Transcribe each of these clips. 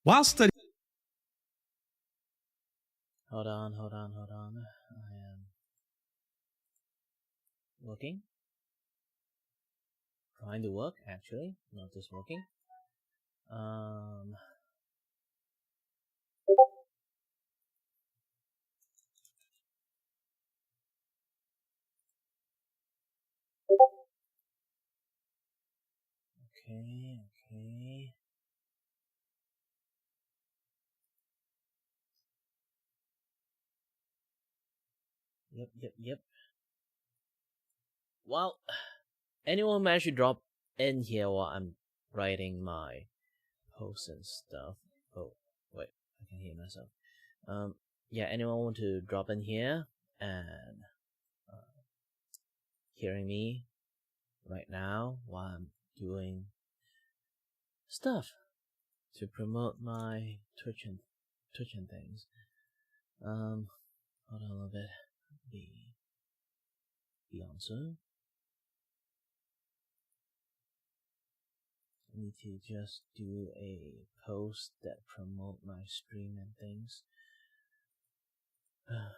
While studying. Hold on. I am working. Trying to work, actually, not just working. Okay. Yep. Well, anyone manage to drop in here while I'm writing my posts and stuff? Oh, wait, I can hear myself. Yeah, anyone want to drop in here and hearing me right now while I'm doing stuff to promote my Twitch and things. Hold on a little bit. The answer. I need to just do a post that promote my stream and things. Oh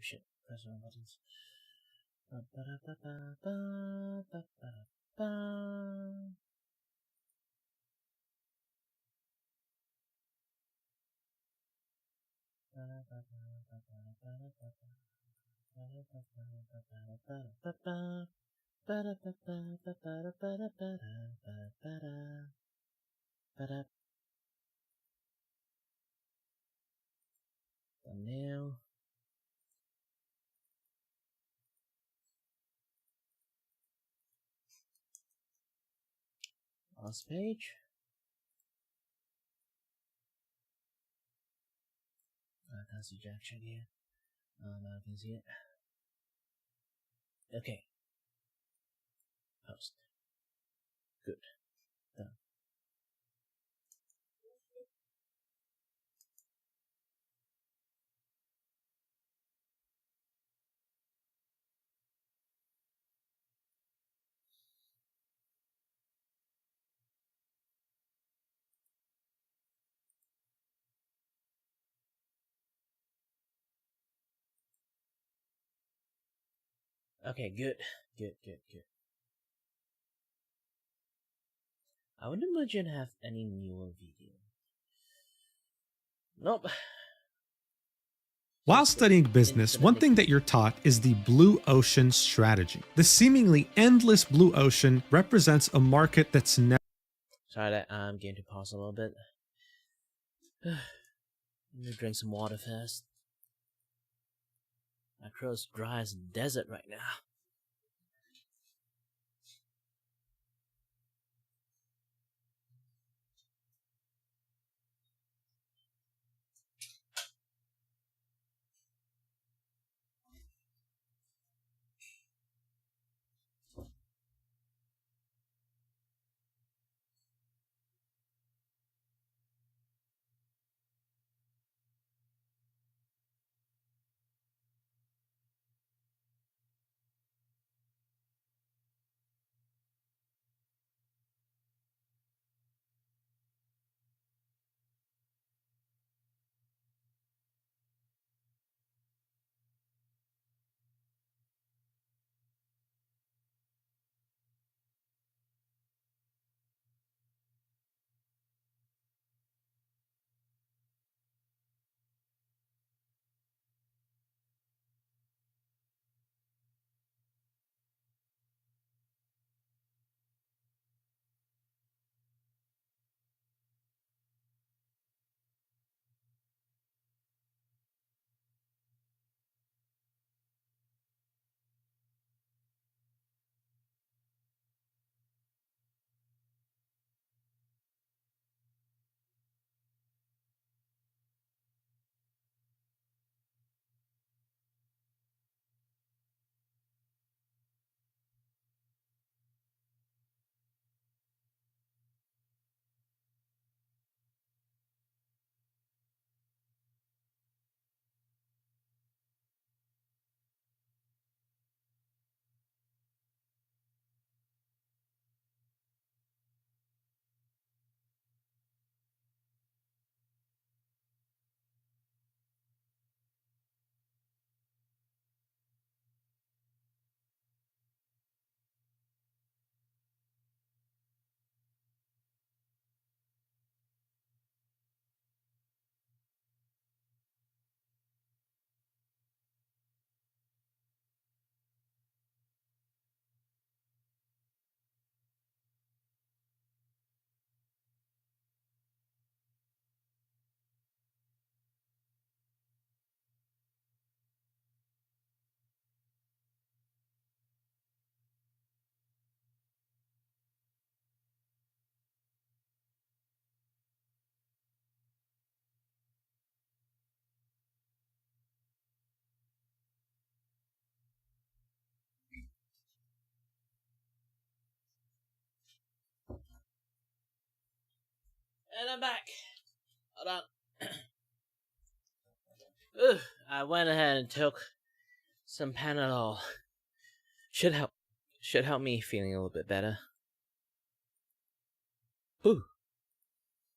shit, press the wrong buttons. Thumbnail. Last page. I can't see jack shit here. Now I can see it. Okay. Post. Good. Done. Okay, good. I would imagine have any newer video. Nope. While studying business, one thing that you're taught is the blue ocean strategy. The seemingly endless blue ocean represents a market that's never. Sorry that I'm going to pause a little bit. Let me drink some water first. My throat's dry as a desert right now. And I'm back. Hold on. I went ahead and took some Panadol. Should help me feeling a little bit better. Ooh.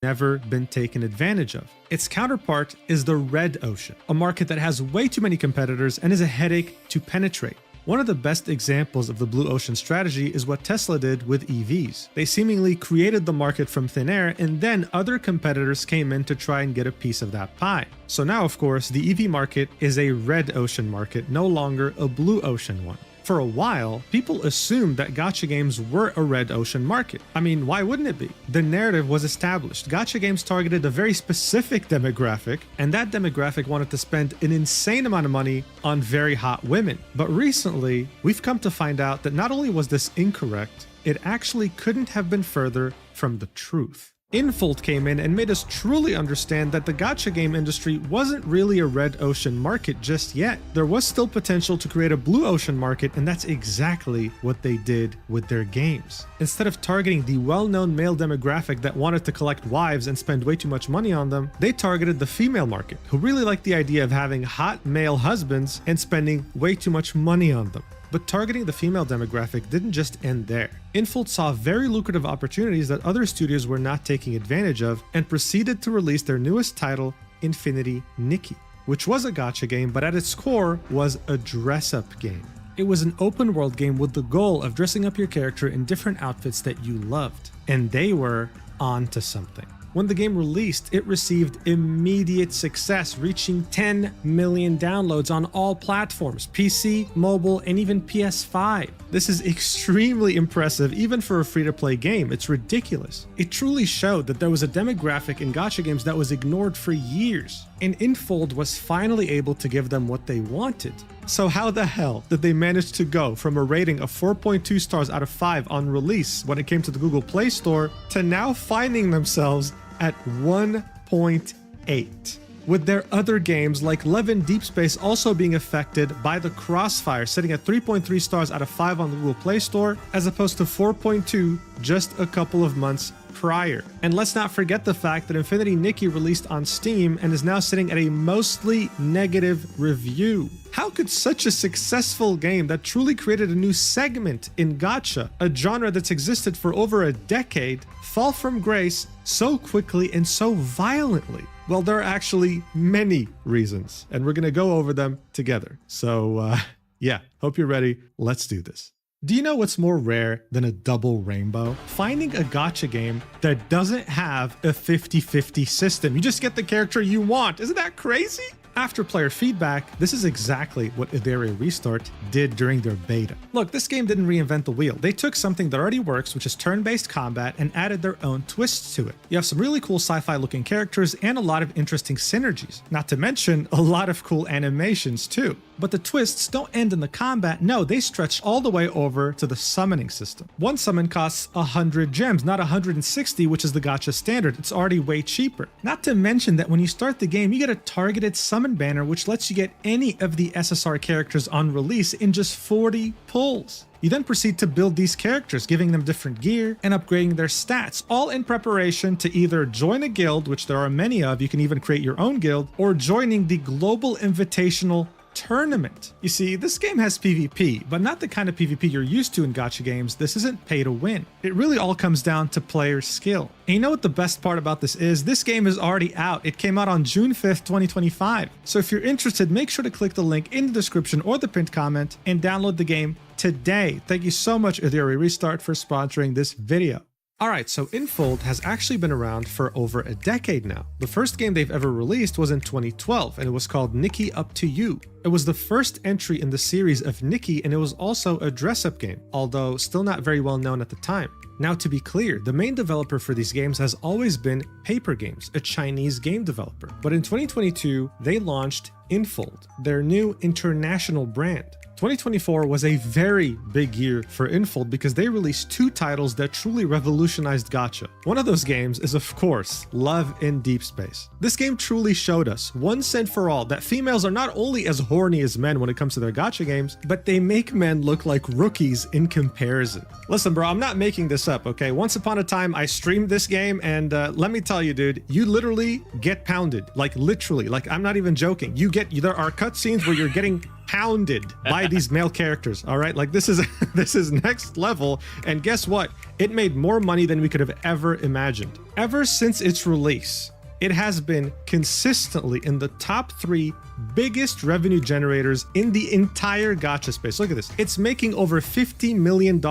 Never been taken advantage of. Its counterpart is the red ocean, a market that has way too many competitors and is a headache to penetrate. One of the best examples of the blue ocean strategy is what Tesla did with EVs. They seemingly created the market from thin air, and then other competitors came in to try and get a piece of that pie. So now, of course, the EV market is a red ocean market, no longer a blue ocean one. For a while, people assumed that gacha games were a red ocean market. I mean, why wouldn't it be? The narrative was established. Gacha games targeted a very specific demographic, and that demographic wanted to spend an insane amount of money on very hot women. But recently, we've come to find out that not only was this incorrect, it actually couldn't have been further from the truth. Infold came in and made us truly understand that the gacha game industry wasn't really a red ocean market just yet. There was still potential to create a blue ocean market, and that's exactly what they did with their games. Instead of targeting the well-known male demographic that wanted to collect wives and spend way too much money on them, they targeted the female market, who really liked the idea of having hot male husbands and spending way too much money on them. But targeting the female demographic didn't just end there. Infold saw very lucrative opportunities that other studios were not taking advantage of and proceeded to release their newest title, Infinity Nikki, which was a gacha game, but at its core was a dress-up game. It was an open world game with the goal of dressing up your character in different outfits that you loved. And they were onto something. When the game released, it received immediate success, reaching 10 million downloads on all platforms, PC, mobile, and even PS5. This is extremely impressive even for a free-to-play game. It's ridiculous. It truly showed that there was a demographic in gacha games that was ignored for years, and Infold was finally able to give them what they wanted. So how the hell did they manage to go from a rating of 4.2 stars out of 5 on release when it came to the Google Play Store to now finding themselves at 1.8? With their other games like Love in Deep Space also being affected by the crossfire, sitting at 3.3 stars out of 5 on the Google Play Store, as opposed to 4.2 just a couple of months prior. And let's not forget the fact that Infinity Nikki released on Steam and is now sitting at a mostly negative review. How could such a successful game that truly created a new segment in gacha, a genre that's existed for over a decade, fall from grace so quickly and so violently? Well, there are actually many reasons, and we're going to go over them together. So, yeah, hope you're ready. Let's do this. Do you know what's more rare than a double rainbow? Finding a gacha game that doesn't have a 50-50 system. You just get the character you want. Isn't that crazy? After player feedback, this is exactly what Ivere Restart did during their beta. Look, this game didn't reinvent the wheel. They took something that already works, which is turn-based combat, and added their own twists to it. You have some really cool sci-fi looking characters and a lot of interesting synergies, not to mention a lot of cool animations too. But the twists don't end in the combat. No, they stretch all the way over to the summoning system. One summon costs 100 gems, not 160, which is the gacha standard. It's already way cheaper. Not to mention that when you start the game, you get a targeted summon banner, which lets you get any of the SSR characters on release in just 40 pulls. You then proceed to build these characters, giving them different gear and upgrading their stats, all in preparation to either join a guild, which there are many of, you can even create your own guild, or joining the Global Invitational Tournament. You see, this game has PvP, but not the kind of PvP you're used to in gacha games. This isn't pay to win. It really all comes down to player skill. And you know what the best part about this is? This game is already out. It came out on June 5th, 2025. So if you're interested, make sure to click the link in the description or the pinned comment and download the game today. Thank you so much, Ivere Restart, for sponsoring this video. Alright, so Infold has actually been around for over a decade now. The first game they've ever released was in 2012, and it was called Nikki Up to You. It was the first entry in the series of Nikki, and it was also a dress-up game, although still not very well known at the time. Now, to be clear, the main developer for these games has always been Paper Games, a Chinese game developer. But in 2022, they launched Infold, their new international brand. 2024 was a very big year for Infold because they released 2 titles that truly revolutionized gacha. One of those games is, of course, Love in Deep Space. This game truly showed us, once and for all, that females are not only as horny as men when it comes to their gacha games, but they make men look like rookies in comparison. Listen, bro, I'm not making this up, okay? Once upon a time, I streamed this game, and let me tell you, dude, you literally get pounded. Like, literally. Like, I'm not even joking. There are cutscenes where you're getting pounded by these male characters. All right, like this is next level. And guess what? It made more money than we could have ever imagined. Ever since its release, it has been consistently in the top 3 biggest revenue generators in the entire gacha space. Look at this. It's making over $50 million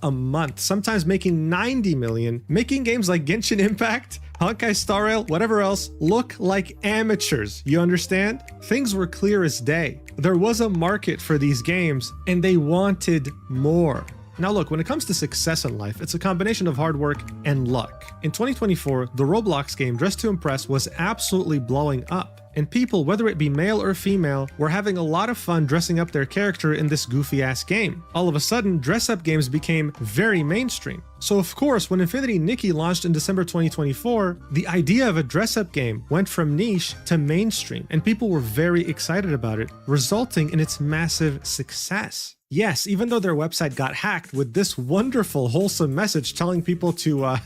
a month, sometimes making $90 million, making games like Genshin Impact, Honkai Star Rail, whatever else, look like amateurs. You understand? Things were clear as day. There was a market for these games, and they wanted more. Now look, when it comes to success in life, it's a combination of hard work and luck. In 2024, the Roblox game Dress to Impress was absolutely blowing up. And people, whether it be male or female, were having a lot of fun dressing up their character in this goofy-ass game. All of a sudden, dress-up games became very mainstream. So of course, when Infinity Nikki launched in December 2024, the idea of a dress-up game went from niche to mainstream, and people were very excited about it, resulting in its massive success. Yes, even though their website got hacked with this wonderful, wholesome message telling people to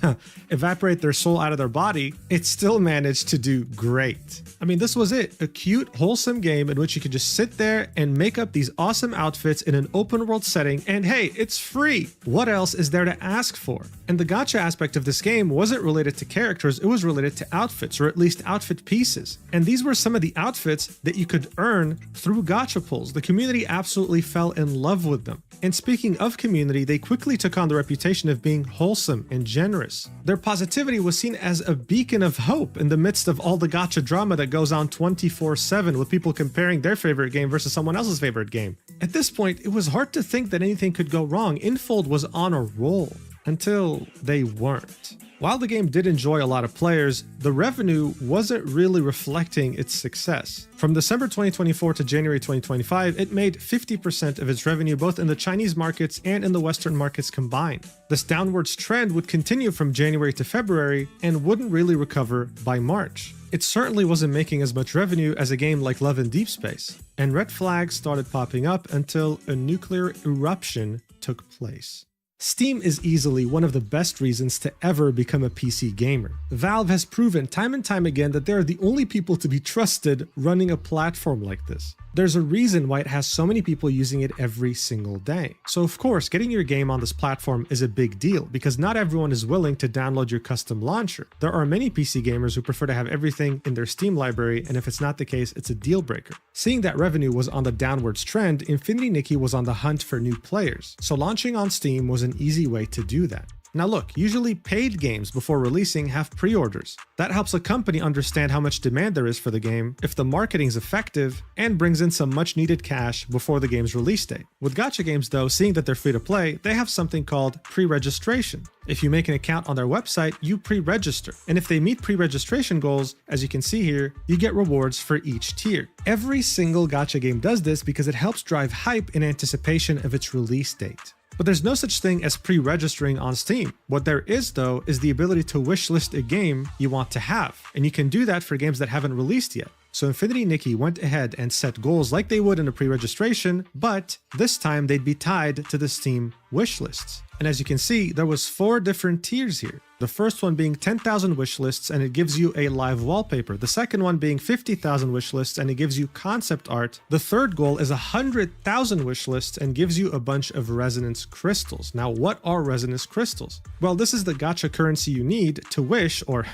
evaporate their soul out of their body, it still managed to do great. I mean, this was it. A cute, wholesome game in which you could just sit there and make up these awesome outfits in an open world setting, and hey, it's free! What else is there to ask for? And the gacha aspect of this game wasn't related to characters, it was related to outfits, or at least outfit pieces. And these were some of the outfits that you could earn through gacha pulls. The community absolutely fell in love with them. And speaking of community, they quickly took on the reputation of being wholesome and generous. Their positivity was seen as a beacon of hope in the midst of all the gacha drama that goes on 24/7 with people comparing their favorite game versus someone else's favorite game. At this point, it was hard to think that anything could go wrong. Infold was on a roll until they weren't. While the game did enjoy a lot of players, the revenue wasn't really reflecting its success. From December 2024 to January 2025, it made 50% of its revenue both in the Chinese markets and in the Western markets combined. This downwards trend would continue from January to February and wouldn't really recover by March. It certainly wasn't making as much revenue as a game like Love in Deep Space, and red flags started popping up until a nuclear eruption took place. Steam is easily one of the best reasons to ever become a PC gamer. Valve has proven time and time again that they are the only people to be trusted running a platform like this. There's a reason why it has so many people using it every single day. So of course, getting your game on this platform is a big deal because not everyone is willing to download your custom launcher. There are many PC gamers who prefer to have everything in their Steam library, and if it's not the case, it's a deal breaker. Seeing that revenue was on the downwards trend, Infinity Nikki was on the hunt for new players. So launching on Steam was an easy way to do that. Now look, usually paid games before releasing have pre-orders. That helps a company understand how much demand there is for the game, if the marketing is effective, and brings in some much needed cash before the game's release date. With gacha games though, seeing that they're free to play, they have something called pre-registration. If you make an account on their website, you pre-register. And if they meet pre-registration goals, as you can see here, you get rewards for each tier. Every single gacha game does this because it helps drive hype in anticipation of its release date. But there's no such thing as pre-registering on Steam. What there is though is the ability to wishlist a game you want to have, and you can do that for games that haven't released yet. So Infinity Nikki went ahead and set goals like they would in a pre-registration, but this time they'd be tied to the Steam wishlists. And as you can see, there was 4 different tiers here. The first one being 10,000 wishlists and it gives you a live wallpaper. The second one being 50,000 wishlists and it gives you concept art. The third goal is 100,000 wishlists and gives you a bunch of resonance crystals. Now, what are resonance crystals? Well, this is the gacha currency you need to wish or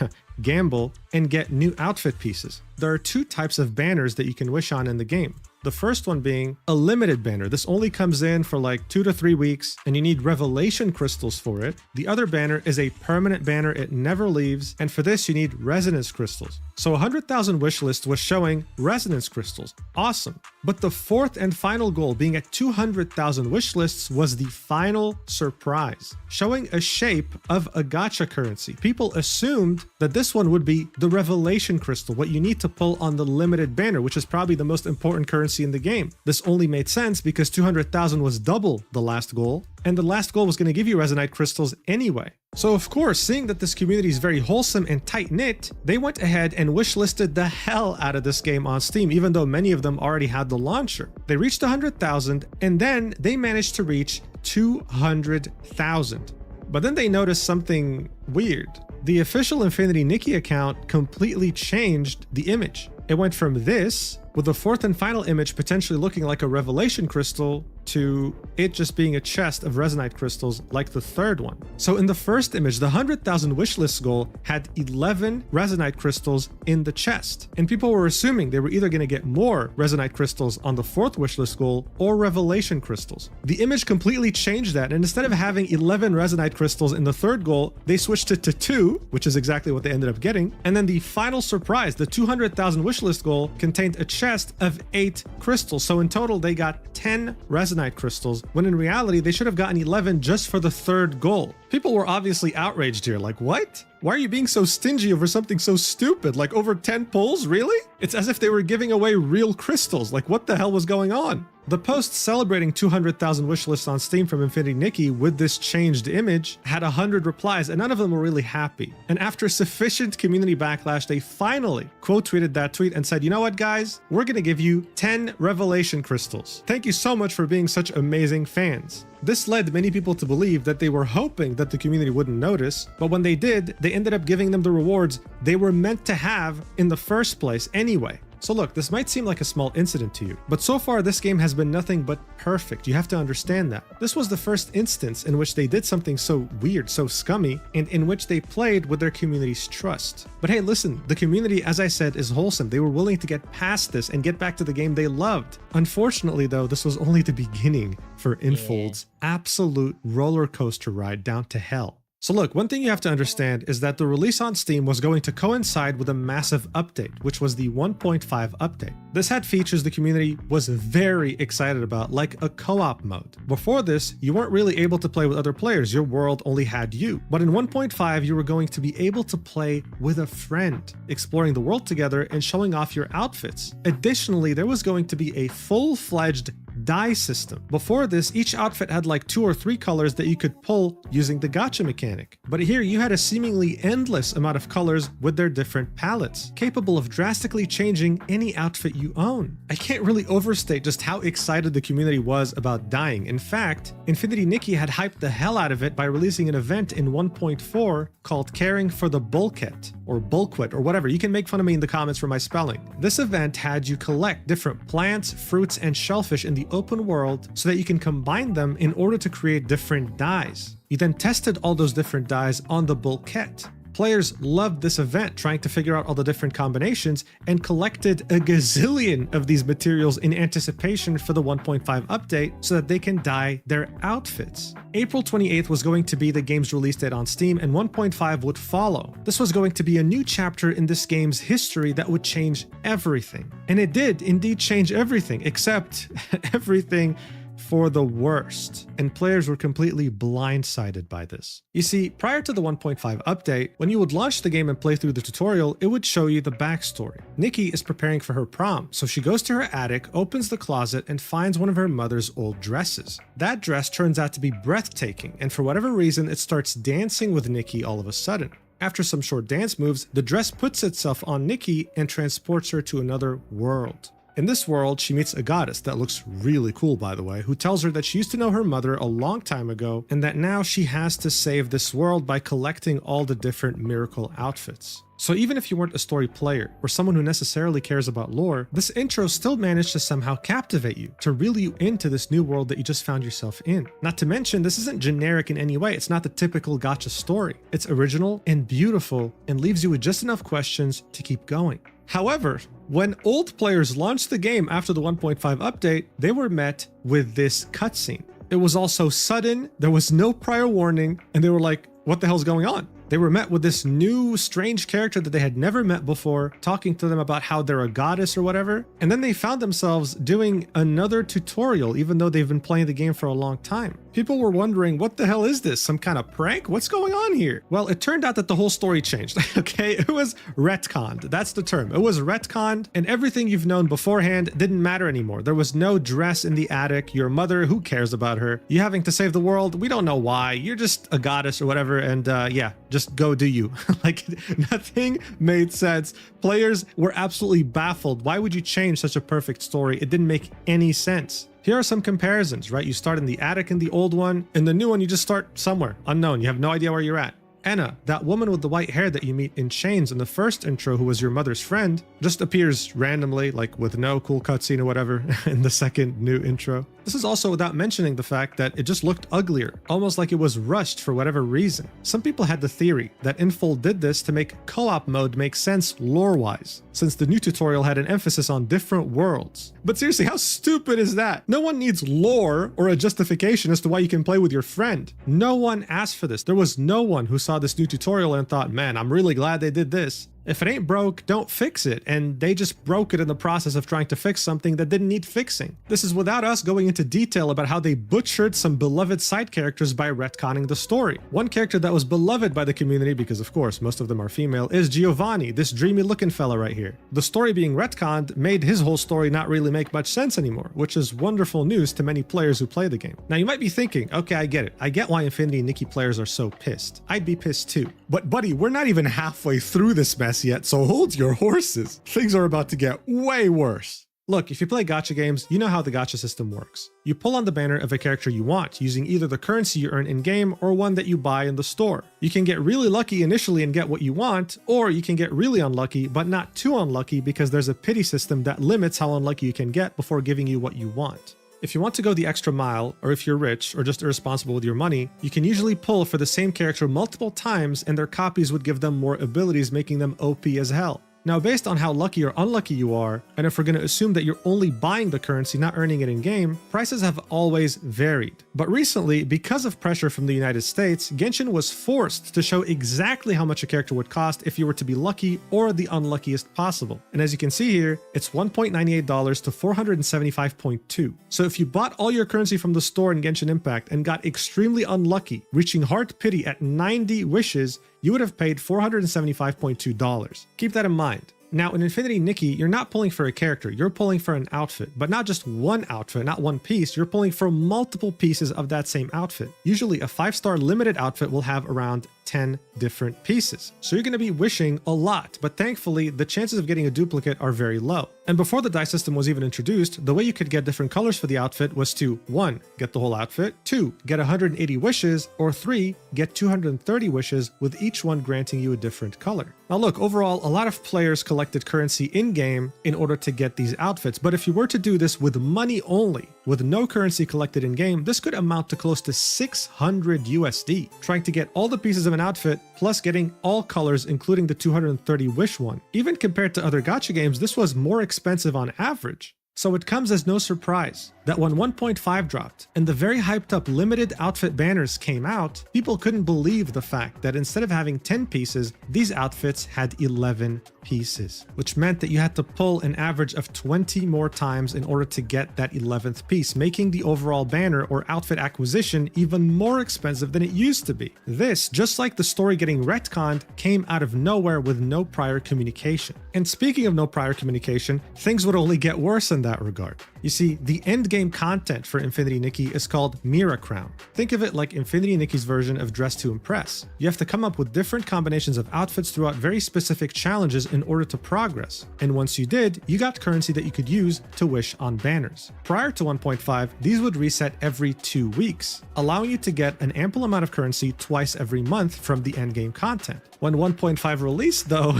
gamble and get new outfit pieces. There are 2 types of banners that you can wish on in the game. The first one being a limited banner. This only comes in for like 2 to 3 weeks and you need revelation crystals for it. The other banner is a permanent banner. It never leaves. And for this, you need resonance crystals. So 100,000 wishlist was showing resonance crystals. Awesome. But the fourth and final goal being at 200,000 wishlists was the final surprise, showing a shape of a gacha currency. People assumed that this one would be the revelation crystal, what you need to pull on the limited banner, which is probably the most important currency currency in the game. This only made sense because 200,000 was double the last goal, and the last goal was going to give you Resonite Crystals anyway. So of course, seeing that this community is very wholesome and tight-knit, they went ahead and wishlisted the hell out of this game on Steam, even though many of them already had the launcher. They reached 100,000, and then they managed to reach 200,000. But then they noticed something weird. The official Infinity Nikki account completely changed the image. It went from this, with the fourth and final image potentially looking like a revelation crystal, to it just being a chest of Resonite crystals like the third one. So in the first image, the 100,000 wishlist goal had 11 Resonite crystals in the chest. And people were assuming they were either going to get more Resonite crystals on the fourth wishlist goal or revelation crystals. The image completely changed that, and instead of having 11 Resonite crystals in the third goal, they switched it to 2, which is exactly what they ended up getting. And then the final surprise, the 200,000 wishlist goal, contained a chest of 8 crystals. So in total, they got 10 Resonite crystals, when in reality, they should have gotten 11 just for the third goal. People were obviously outraged here, like, what? Why are you being so stingy over something so stupid? Like over 10 pulls, really? It's as if they were giving away real crystals. Like, what the hell was going on? The post celebrating 200,000 wishlists on Steam from Infinity Nikki with this changed image had 100 replies, and none of them were really happy. And after sufficient community backlash, they finally quote tweeted that tweet and said, you know what, guys? We're gonna give you 10 revelation crystals. Thank you so much for being such amazing fans. This led many people to believe that they were hoping that the community wouldn't notice, but when they did, they ended up giving them the rewards they were meant to have in the first place anyway. So look, this might seem like a small incident to you, but so far this game has been nothing but perfect. You have to understand that. This was the first instance in which they did something so weird, so scummy, and in which they played with their community's trust. But hey, listen, the community, as I said, is wholesome. They were willing to get past this and get back to the game they loved. Unfortunately though, this was only the beginning for Infold's absolute roller coaster ride down to hell. So look, one thing you have to understand is that the release on Steam was going to coincide with a massive update, which was the 1.5 update. This had features the community was very excited about, like a co-op mode. Before this, you weren't really able to play with other players, your world only had you. But in 1.5, you were going to be able to play with a friend, exploring the world together and showing off your outfits. Additionally, there was going to be a full-fledged dye system. Before this, each outfit had like 2 or 3 colors that you could pull using the gacha mechanic. But here you had a seemingly endless amount of colors with their different palettes, capable of drastically changing any outfit you own. I can't really overstate just how excited the community was about dyeing. In fact, Infinity Nikki had hyped the hell out of it by releasing an event in 1.4 called Caring for the Bulkhead, or Bulkhead, or whatever. You can make fun of me in the comments for my spelling. This event had you collect different plants, fruits, and shellfish in the open world so that you can combine them in order to create different dyes. You then tested all those different dyes on the bulkhead. Players loved this event, trying to figure out all the different combinations, and collected a gazillion of these materials in anticipation for the 1.5 update so that they can dye their outfits. April 28th was going to be the game's release date on Steam, and 1.5 would follow. This was going to be a new chapter in this game's history that would change everything. And it did indeed change everything, except everything for the worst, and players were completely blindsided by this. You see, prior to the 1.5 update, when you would launch the game and play through the tutorial, it would show you the backstory. Nikki is preparing for her prom, so she goes to her attic, opens the closet, and finds one of her mother's old dresses. That dress turns out to be breathtaking, and for whatever reason, it starts dancing with Nikki all of a sudden. After some short dance moves, the dress puts itself on Nikki and transports her to another world. In this world, she meets a goddess that looks really cool, by the way, who tells her that she used to know her mother a long time ago and that now she has to save this world by collecting all the different miracle outfits. So even if you weren't a story player or someone who necessarily cares about lore, this intro still managed to somehow captivate you, to reel you into this new world that you just found yourself in. Not to mention, this isn't generic in any way. It's not the typical gacha story. It's original and beautiful and leaves you with just enough questions to keep going. However, when old players launched the game after the 1.5 update, they were met with this cutscene. It was all so sudden, there was no prior warning, and they were like, what the hell's going on? They were met with this new strange character that they had never met before, talking to them about how they're a goddess or whatever. And then they found themselves doing another tutorial, even though they've been playing the game for a long time. People were wondering, what the hell is this? Some kind of prank? What's going on here? Well, it turned out that the whole story changed, okay? It was retconned. That's the term. It was retconned, and everything you've known beforehand didn't matter anymore. There was no dress in the attic, your mother, who cares about her? You having to save the world? We don't know why. You're just a goddess or whatever, and yeah, just go do you. Like, nothing made sense. Players were absolutely baffled. Why would you change such a perfect story? It didn't make any sense. Here are some comparisons, right? You start in the attic in the old one. In the new one, you just start somewhere unknown. You have no idea where you're at. Anna, that woman with the white hair that you meet in Chains in the first intro, who was your mother's friend, just appears randomly, like with no cool cutscene or whatever, in the second new intro. This is also without mentioning the fact that it just looked uglier, almost like it was rushed for whatever reason. Some people had the theory that Infold did this to make co-op mode make sense lore-wise, since the new tutorial had an emphasis on different worlds. But seriously, how stupid is that? No one needs lore or a justification as to why you can play with your friend. No one asked for this. There was no one who saw this new tutorial and thought, man, I'm really glad they did this. If it ain't broke, don't fix it. And they just broke it in the process of trying to fix something that didn't need fixing. This is without us going into detail about how they butchered some beloved side characters by retconning the story. One character that was beloved by the community, because of course most of them are female, is Giovanni, this dreamy looking fella right here. The story being retconned made his whole story not really make much sense anymore, which is wonderful news to many players who play the game. Now you might be thinking, okay, I get it. I get why Infinity Nikki players are so pissed. I'd be pissed too. But buddy, we're not even halfway through this mess yet, so hold your horses. Things are about to get way worse. Look, if you play gacha games, you know how the gacha system works. You pull on the banner of a character you want, using either the currency you earn in-game or one that you buy in the store. You can get really lucky initially and get what you want, or you can get really unlucky, but not too unlucky because there's a pity system that limits how unlucky you can get before giving you what you want. If you want to go the extra mile, or if you're rich or just irresponsible with your money, you can usually pull for the same character multiple times and their copies would give them more abilities, making them OP as hell. Now, based on how lucky or unlucky you are, and if we're going to assume that you're only buying the currency, not earning it in-game, prices have always varied. But recently, because of pressure from the United States, Genshin was forced to show exactly how much a character would cost if you were to be lucky or the unluckiest possible. And as you can see here, it's $1.98 to 475.2. So if you bought all your currency from the store in Genshin Impact and got extremely unlucky, reaching heart pity at 90 wishes, you would have paid $475.2. Keep that in mind. Now, in Infinity Nikki, you're not pulling for a character, you're pulling for an outfit, but not just one outfit, not one piece, you're pulling for multiple pieces of that same outfit. Usually a 5-star limited outfit will have around 10 different pieces. So you're going to be wishing a lot, but thankfully the chances of getting a duplicate are very low. And before the dice system was even introduced, the way you could get different colors for the outfit was to 1. Get the whole outfit, 2. Get 180 wishes, or 3. Get 230 wishes, with each one granting you a different color. Now look, overall, a lot of players collected currency in-game in order to get these outfits, but if you were to do this with money only, with no currency collected in-game, this could amount to close to 600 USD, trying to get all the pieces of an outfit, plus getting all colors, including the 230 wish one. Even compared to other gacha games, this was more expensive on average. So it comes as no surprise that when 1.5 dropped and the very hyped up limited outfit banners came out, people couldn't believe the fact that instead of having 10 pieces, these outfits had 11 pieces, which meant that you had to pull an average of 20 more times in order to get that 11th piece, making the overall banner or outfit acquisition even more expensive than it used to be. This, just like the story getting retconned, came out of nowhere with no prior communication. And speaking of no prior communication, things would only get worse in that regard. You see, the endgame content for Infinity Nikki is called Mira Crown. Think of it like Infinity Nikki's version of Dress to Impress. You have to come up with different combinations of outfits throughout very specific challenges in order to progress. And once you did, you got currency that you could use to wish on banners. Prior to 1.5, these would reset every 2 weeks, allowing you to get an ample amount of currency twice every month from the endgame content. When 1.5 released, though,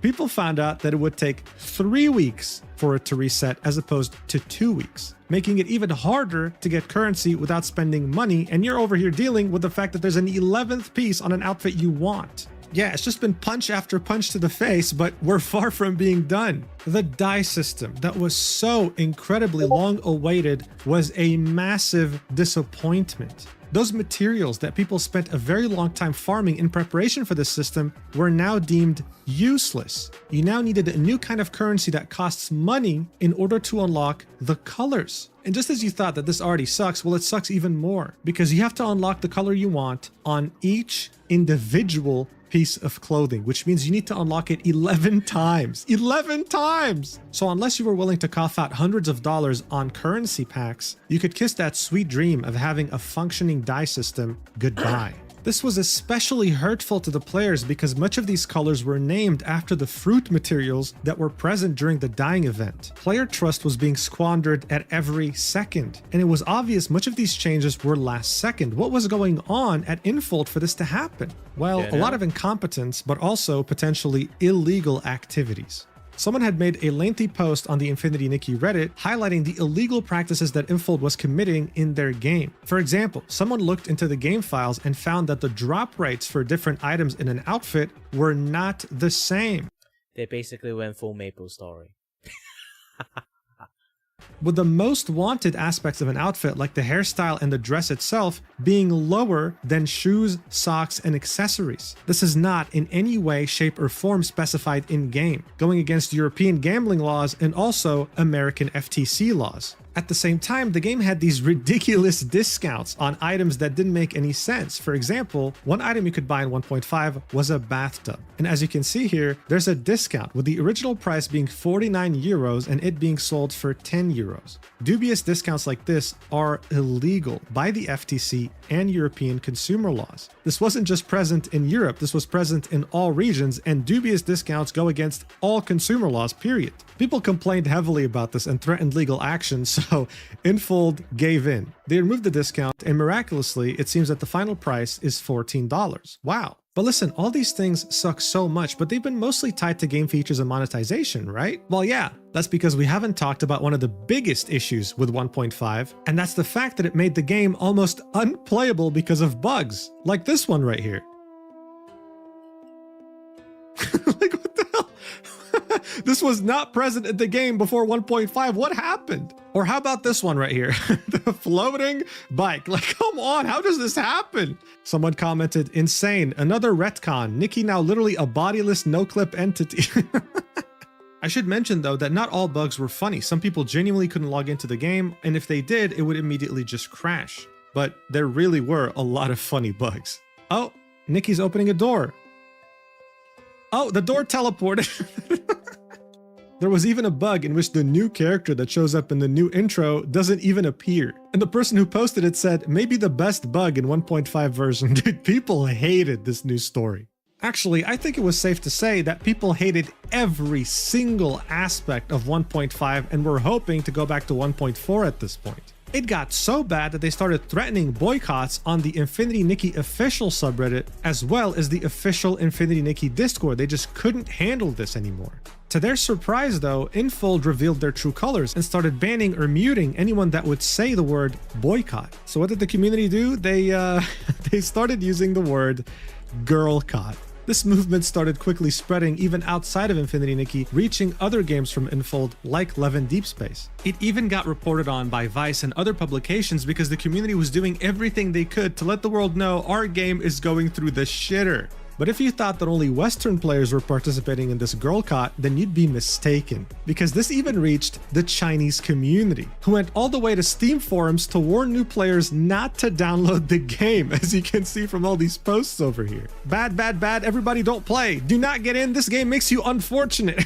people found out that it would take 3 weeks for it to reset as opposed to 2 weeks, making it even harder to get currency without spending money, and you're over here dealing with the fact that there's an 11th piece on an outfit you want. Yeah, it's just been punch after punch to the face, but we're far from being done. The die system that was so incredibly long awaited was a massive disappointment. Those materials that people spent a very long time farming in preparation for this system were now deemed useless. You now needed a new kind of currency that costs money in order to unlock the colors. And just as you thought that this already sucks, well, it sucks even more because you have to unlock the color you want on each individual piece of clothing, which means you need to unlock it 11 times. 11 times! So unless you were willing to cough out hundreds of dollars on currency packs, you could kiss that sweet dream of having a functioning dye system goodbye. This was especially hurtful to the players because much of these colors were named after the fruit materials that were present during the dyeing event. Player trust was being squandered at every second, and it was obvious much of these changes were last second. What was going on at Infold for this to happen? Well, a lot of incompetence, but also potentially illegal activities. Someone had made a lengthy post on the Infinity Nikki Reddit highlighting the illegal practices that Infold was committing in their game. For example, someone looked into the game files and found that the drop rates for different items in an outfit were not the same. They basically went full Maple Story. With the most wanted aspects of an outfit like the hairstyle and the dress itself being lower than shoes, socks, and accessories. This is not in any way, shape, or form specified in-game, going against European gambling laws and also American FTC laws. At the same time, the game had these ridiculous discounts on items that didn't make any sense. For example, one item you could buy in 1.5 was a bathtub. And as you can see here, there's a discount with the original price being 49 euros and it being sold for 10 euros. Dubious discounts like this are illegal by the FTC and European consumer laws. This wasn't just present in Europe, this was present in all regions, and dubious discounts go against all consumer laws, period. People complained heavily about this and threatened legal action, so Infold gave in. They removed the discount, and miraculously, it seems that the final price is $14. Wow. But listen, all these things suck so much, but they've been mostly tied to game features and monetization, right? Well, yeah, that's because we haven't talked about one of the biggest issues with 1.5, and that's the fact that it made the game almost unplayable because of bugs, like this one right here. Like, what the hell? This was not present in the game before 1.5. What happened? Or how about this one right here? The floating bike. Like, come on, how does this happen? Someone commented, insane, another retcon. Nikki now literally a bodiless no-clip entity. I should mention though that not all bugs were funny. Some people genuinely couldn't log into the game, and if they did, it would immediately just crash. But there really were a lot of funny bugs. Oh, Nikki's opening a door. Oh, the door teleported. There was even a bug in which the new character that shows up in the new intro doesn't even appear. And the person who posted it said, maybe the best bug in 1.5 version. Dude, people hated this new story. Actually, I think it was safe to say that people hated every single aspect of 1.5 and were hoping to go back to 1.4 at this point. It got so bad that they started threatening boycotts on the Infinity Nikki official subreddit as well as the official Infinity Nikki Discord. They just couldn't handle this anymore. To their surprise though, Infold revealed their true colors and started banning or muting anyone that would say the word boycott. So what did the community do? They started using the word girlcott. This movement started quickly spreading even outside of Infinity Nikki, reaching other games from Infold like 11 Deep Space. It even got reported on by Vice and other publications because the community was doing everything they could to let the world know our game is going through the shitter. But if you thought that only Western players were participating in this girlcott, then you'd be mistaken. Because this even reached the Chinese community, who went all the way to Steam forums to warn new players not to download the game, as you can see from all these posts over here. Bad, bad, bad, everybody don't play. Do not get in, this game makes you unfortunate.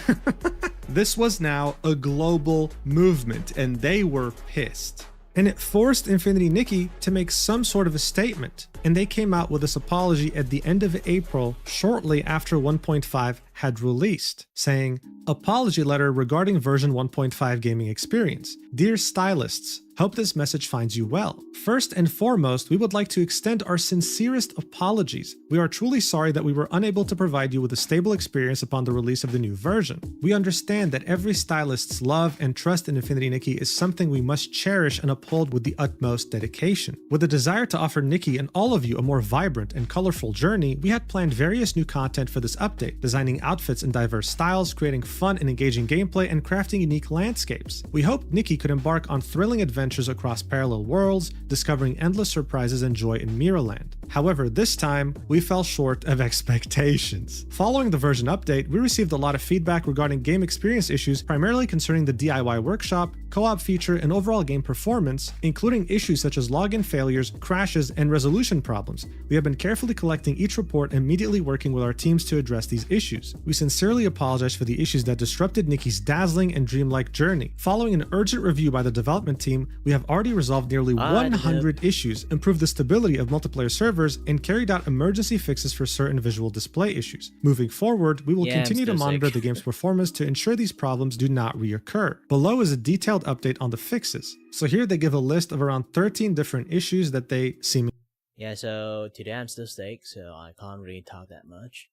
This was now a global movement, and they were pissed. And it forced Infinity Nikki to make some sort of a statement. And they came out with this apology at the end of April, shortly after 1.5 had released, saying, apology letter regarding version 1.5 gaming experience. Dear stylists, hope this message finds you well. First and foremost, we would like to extend our sincerest apologies. We are truly sorry that we were unable to provide you with a stable experience upon the release of the new version. We understand that every stylist's love and trust in Infinity Nikki is something we must cherish and uphold with the utmost dedication. With the desire to offer Nikki and all of you a more vibrant and colorful journey, we had planned various new content for this update, designing outfits in diverse styles, creating fun and engaging gameplay and crafting unique landscapes. We hoped Nikki could embark on thrilling adventures across parallel worlds, discovering endless surprises and joy in Mirrorland. However, this time, we fell short of expectations. Following the version update, we received a lot of feedback regarding game experience issues, primarily concerning the DIY workshop, co-op feature, and overall game performance, including issues such as login failures, crashes, and resolution problems. We have been carefully collecting each report and immediately working with our teams to address these issues. We sincerely apologize for the issues that disrupted Nikki's dazzling and dreamlike journey. Following an urgent review by the development team, we have already resolved nearly 100 issues, improved the stability of multiplayer servers, and carried out emergency fixes for certain visual display issues. Moving forward, we will continue to monitor the game's performance to ensure these problems do not reoccur. Below is a detailed update on the fixes. So here they give a list of around 13 different issues that they seem. Yeah, so today I'm still sick, so I can't really talk that much.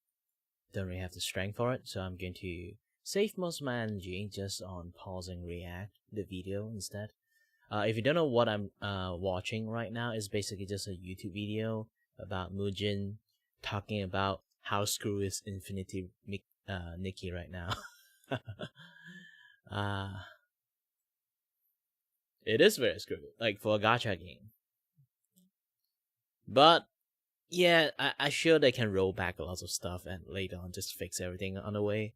Don't really have the strength for it, so I'm going to save most of my energy just on pause and react the video instead. If you don't know what I'm watching right now, it's basically just a YouTube video about Mujin talking about how screw is Infinity Nikki right now. It is very screwy, like for a gacha game. But yeah, I'm sure they can roll back lots of stuff and later on just fix everything on the way.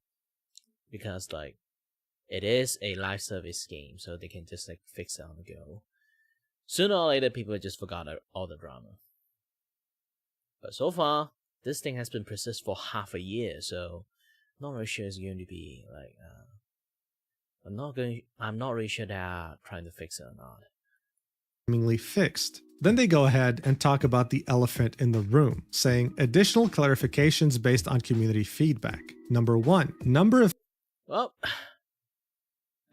Because like, it is a live service game, so they can just like fix it on the go. Sooner or later, people just forgot all the drama. But so far, this thing has been persist for half a year, so not really sure it's going to be like. I'm not really sure they are trying to fix it or not. Seemingly fixed. Then they go ahead and talk about the elephant in the room, saying additional clarifications based on community feedback. Number 1, number of. Well,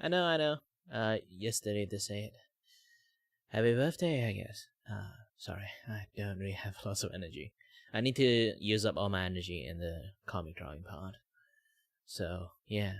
I know. Yesterday they said, happy birthday, I guess. Sorry, I don't really have lots of energy. I need to use up all my energy in the comic drawing part. So, yeah.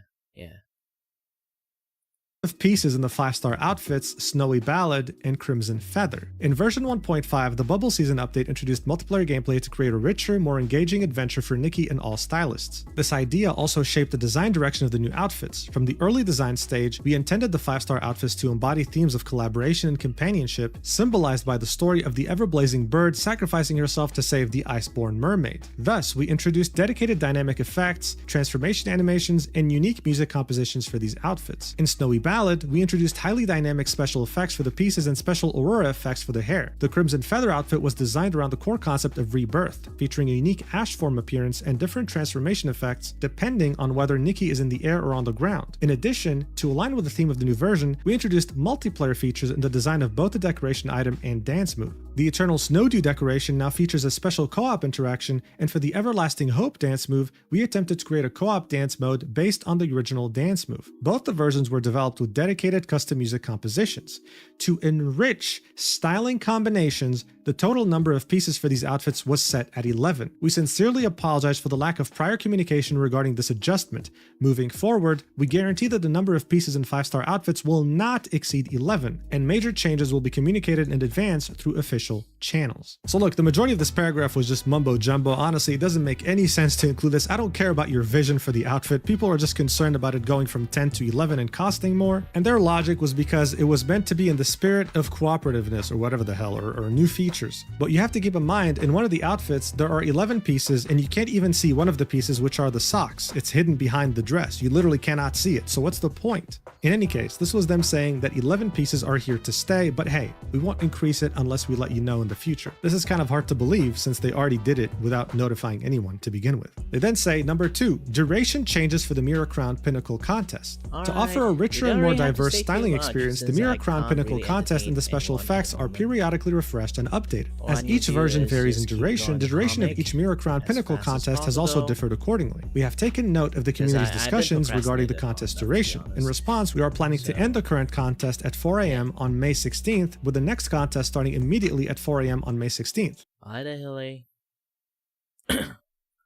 Of pieces in the 5-star outfits, Snowy Ballad and Crimson Feather. In version 1.5, the Bubble Season update introduced multiplayer gameplay to create a richer, more engaging adventure for Nikki and all stylists. This idea also shaped the design direction of the new outfits. From the early design stage, we intended the 5-star outfits to embody themes of collaboration and companionship, symbolized by the story of the ever-blazing bird sacrificing herself to save the iceborne mermaid. Thus, we introduced dedicated dynamic effects, transformation animations, and unique music compositions for these outfits. In Snowy Ballad, we introduced highly dynamic special effects for the pieces and special aurora effects for the hair. The Crimson Feather outfit was designed around the core concept of rebirth, featuring a unique ash form appearance and different transformation effects depending on whether Nikki is in the air or on the ground. In addition, to align with the theme of the new version, we introduced multiplayer features in the design of both the decoration item and dance move. The Eternal Snowdew decoration now features a special co-op interaction, and for the Everlasting Hope dance move, we attempted to create a co-op dance mode based on the original dance move. Both the versions were developed with dedicated custom music compositions. To enrich styling combinations, the total number of pieces for these outfits was set at 11. We sincerely apologize for the lack of prior communication regarding this adjustment. Moving forward, we guarantee that the number of pieces in 5-star outfits will not exceed 11, and major changes will be communicated in advance through official channels. So look, the majority of this paragraph was just mumbo jumbo. Honestly, it doesn't make any sense to include this. I don't care about your vision for the outfit. People are just concerned about it going from 10 to 11 and costing more. And their logic was because it was meant to be in the spirit of cooperativeness or whatever the hell, or new features. But you have to keep in mind, in one of the outfits, there are 11 pieces and you can't even see one of the pieces, which are the socks. It's hidden behind the dress. You literally cannot see it. So what's the point? In any case, this was them saying that 11 pieces are here to stay, but hey, we won't increase it unless we let you know in the future. This is kind of hard to believe since they already did it without notifying anyone to begin with. They then say, number 2, duration changes for the Mirror Crown Pinnacle Contest. To offer a richer and more diverse styling experience, the Mirror Crown Pinnacle Contest and the special effects are periodically refreshed and updated. As each version varies in duration, the duration of each Mirror Crown Pinnacle Contest has also differed accordingly. We have taken note of the community's discussions regarding the contest duration. In response, we are planning to end the current contest at 4 AM on May 16th, with the next contest starting immediately at 4 AM on May 16th. Hi Hilly.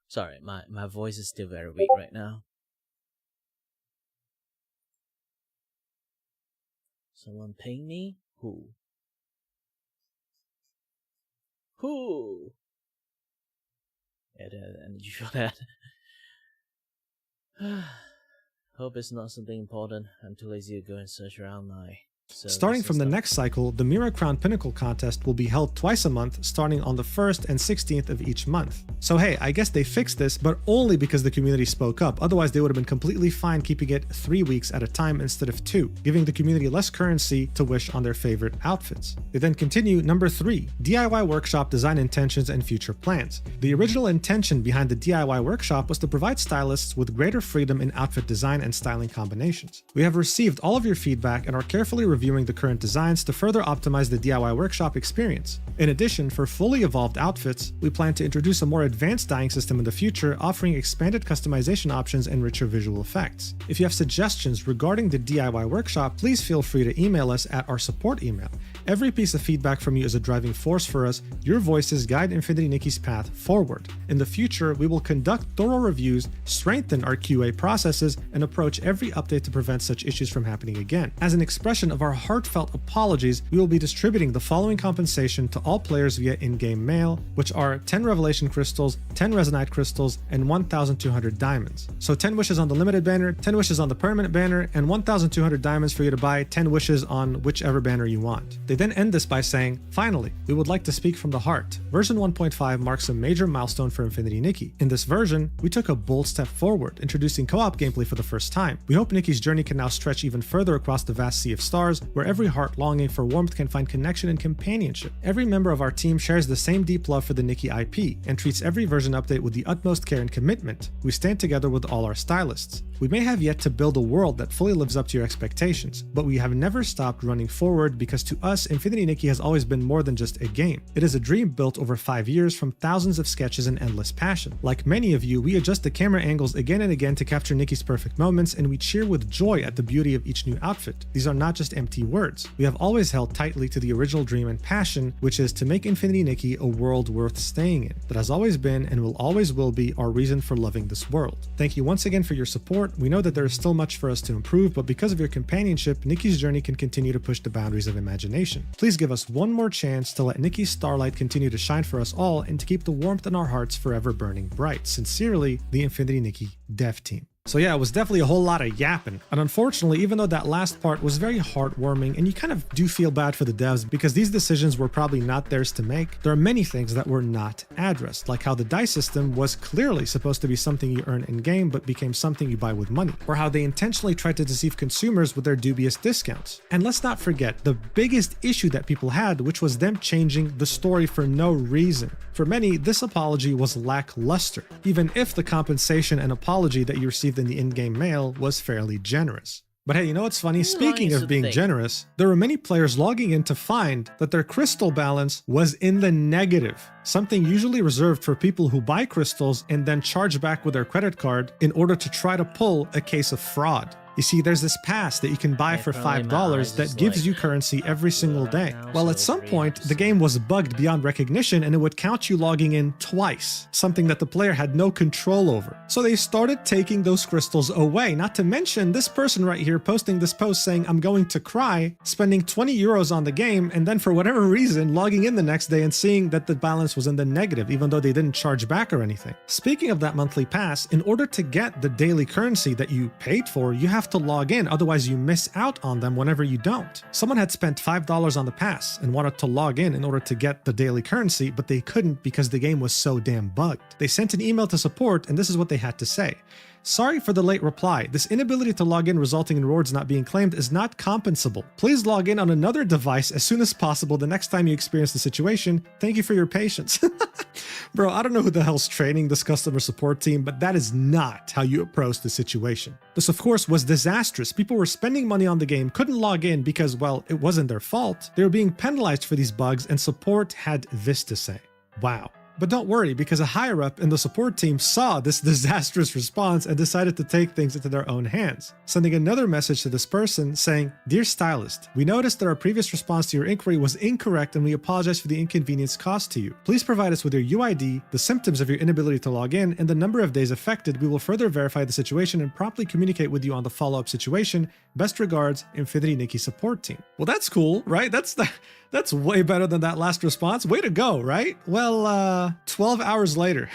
Sorry, my voice is still very weak right now. Someone ping me? Who? Yeah, the energy for that. Hope it's not something important. I'm too lazy to go and search around my Starting from the next cycle, the Mira Crown Pinnacle contest will be held twice a month, starting on the 1st and 16th of each month. So hey, I guess they fixed this, but only because the community spoke up. Otherwise, they would have been completely fine keeping it 3 weeks at a time instead of 2, giving the community less currency to wish on their favorite outfits. They then continue number 3, DIY Workshop Design Intentions and Future Plans. The original intention behind the DIY Workshop was to provide stylists with greater freedom in outfit design and styling combinations. We have received all of your feedback and are carefully reviewing the current designs to further optimize the DIY Workshop experience. In addition, for fully evolved outfits, we plan to introduce a more advanced dyeing system in the future, offering expanded customization options and richer visual effects. If you have suggestions regarding the DIY Workshop, please feel free to email us at our support email. Every piece of feedback from you is a driving force for us. Your voices guide Infinity Nikki's path forward. In the future, we will conduct thorough reviews, strengthen our QA processes, and approach every update to prevent such issues from happening again. As an expression of our heartfelt apologies, we will be distributing the following compensation to all players via in-game mail, which are 10 Revelation Crystals, 10 Resonite Crystals, and 1,200 diamonds. So 10 wishes on the limited banner, 10 wishes on the permanent banner, and 1,200 diamonds for you to buy 10 wishes on whichever banner you want. They then end this by saying, finally, we would like to speak from the heart. Version 1.5 marks a major milestone for Infinity Nikki. In this version, we took a bold step forward, introducing co-op gameplay for the first time. We hope Nikki's journey can now stretch even further across the vast sea of stars, where every heart longing for warmth can find connection and companionship. Every member of our team shares the same deep love for the Nikki IP, and treats every version update with the utmost care and commitment. We stand together with all our stylists. We may have yet to build a world that fully lives up to your expectations, but we have never stopped running forward because to us, Infinity Nikki has always been more than just a game. It is a dream built over 5 years from thousands of sketches and endless passion. Like many of you, we adjust the camera angles again and again to capture Nikki's perfect moments, and we cheer with joy at the beauty of each new outfit. These are not just empty words. We have always held tightly to the original dream and passion, which is to make Infinity Nikki a world worth staying in. That has always been and will be our reason for loving this world. Thank you once again for your support. We know that there is still much for us to improve, but because of your companionship, Nikki's journey can continue to push the boundaries of imagination. Please give us one more chance to let Nikki's starlight continue to shine for us all and to keep the warmth in our hearts forever burning bright. Sincerely, the Infinity Nikki Dev Team. So yeah, it was definitely a whole lot of yapping. And unfortunately, even though that last part was very heartwarming, and you kind of do feel bad for the devs because these decisions were probably not theirs to make, there are many things that were not addressed, like how the dice system was clearly supposed to be something you earn in-game but became something you buy with money, or how they intentionally tried to deceive consumers with their dubious discounts. And let's not forget the biggest issue that people had, which was them changing the story for no reason. For many, this apology was lackluster, even if the compensation and apology that you received in the in-game mail was fairly generous. But hey, you know what's funny? Speaking of being generous, there were many players logging in to find that their crystal balance was in the negative, something usually reserved for people who buy crystals and then charge back with their credit card in order to try to pull a case of fraud. You see, there's this pass that you can buy for $5 that gives you currency every single day. Well, at some point, the game was bugged beyond recognition and it would count you logging in twice, something that the player had no control over. So they started taking those crystals away, not to mention this person right here posting this post saying, I'm going to cry, spending 20 euros on the game, and then for whatever reason, logging in the next day and seeing that the balance was in the negative, even though they didn't charge back or anything. Speaking of that monthly pass, in order to get the daily currency that you paid for, you have to log in, otherwise you miss out on them whenever you don't. Someone had spent $5 on the pass and wanted to log in order to get the daily currency, but they couldn't because the game was so damn bugged. They sent an email to support, and this is what they had to say. Sorry for the late reply. This inability to log in resulting in rewards not being claimed is not compensable. Please log in on another device as soon as possible the next time you experience the situation. Thank you for your patience. Bro, I don't know who the hell's training this customer support team, but that is not how you approach the situation. This, of course, was disastrous. People were spending money on the game, couldn't log in because, well, it wasn't their fault. They were being penalized for these bugs, and support had this to say. Wow. But don't worry, because a higher-up in the support team saw this disastrous response and decided to take things into their own hands, sending another message to this person saying, Dear Stylist, we noticed that our previous response to your inquiry was incorrect and we apologize for the inconvenience caused to you. Please provide us with your UID, the symptoms of your inability to log in, and the number of days affected. We will further verify the situation and promptly communicate with you on the follow-up situation. Best regards, Infinity Nikki support team. Well, that's cool, right? That's way better than that last response. Way to go, right? Well, 12 hours later,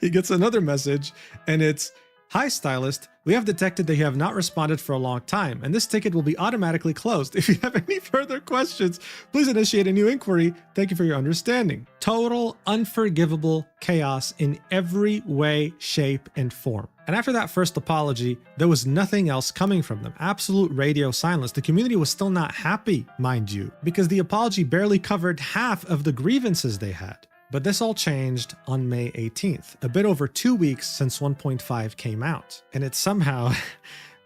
he gets another message and it's, Hi, stylist. We have detected that you have not responded for a long time, and this ticket will be automatically closed. If you have any further questions, please initiate a new inquiry. Thank you for your understanding. Total, unforgivable chaos in every way, shape, and form. And after that first apology, there was nothing else coming from them. Absolute radio silence. The community was still not happy, mind you, because the apology barely covered half of the grievances they had. But this all changed on May 18th, a bit over 2 weeks since 1.5 came out, and it somehow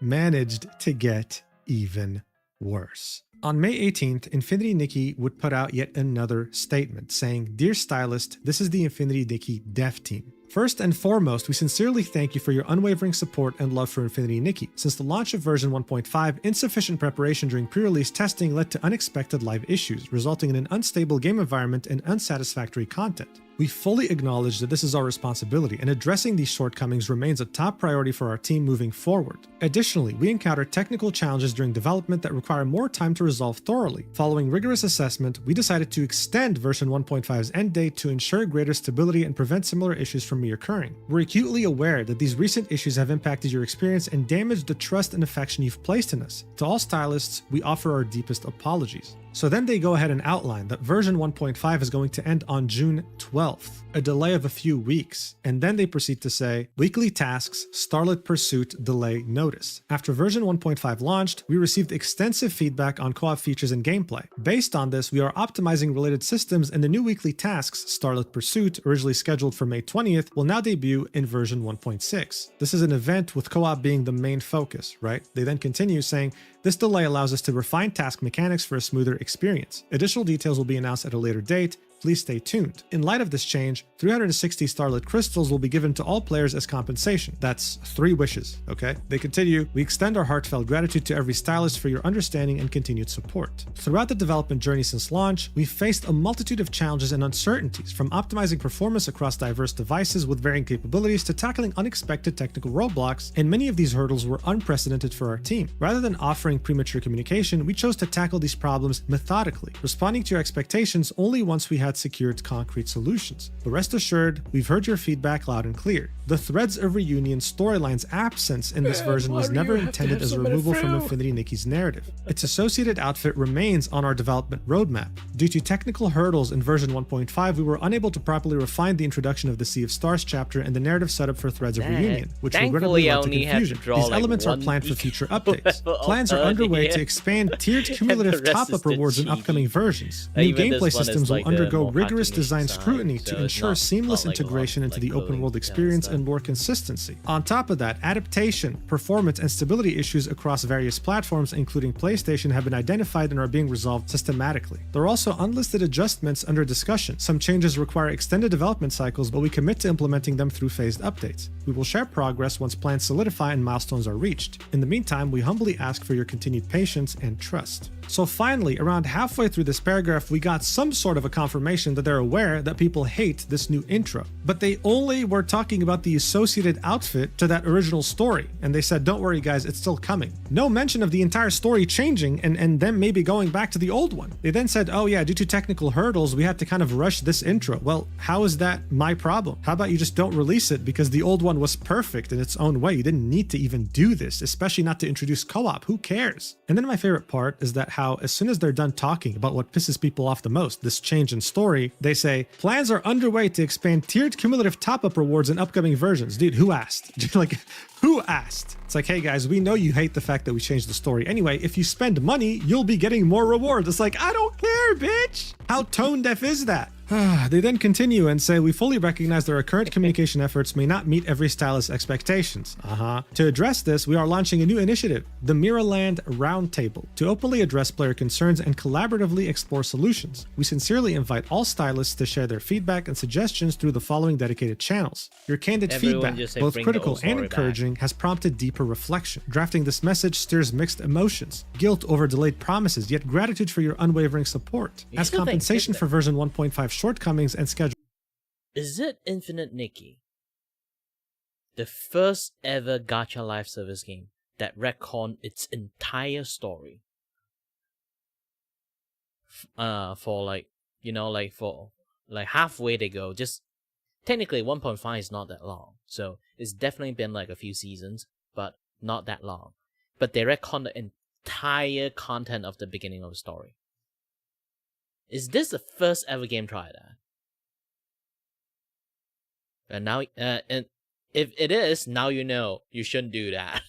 managed to get even worse. On May 18th, Infinity Nikki would put out yet another statement saying, "Dear Stylist, this is the Infinity Nikki dev team. First and foremost, we sincerely thank you for your unwavering support and love for Infinity Nikki. Since the launch of version 1.5, insufficient preparation during pre-release testing led to unexpected live issues, resulting in an unstable game environment and unsatisfactory content. We fully acknowledge that this is our responsibility, and addressing these shortcomings remains a top priority for our team moving forward. Additionally, we encountered technical challenges during development that require more time to resolve thoroughly. Following rigorous assessment, we decided to extend version 1.5's end date to ensure greater stability and prevent similar issues from reoccurring. We're acutely aware that these recent issues have impacted your experience and damaged the trust and affection you've placed in us. To all stylists, we offer our deepest apologies." So then they go ahead and outline that version 1.5 is going to end on June 12th, a delay of a few weeks. And then they proceed to say, "Weekly tasks, Starlit Pursuit delay notice. After version 1.5 launched, we received extensive feedback on co-op features and gameplay. Based on this, we are optimizing related systems, and the new weekly tasks, Starlit Pursuit, originally scheduled for May 20th, will now debut in version 1.6. This is an event with co-op being the main focus, right?" They then continue saying, "This delay allows us to refine task mechanics for a smoother experience. Additional details will be announced at a later date. Please stay tuned. In light of this change, 360 Starlit Crystals will be given to all players as compensation." That's 3 wishes, okay? They continue, "We extend our heartfelt gratitude to every stylist for your understanding and continued support. Throughout the development journey since launch, we've faced a multitude of challenges and uncertainties, from optimizing performance across diverse devices with varying capabilities to tackling unexpected technical roadblocks, and many of these hurdles were unprecedented for our team. Rather than offering premature communication, we chose to tackle these problems methodically, responding to your expectations only once we had secured concrete solutions. But rest assured, we've heard your feedback loud and clear. The Threads of Reunion storyline's absence in this version was never intended as a removal from Infinity Nikki's narrative. Its associated outfit remains on our development roadmap. Due to technical hurdles in version 1.5, we were unable to properly refine the introduction of the Sea of Stars chapter and the narrative setup for Threads of Reunion, which regrettably led to confusion. These elements are planned for future updates. Plans are underway to expand tiered cumulative top-up rewards in upcoming versions. New gameplay systems will undergo rigorous design scrutiny to ensure seamless integration into the open world experience and lore consistency. On top of that, adaptation, performance, and stability issues across various platforms, including PlayStation, have been identified and are being resolved systematically. There are also unlisted adjustments under discussion. Some changes require extended development cycles, but we commit to implementing them through phased updates. We will share progress once plans solidify and milestones are reached. In the meantime, we humbly ask for your continued patience and trust." So finally, around halfway through this paragraph, we got some sort of a confirmation that they're aware that people hate this new intro. But they only were talking about the associated outfit to that original story. And they said, "Don't worry guys, it's still coming." No mention of the entire story changing and them maybe going back to the old one. They then said, "Oh yeah, due to technical hurdles, we had to kind of rush this intro." Well, how is that my problem? How about you just don't release it because the old one was perfect in its own way? You didn't need to even do this, especially not to introduce co-op. Who cares? And then my favorite part is that how as soon as they're done talking about what pisses people off the most, this change in story, they say, "Plans are underway to expand tiered cumulative top-up rewards in upcoming versions." Dude, who asked? Like, who asked? It's like, hey guys, we know you hate the fact that we changed the story. Anyway, if you spend money, you'll be getting more rewards. It's like, I don't care, bitch. How tone deaf is that? They then continue and say, "We fully recognize that our current communication efforts may not meet every stylist's expectations. To address this, we are launching a new initiative, the Miraland Roundtable, to openly address player concerns and collaboratively explore solutions. We sincerely invite all stylists to share their feedback and suggestions through the following dedicated channels. Your candid feedback, both critical and encouraging, has prompted deeper reflection. Drafting this message stirs mixed emotions, guilt over delayed promises, yet gratitude for your unwavering support. As compensation for version 1.5 shortcomings and schedule." Is it Infinite Nikki, the first ever gacha live service game that retconned its entire story? For like, for like halfway they go, just technically 1.5 is not that long, so it's definitely been like a few seasons, but not that long. But they retcon the entire content of the beginning of the story. Is this the first ever game try that? And now, and if it is, now you know you shouldn't do that.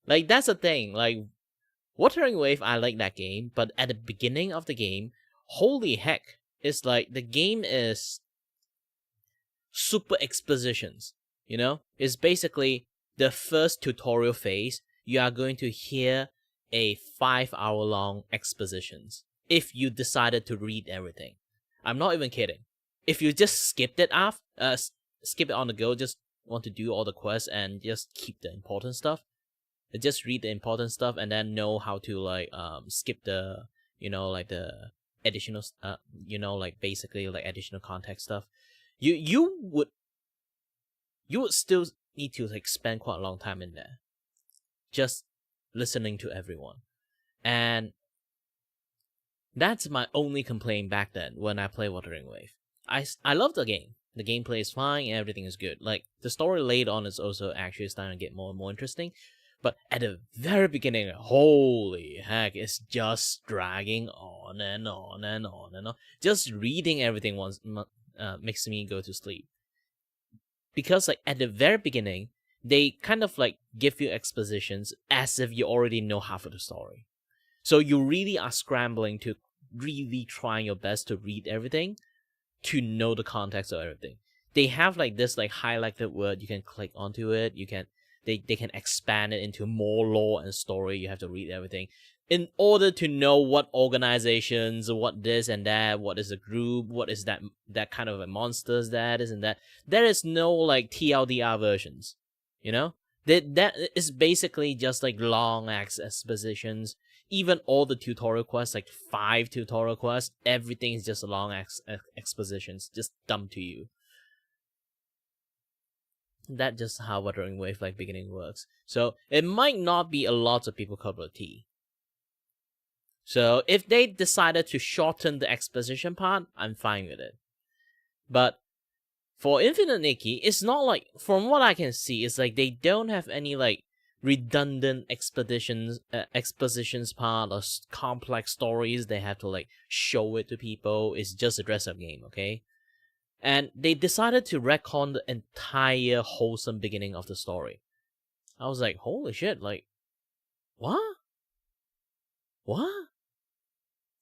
Like, that's the thing. Like, Wuthering Wave, I like that game, but at the beginning of the game, holy heck, it's like the game is super expositions. You know, it's basically the first tutorial phase. You are going to hear a 5-hour-long expositions if you decided to read everything. I'm not even kidding. If you just skipped it skip it on the go, just want to do all the quests and just keep the important stuff, just read the important stuff and then know how to like skip the, you know, like the additional you know, like basically like additional context stuff, you would still need to like spend quite a long time in there just listening to everyone. And that's my only complaint back then when I played Wuthering Wave. I love the game. The gameplay is fine and everything is good. Like, the story later on is also actually starting to get more and more interesting. But at the very beginning, holy heck, it's just dragging on and on and on and on. Just reading everything once makes me go to sleep. Because like at the very beginning, they kind of like give you expositions as if you already know half of the story. So you really are scrambling to really trying your best to read everything, to know the context of everything. They have like this like highlighted word, you can click onto it, you can they can expand it into more lore and story. You have to read everything in order to know what organizations, what this and that, what is a group, what is that kind of a monsters, that is and that. There is no like TLDR versions, you know? That is basically just like long expositions. Even all the tutorial quests, like 5 tutorial quests, everything is just long expositions, just dumped to you. That's just how Wuthering Wave like beginning works. So it might not be a lot of people cup of tea. So if they decided to shorten the exposition part, I'm fine with it. But for Infinite Nikki, it's not like, from what I can see, it's like they don't have any like redundant expositions part or complex stories they have to like show it to people. It's just a dress-up game, okay? And they decided to retcon the entire wholesome beginning of the story. I was like, holy shit, like, what? What?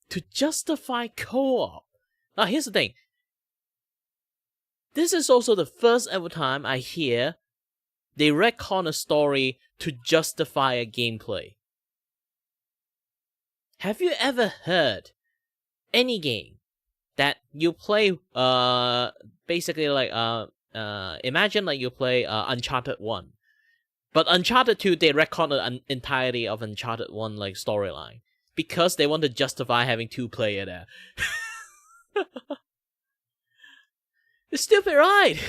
To justify co-op? Now, here's the thing. This is also the first ever time I hear they retcon a story to justify a gameplay. Have you ever heard any game that you play, basically like, imagine like you play Uncharted 1. But Uncharted 2, they retcon the entirety of Uncharted 1 like storyline. Because they want to justify having 2 players there. It's stupid, right?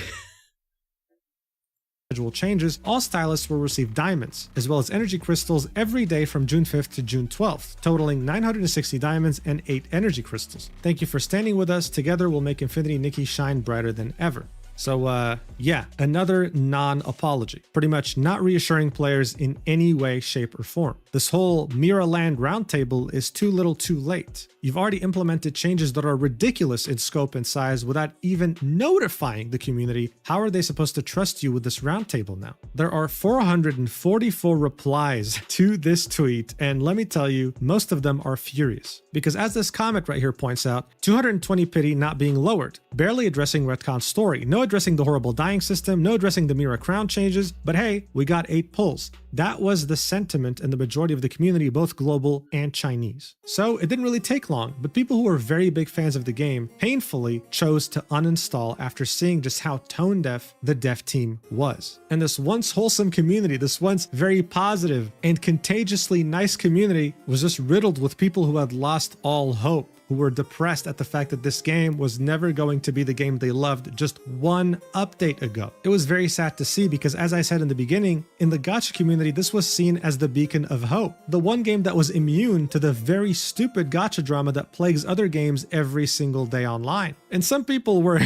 Schedule changes, all stylists will receive diamonds, as well as energy crystals every day from June 5th to June 12th, totaling 960 diamonds and 8 energy crystals. Thank you for standing with us. Together we'll make Infinity Nikki shine brighter than ever. So, yeah, another non-apology. Pretty much not reassuring players in any way, shape, or form. This whole Mira Land roundtable is too little too late. You've already implemented changes that are ridiculous in scope and size without even notifying the community. How are they supposed to trust you with this roundtable now? There are 444 replies to this tweet, and let me tell you, most of them are furious. Because as this comment right here points out, 220 pity not being lowered, barely addressing retcon's story, no addressing the horrible dying system, no addressing the Mira crown changes, but hey, we got 8 pulls. That was the sentiment in the majority of the community, both global and Chinese. So it didn't really take long, but people who were very big fans of the game painfully chose to uninstall after seeing just how tone deaf the dev team was. And this once wholesome community, this once very positive and contagiously nice community was just riddled with people who had lost all hope. who were depressed at the fact that this game was never going to be the game they loved just one update ago. It was very sad to see because, as I said in the beginning, in the gacha community, this was seen as the beacon of hope. The one game that was immune to the very stupid gacha drama that plagues other games every single day online. And some people were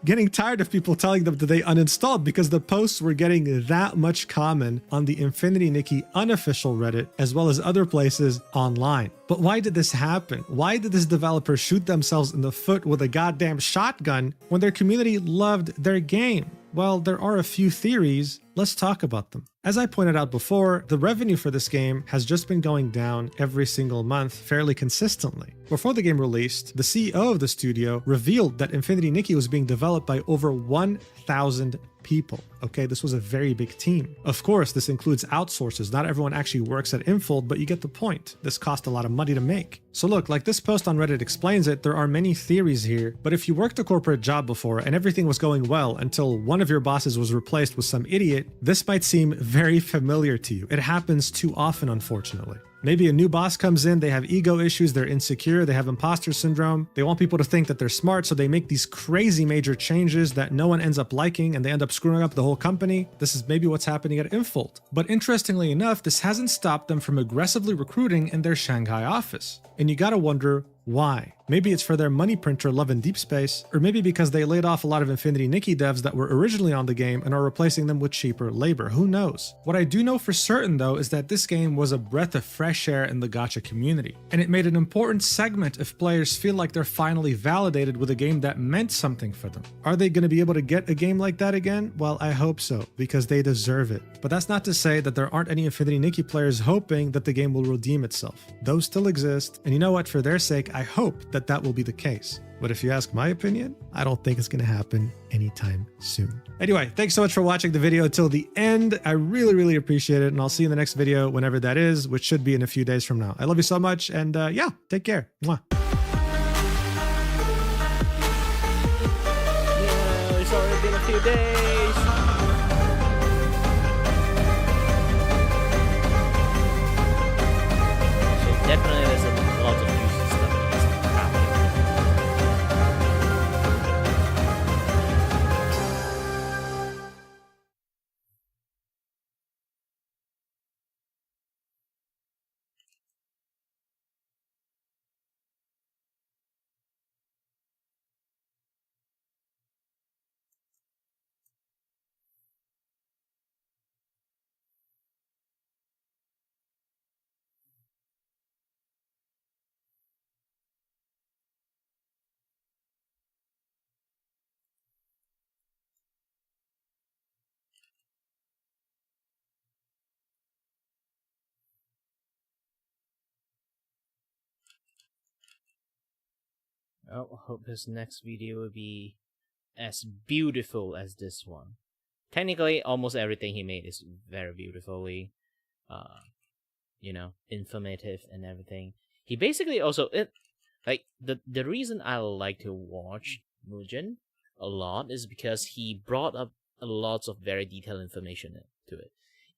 getting tired of people telling them that they uninstalled because the posts were getting that much common on the Infinity Nikki unofficial Reddit as well as other places online. But why did this happen? Why did this developer shoot themselves in the foot with a goddamn shotgun when their community loved their game? Well, there are a few theories. Let's talk about them. As I pointed out before, the revenue for this game has just been going down every single month fairly consistently. Before the game released, the CEO of the studio revealed that Infinity Nikki was being developed by over 1,000 people. Okay, this was a very big team. Of course, this includes outsourcers. Not everyone actually works at Infold, but you get the point. This cost a lot of money to make. So look, like this post on Reddit explains it, there are many theories here, but if you worked a corporate job before and everything was going well until one of your bosses was replaced with some idiot, this might seem very familiar to you. It happens too often, unfortunately. Maybe a new boss comes in, they have ego issues, they're insecure, they have imposter syndrome, they want people to think that they're smart, so they make these crazy major changes that no one ends up liking and they end up screwing up the whole company. This is maybe what's happening at Infold. But interestingly enough, this hasn't stopped them from aggressively recruiting in their Shanghai office. And you gotta wonder, why? Maybe it's for their money printer Love and Deep Space, or maybe because they laid off a lot of Infinity Nikki devs that were originally on the game and are replacing them with cheaper labor. Who knows? What I do know for certain though is that this game was a breath of fresh air in the gacha community, and it made an important segment if players feel like they're finally validated with a game that meant something for them. Are they going to be able to get a game like that again? Well, I hope so, because they deserve it. But that's not to say that there aren't any Infinity Nikki players hoping that the game will redeem itself. Those still exist, and you know what? For their sake, I hope that that will be the case. But if you ask my opinion, I don't think it's going to happen anytime soon. Anyway, thanks so much for watching the video till the end. I really appreciate it, and I'll see you in the next video whenever that is, which should be in a few days from now. I love you so much, and yeah, take care. Mwah. Yeah, it's already been a few days. So definitely there's a lot of juicy stuff that's happening. Oh, I hope his next video will be as beautiful as this one. Technically, almost everything he made is very beautifully, informative and everything. He basically also the reason I like to watch Mugen a lot is because he brought up a lots of very detailed information to it,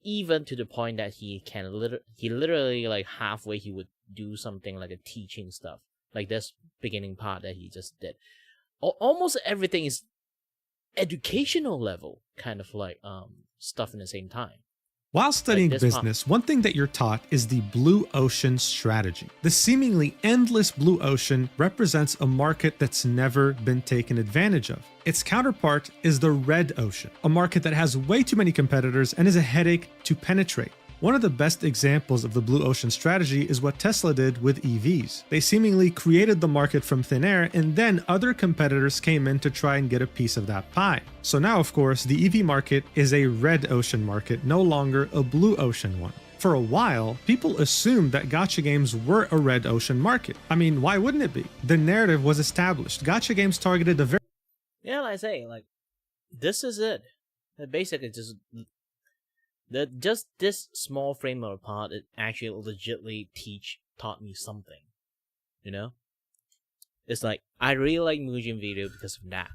even to the point that he literally like halfway he would do something like a teaching stuff. Like this beginning part that he just did. Almost everything is educational level kind of like stuff in the same time. While studying business, one thing that you're taught is the blue ocean strategy. The seemingly endless blue ocean represents a market that's never been taken advantage of. Its counterpart is the red ocean, a market that has way too many competitors and is a headache to penetrate. One of the best examples of the blue ocean strategy is what Tesla did with EVs. They seemingly created the market from thin air, and then other competitors came in to try and get a piece of that pie. So now, of course, the EV market is a red ocean market, no longer a blue ocean one. For a while, people assumed that gacha games were a red ocean market. I mean, why wouldn't it be? The narrative was established. Gacha games targeted a very... Yeah, like I say, like, this is it. Basically, just this small frame of part, it actually legitly taught me something. You know? It's like, I really like Mugen video because of that.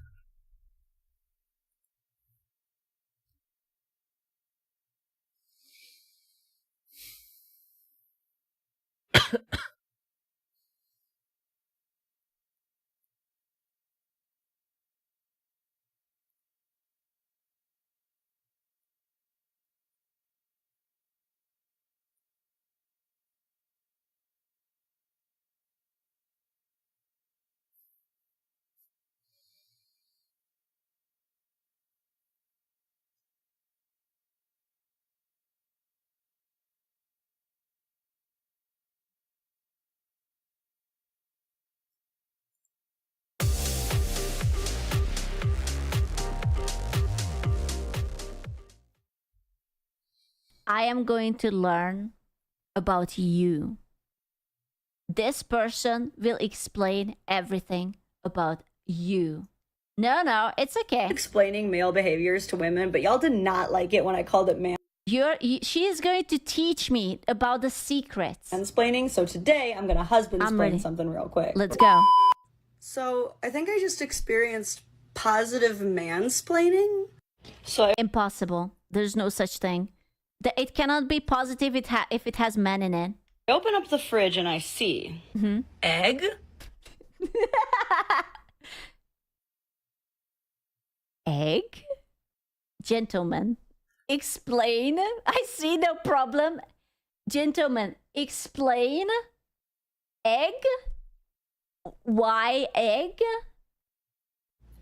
I am going to learn about you. This person will explain everything about you. No, it's okay. Explaining male behaviors to women, but y'all did not like it when I called it She is going to teach me about the secrets. mansplaining, so today I'm gonna ready. husband-splain something real quick. Let's go. So, I think I just experienced positive mansplaining. Impossible. There's no such thing. It cannot be positive if it has men in it. I open up the fridge and I see egg, Egg? Gentlemen, explain. I see no problem. Gentlemen, explain. Egg? Why egg?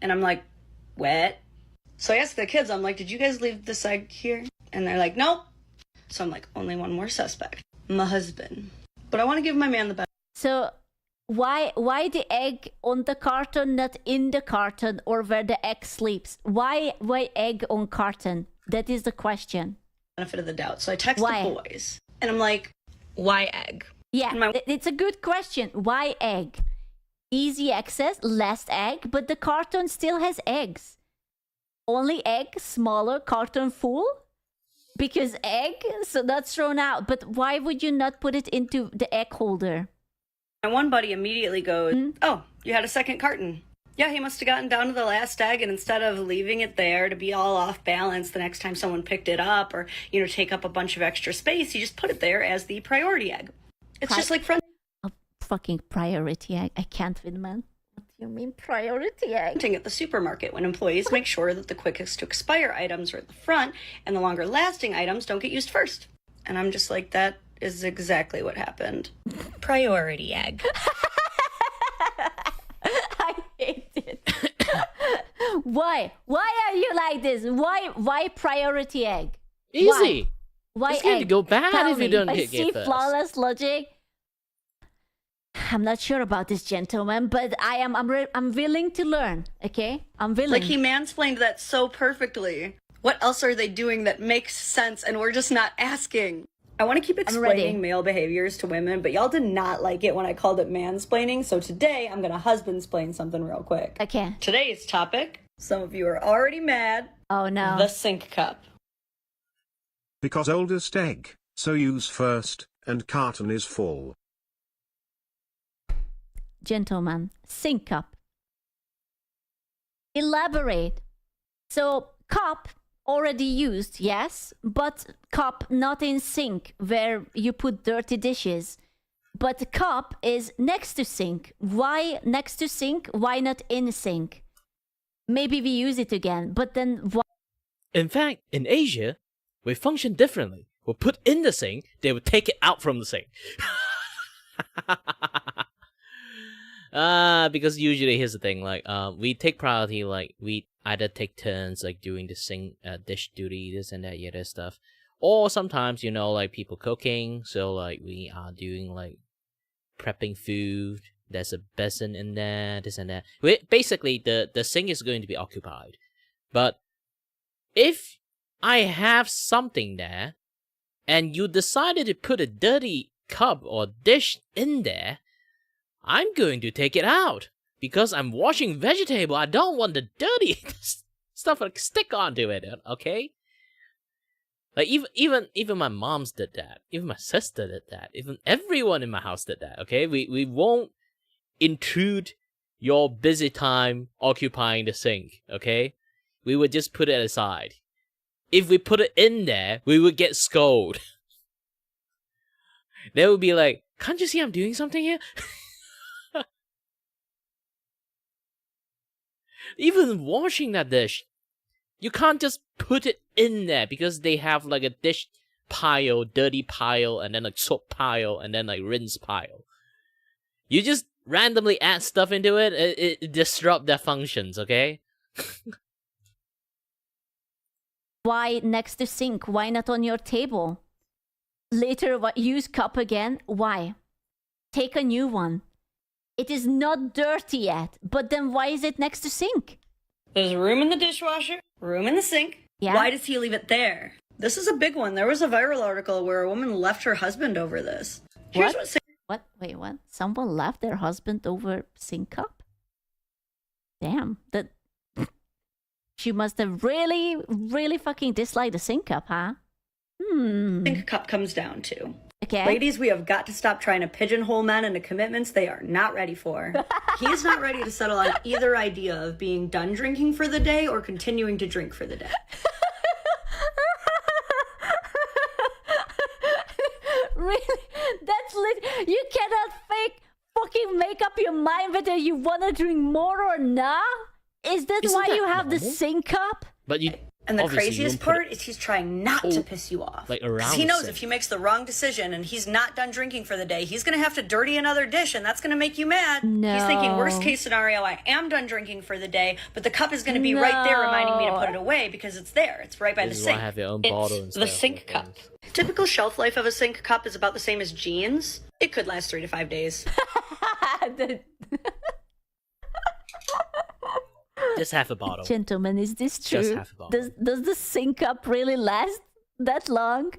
and I'm like, wet. So I asked the kids, I'm like, did you guys leave this egg here? And they're like, nope. So I'm like, only one more suspect. My husband. But I want to give my man the best. So why the egg on the carton, not in the carton or where the egg sleeps? Why egg on carton? That is the question. Benefit of the doubt. So I text Why? the boys. And I'm like, why egg? Yeah, it's a good question. Why egg? Easy access, less egg, but the carton still has eggs. Only egg, smaller, carton full? Because egg, so that's thrown out. But why would you not put it into the egg holder? My one buddy immediately goes, oh, you had a second carton. Yeah, he must have gotten down to the last egg, and instead of leaving it there to be all off balance the next time someone picked it up or, take up a bunch of extra space, he just put it there as the priority egg. It's just like friend A fucking priority egg. I can't with man. What do you mean priority egg? hunting at the supermarket when employees make sure that the quickest to expire items are at the front and the longer lasting items don't get used first. And I'm just like, that is exactly what happened. Priority egg. I hate it. Why? Why are you like this? Why priority egg? Easy. Why It's going to egg? go bad Tell if you me. don't I get see first. flawless logic. I'm not sure about this, gentleman, but I'm willing to learn. Okay, I'm willing. Like, he mansplained that so perfectly. What else are they doing that makes sense and we're just not asking? I want to keep explaining male behaviors to women, but y'all did not like it when I called it mansplaining, so today I'm gonna husband-splain something real quick. Okay. Today's topic, some of you are already mad, Oh no. the sink cup. Because oldest egg, so use first, and carton is full. Gentleman, sink cup. Elaborate. So cup already used, yes, but cup not in sink where you put dirty dishes. But the cup is next to sink. Why next to sink? Why not in sink? Maybe we use it again, but then why? In fact, in Asia, we function differently. We'll put in the sink, they will take it out from the sink. Because usually here's the thing, we take priority, we either take turns, doing the sink, dish duty, this and that, that stuff. Or sometimes, people cooking, so, we are doing, prepping food, there's a basin in there, this and that. Basically, the sink is going to be occupied. But if I have something there, and you decided to put a dirty cup or dish in there, I'm going to take it out. Because I'm washing vegetable, I don't want the dirty stuff stick onto it, okay? Even my moms did that. Even my sister did that. Even everyone in my house did that, okay? We won't intrude your busy time occupying the sink, okay? We would just put it aside. If we put it in there, we would get scolded. They would be like, can't you see I'm doing something here? Even washing that dish, you can't just put it in there because they have a dish pile, dirty pile, and then soap pile, and then rinse pile. You just randomly add stuff into it, it disrupts their functions, okay? Why next to sink? Why not on your table? Later, use cup again? Why? Take a new one. It is not dirty yet, but then why is it next to sink? There's room in the dishwasher, room in the sink. Yeah. Why does he leave it there? This is a big one. There was a viral article where a woman left her husband over this. Here's What? what What? Wait, what? Someone left their husband over sink cup? Damn, that she must have really, really fucking disliked the sink cup, huh? sink cup comes down to. Okay. Ladies, we have got to stop trying to pigeonhole men into commitments they are not ready for. He's not ready to settle on either idea of being done drinking for the day or continuing to drink for the day. Really? That's you cannot fucking make up your mind whether you want to drink more or not? Is that Isn't why that you have the normal? sink cup? But you. And the obviously you craziest don't put part is he's trying not to piss you off. like, 'Cause around he the knows sink. if he makes the wrong decision and he's not done drinking for the day, he's going to have to dirty another dish, and that's going to make you mad. He's thinking, worst case scenario, I am done drinking for the day, but the cup is going to be right there reminding me to put it away because it's there. It's right by This the is why sink. I have your own It's bottle and the stuff. sink cup. Typical shelf life of a sink cup is about the same as jeans. It could last 3 to 5 days. Just half a bottle. Gentlemen, is this true? Just half a bottle. Does the sink cup really last that long?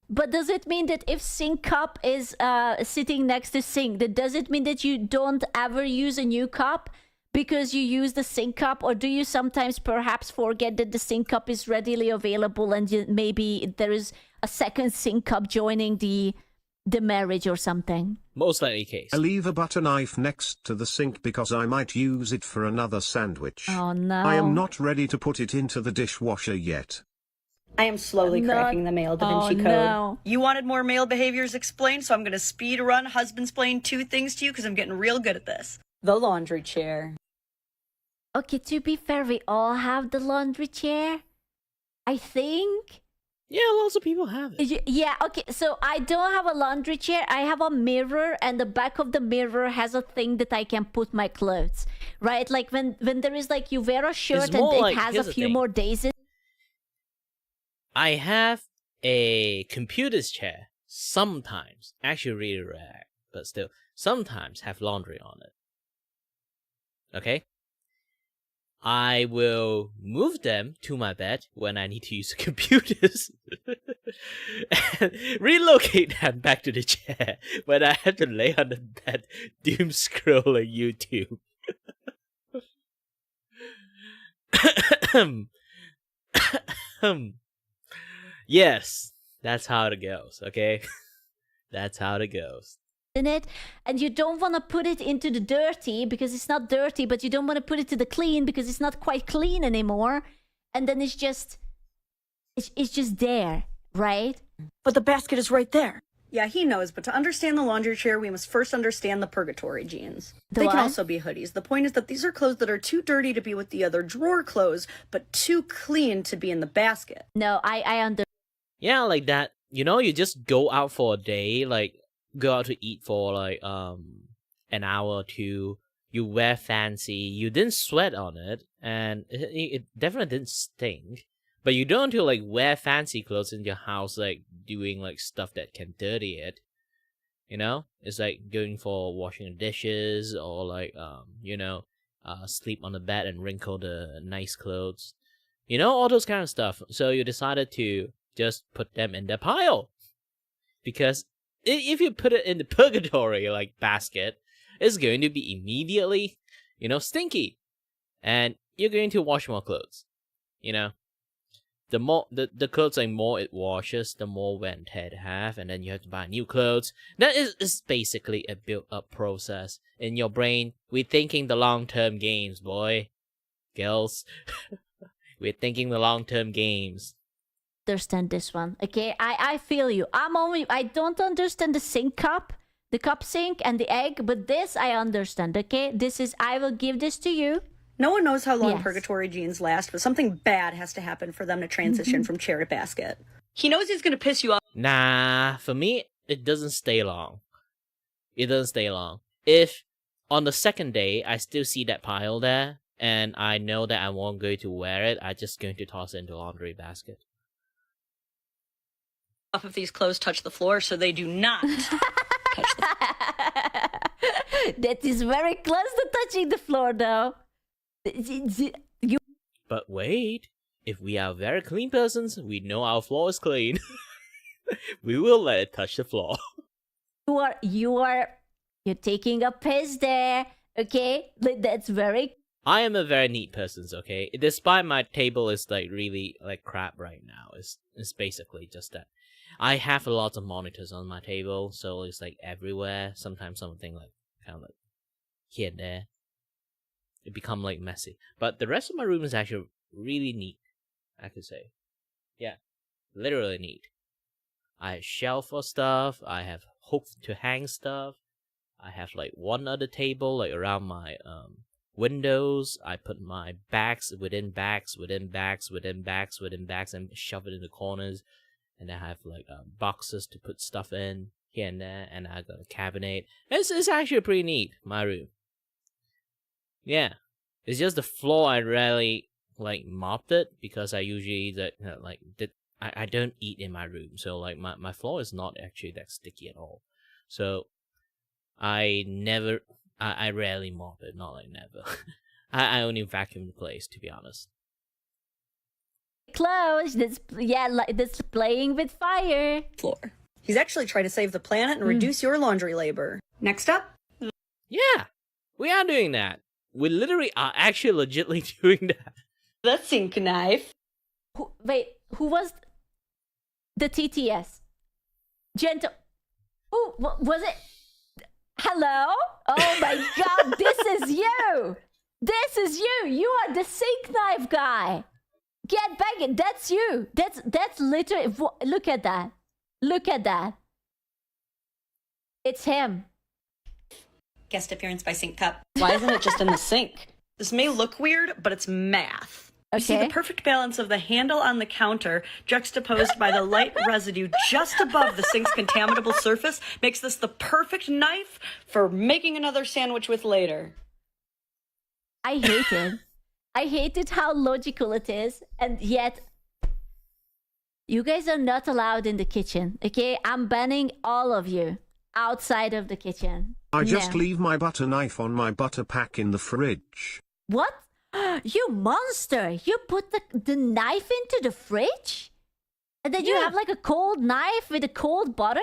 But does it mean that if sink cup is sitting next to sink, does it mean that you don't ever use a new cup because you use the sink cup, or do you sometimes perhaps forget that the sink cup is readily available and maybe there is a second sink cup joining the marriage or something? Most likely case. I leave a butter knife next to the sink because I might use it for another sandwich. Oh no! I am not ready to put it into the dishwasher yet. I am slowly cracking the male Da Vinci Code. No. You wanted more male behaviors explained, so I'm going to speed run husband-splain 2 things to you because I'm getting real good at this. The laundry chair. Okay, to be fair, we all have the laundry chair, I think. Yeah, lots of people have it. Yeah, okay, so I don't have a laundry chair. I have a mirror, and the back of the mirror has a thing that I can put my clothes, right? Like when there is like you wear a shirt and more it like- has a here's the few thing. more days in. I have a computer's chair. Sometimes, actually really rare, but still, sometimes have laundry on it. Okay? I will move them to my bed when I need to use the computers and relocate them back to the chair when I have to lay on the bed doom scrolling YouTube. Yes, that's how it goes, okay? That's how it goes. In it, and you don't want to put it into the dirty because it's not dirty, but you don't want to put it to the clean because it's not quite clean anymore, and then it's just there, right? But the basket is right there. Yeah, he knows, but to understand the laundry chair, we must first understand the purgatory jeans. They can what? also be hoodies. The point is that these are clothes that are too dirty to be with the other drawer clothes, but too clean to be in the basket. No, I understand. Yeah, like that. You know, you just go out for a day, like go out to eat for like an hour or two. You wear fancy. You didn't sweat on it, and it definitely didn't stink. But you don't to like wear fancy clothes in your house, like doing like stuff that can dirty it. You know, it's like going for washing the dishes or like sleep on the bed and wrinkle the nice clothes. You know, all those kind of stuff. So you decided to just put them in the pile, because if you put it in the purgatory like basket, it's going to be immediately, stinky, and you're going to wash more clothes. The more the clothes, like more it washes, the more wear and tear it have, and then you have to buy new clothes. That is basically a built-up process in your brain. We're thinking the long-term games, boy, girls. We're thinking the long-term games. Understand this one, okay? I feel you. I don't understand the sink cup, the cup sink and the egg, but this I understand, okay? I will give this to you. No one knows how long Yes. purgatory jeans last, but something bad has to happen for them to transition from chair to basket. He knows he's going to piss you off. Nah, for me, it doesn't stay long. It doesn't stay long. If on the second day I still see that pile there, and I know that I won't go to wear it, I'm just going to toss it into a laundry basket. Off if these clothes touch the floor, so they do not touch the floor. That is very close to touching the floor, though. You But wait, if we are very clean persons, we know our floor is clean. We will let it touch the floor. You're taking a piss there, okay? That's very. I am a very neat person, okay? Despite my table is like really like crap right now. It's basically just that. I have a lot of monitors on my table, so it's like everywhere. Sometimes something like kind of like here and there. It become like messy. But the rest of my room is actually really neat, I could say. Yeah, literally neat. I have shelf for stuff. I have hook to hang stuff. I have like one other table like around my windows. I put my bags within bags, within bags, within bags, within bags, and shove it in the corners. And I have like boxes to put stuff in here and there. And I got a cabinet. It's actually pretty neat, my room. Yeah, it's just the floor I rarely like mopped it because I usually I don't eat in my room, so like my floor is not actually that sticky at all. So I rarely mop it, not like never. I only vacuum the place, to be honest. Close. That's playing with fire. Floor. He's actually trying to save the planet and reduce your laundry labor. Next up. Yeah, we are doing that. We literally are actually legitly doing that. The sink knife. Who was the TTS? Gentle. Who was it? Hello? Oh my god, this is you! This is you! You are the sink knife guy! Get back in, that's you! That's literally, look at that. Look at that. It's him. Guest appearance by Sink Cup. Why isn't it just in the sink? This may look weird, but it's math. You see the perfect balance of the handle on the counter juxtaposed by the light residue just above the sink's contaminable surface makes this the perfect knife for making another sandwich with later. I hate it. I hated how logical it is, and yet you guys are not allowed in the kitchen, okay? I'm banning all of you outside of the kitchen. I just leave my butter knife on my butter pack in the fridge. What? You monster! You put the knife into the fridge? And then you have like a cold knife with a cold butter?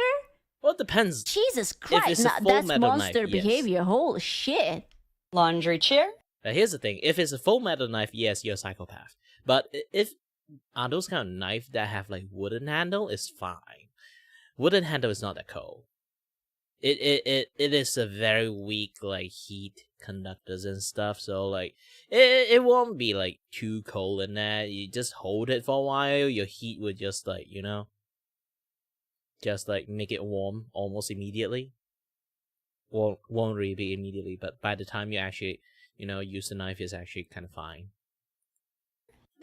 Well, it depends. Jesus Christ, If it's a full that's metal monster knife, yes. behavior. Holy shit. Laundry chair. Here's the thing. If it's a full metal knife, yes, you're a psychopath. But if those kind of knife that have like wooden handle, it's fine. Wooden handle is not that cold. It is a very weak like heat conductors and stuff, so like it won't be like too cold in there. You just hold it for a while, your heat would just like, you know, just like make it warm almost immediately. Well, won't really be immediately, but by the time you actually, you know, use the knife, it's actually kind of fine.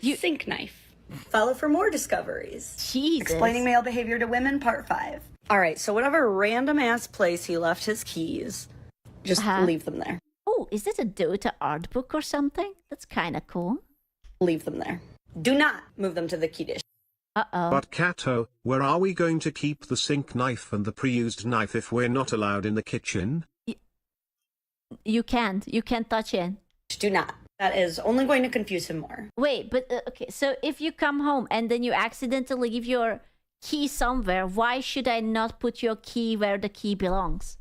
Sink knife. Follow for more discoveries. Jesus. Explaining male behavior to women, part 5. All right, so whatever random ass place he left his keys, just leave them there. Oh, is this a Dota art book or something? That's kind of cool. Leave them there. Do not move them to the key dish. Uh-oh. But Kato, where are we going to keep the sink knife and the pre-used knife if we're not allowed in the kitchen? You can't. You can't touch it. Do not. That is only going to confuse him more. Wait, but okay, so if you come home and then you accidentally leave your key somewhere, why should I not put your key where the key belongs?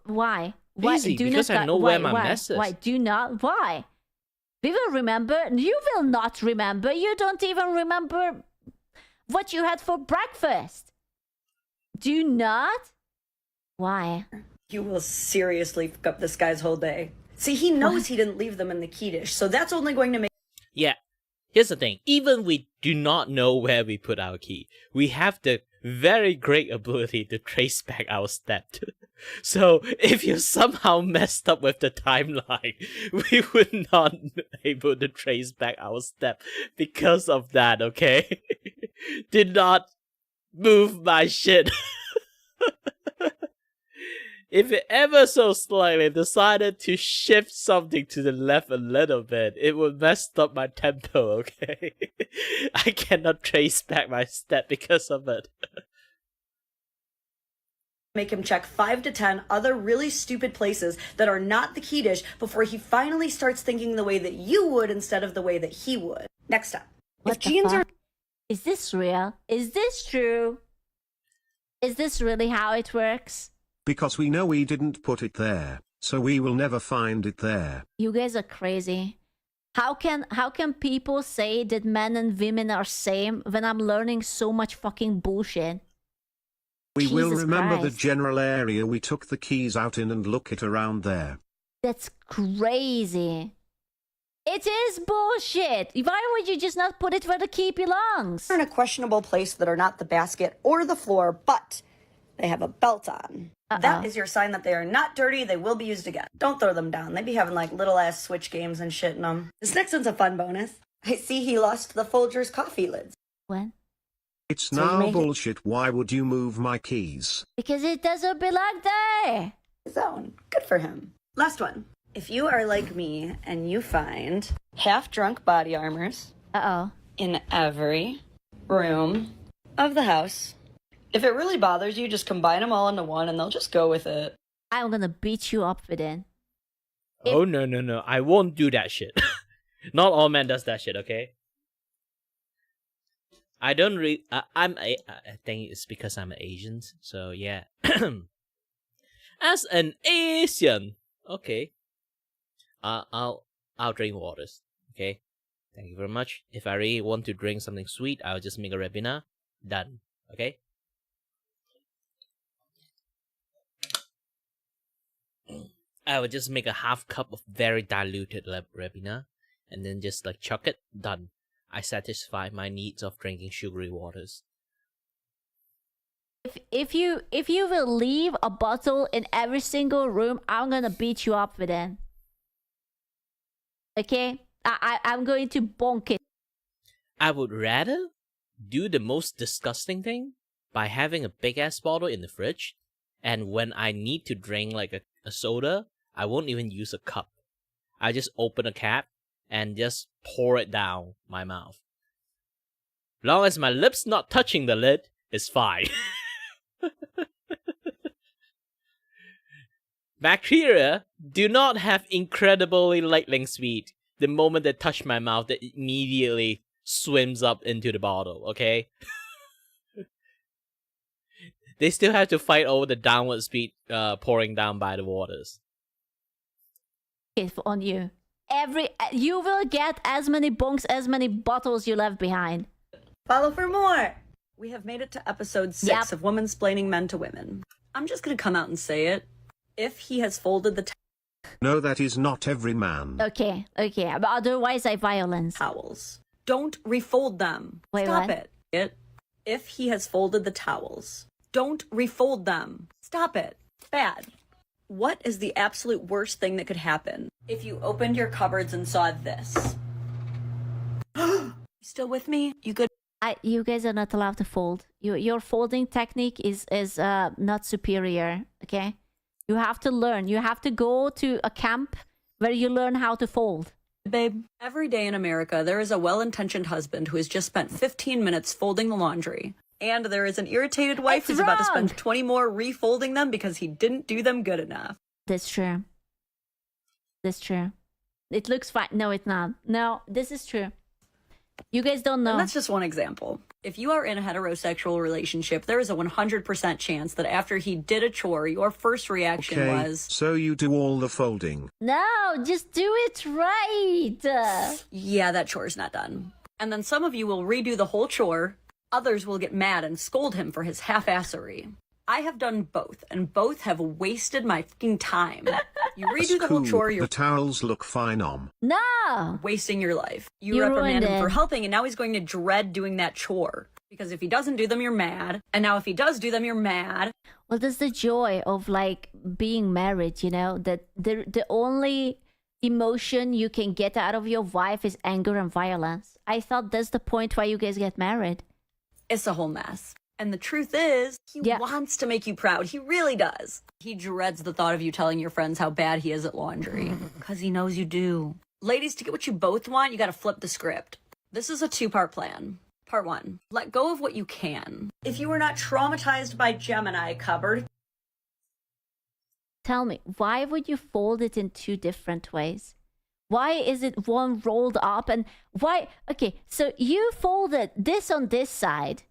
Why? Why? Easy, because I know where my mess is. Why? Do not. Why? We will remember. You will not remember. You don't even remember what you had for breakfast. Do not. Why? You will seriously fuck up this guy's whole day. See, he knows he didn't leave them in the key dish, so that's only going to make... Yeah, here's the thing. Even we do not know where we put our key, we have the very great ability to trace back our step. So if you somehow messed up with the timeline, we would not be able to trace back our step because of that, okay? Did not move my shit. If it ever so slightly decided to shift something to the left a little bit, it would mess up my tempo, okay? I cannot trace back my step because of it. Make him check 5 to 10 other really stupid places that are not the key dish before he finally starts thinking the way that you would instead of the way that he would. Next up. What If the jeans are fuck? Is this real? Is this true? Is this really how it works? Because we know we didn't put it there, so we will never find it there. You guys are crazy. How can people say that men and women are same when I'm learning so much fucking bullshit? We will Jesus remember the Christ. general area we took the keys out in and look it around there. That's crazy. It is bullshit. Why would you just not put it where the key belongs? in a questionable place that are not the basket or the floor, but they have a belt on. That is your sign that they are not dirty. They will be used again. Don't throw them down. They be having like little ass Switch games and shit in them. This next one's a fun bonus. I see he lost the Folgers coffee lids. When? It's So you now made it- bullshit. Why would you move my keys? Because it doesn't belong there. His own. Good for him. Last one. If you are like me and you find half-drunk body armors Uh-oh. in every room of the house, if it really bothers you, just combine them all into one and they'll just go with it. I'm gonna beat you up with it. Oh, no. I won't do that shit. Not all men does that shit, okay? I don't read. I think it's because I'm an Asian. So yeah. As an Asian, okay. I'll drink waters. Okay. Thank you very much. If I really want to drink something sweet, I'll just make a Ribena. Done. Okay. I would just make a half cup of very diluted Ribena, and then just like chuck it. Done. I satisfy my needs of drinking sugary waters. If you will leave a bottle in every single room, I'm gonna beat you up with it. Okay? I'm going to bonk it. I would rather do the most disgusting thing by having a big ass bottle in the fridge, and when I need to drink like a soda, I won't even use a cup. I just open a cap and just pour it down my mouth. Long as my lips not touching the lid, it's fine. Bacteria do not have incredibly lightning speed. The moment they touch my mouth, it immediately swims up into the bottle, okay? They still have to fight over the downward speed pouring down by the waters. It's on you. You will get as many bonks as many bottles you left behind. Follow for more. We have made it to episode 6 Yep. of Womansplaining Men to Women. I'm just going to come out and say it. If he has folded the No, that is not every man. Okay. But otherwise, I violence. towels, don't refold them. Wait, Stop what? it. If he has folded the towels, don't refold them. Stop it. Bad. What is the absolute worst thing that could happen if you opened your cupboards and saw this? You still with me? You good? You guys are not allowed to fold. Your folding technique is not superior. Okay, you have to learn. You have to go to a camp where you learn how to fold. Babe, every day in America, there is a well-intentioned husband who has just spent 15 minutes folding the laundry. And there is an irritated wife It's who's about to wrong. spend 20 more refolding them because he didn't do them good enough. That's true. It looks fine. No, it's not. No, this is true. You guys don't know. And that's just one example. If you are in a heterosexual relationship, there is a 100% chance that after he did a chore, your first reaction Okay, was, so you do all the folding. No, just do it right. yeah, that chore's not done. And then some of you will redo the whole chore. Others will get mad and scold him for his half-assery. I have done both, and both have wasted my fucking time. You redo That's the whole cool. chore, you're The towels look fine on. No. wasting your life. You You reprimand ruined him for it. helping, and now he's going to dread doing that chore. Because if he doesn't do them, you're mad. And now if he does do them, you're mad. Well, that's the joy of like being married, you know, that the only emotion you can get out of your wife is anger and violence. I thought that's the point why you guys get married. It's a whole mess. And the truth is, he Yeah. wants to make you proud. He really does. He dreads the thought of you telling your friends how bad he is at laundry. Because he knows you do. Ladies, to get what you both want, you gotta flip the script. This is a 2-part plan. Part 1, let go of what you can. If you were not traumatized by Gemini cupboard, Tell me, why would you fold it in two different ways? Why is it one rolled up and why? Okay, so you folded this on this side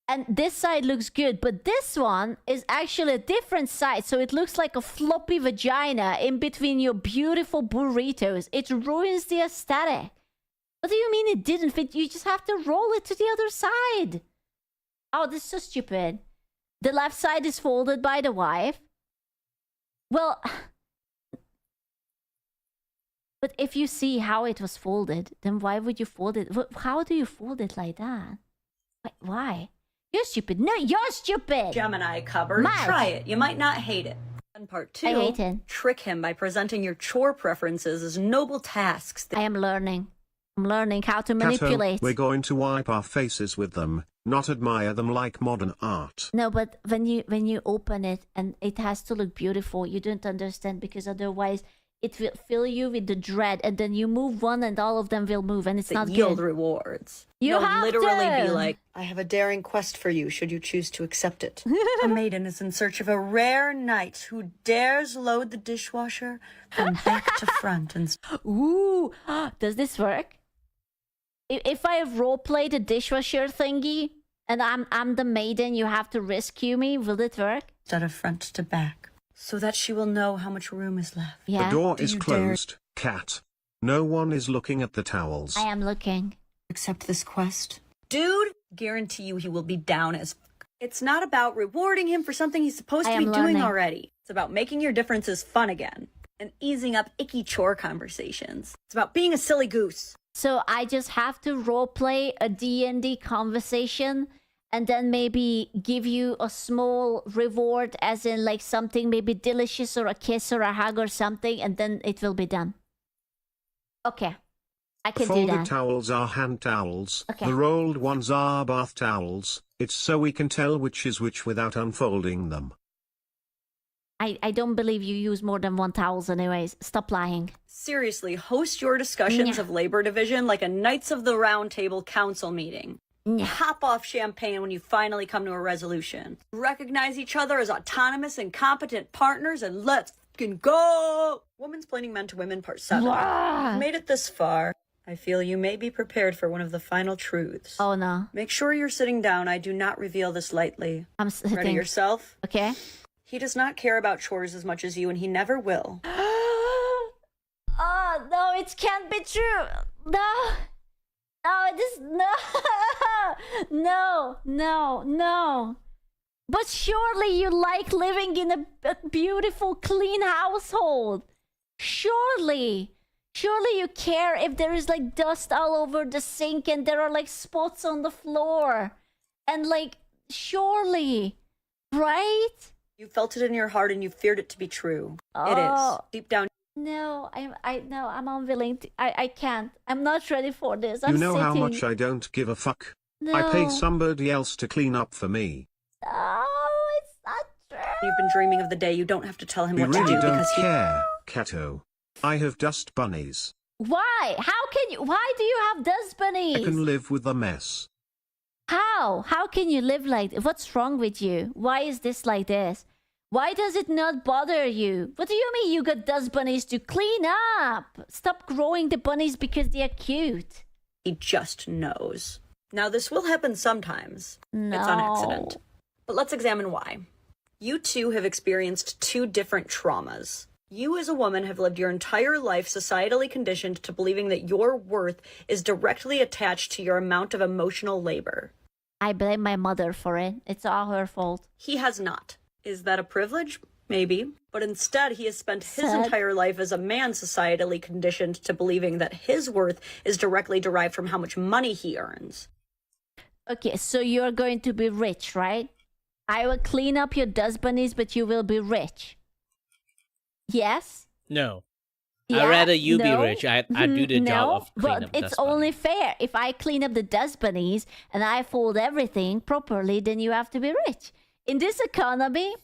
and this side looks good, but this one is actually a different side. So it looks like a floppy vagina in between your beautiful burritos. It ruins the aesthetic. What do you mean it didn't fit? You just have to roll it to the other side. Oh, this is so stupid. The left side is folded by the wife. Well, but if you see how it was folded, then why would you fold it? How do you fold it like that? Why? You're stupid. No, you're stupid. Gemini cupboard. Marge. Try it. You might not hate it. And part 2, I hate it. trick him by presenting your chore preferences as noble tasks. I am learning. I'm learning how to manipulate. We're going to wipe our faces with them, not admire them like modern art. No, but when you open it and it has to look beautiful, you don't understand, because otherwise it will fill you with the dread, and then you move one and all of them will move, and it's not yield good. rewards. You You'll have literally to. be like, I have a daring quest for you, should you choose to accept it. A maiden is in search of a rare knight who dares load the dishwasher from back to front and Ooh, does this work? If I roleplay the dishwasher thingy and I'm the maiden, you have to rescue me. Will it work? instead of front to back, so that she will know how much room is left. Yeah. The door Do is you dare- closed, cat. No one is looking at the towels. I am looking. Accept this quest. Dude, guarantee you he will be down as fuck. It's not about rewarding him for something he's supposed I to be am doing learning. already. It's about making your differences fun again and easing up icky chore conversations. It's about being a silly goose. So I just have to roleplay a D&D conversation and then maybe give you a small reward, as in like something maybe delicious or a kiss or a hug or something, and then it will be done. Okay. I can do Folded that. towels are hand towels. Okay. The rolled ones are bath towels. It's so we can tell which is which without unfolding them. I don't believe you use more than one towels anyways. Stop lying. Seriously, host your discussions Nyah. of labor division like a Knights of the Round Table council meeting. Nyah. Pop off champagne when you finally come to a resolution. Recognize each other as autonomous and competent partners, and let's fucking go! Woman's Planning Men to Women Part 7. Wah. You've made it this far. I feel you may be prepared for one of the final truths. Oh no. Make sure you're sitting down. I do not reveal this lightly. I'm Ready sitting. yourself? Okay. He does not care about chores as much as you, and he never will. Oh no, it can't be true. No. No, this no. But surely you like living in a beautiful, clean household. Surely you care if there is like dust all over the sink and there are like spots on the floor. And like, surely, right? You felt it in your heart and you feared it to be true. It Oh. is. Deep down, No, I'm unwilling to, I can't. I'm not ready for this. I'm You know how sitting. much I don't give a fuck. No. I pay somebody else to clean up for me. No, it's not true. you've been dreaming of the day you don't have to tell him We what to really do don't because he... care, Cato. I have dust bunnies. Why? Why do you have dust bunnies? I can live with the mess. How? How can you live like this? What's wrong with you? Why is this like this? Why does it not bother you? What do you mean you got dust bunnies to clean up? Stop growing the bunnies because they're cute. He just knows. Now, this will happen sometimes. No. It's on accident. But let's examine why. You two have experienced two different traumas. You as a woman have lived your entire life societally conditioned to believing that your worth is directly attached to your amount of emotional labor. I blame my mother for it. It's all her fault. He has not. Is that a privilege? Maybe. But instead, he has spent his Sad. entire life as a man societally conditioned to believing that his worth is directly derived from how much money he earns. Okay, so you're going to be rich, right? I will clean up your dust bunnies, but you will be rich. Yes? No. Yeah? I'd rather you be No? rich. I do the no? job of cleaning But up it's dust bunny. only fair. If I clean up the dust bunnies and I fold everything properly, then you have to be rich. In this economy,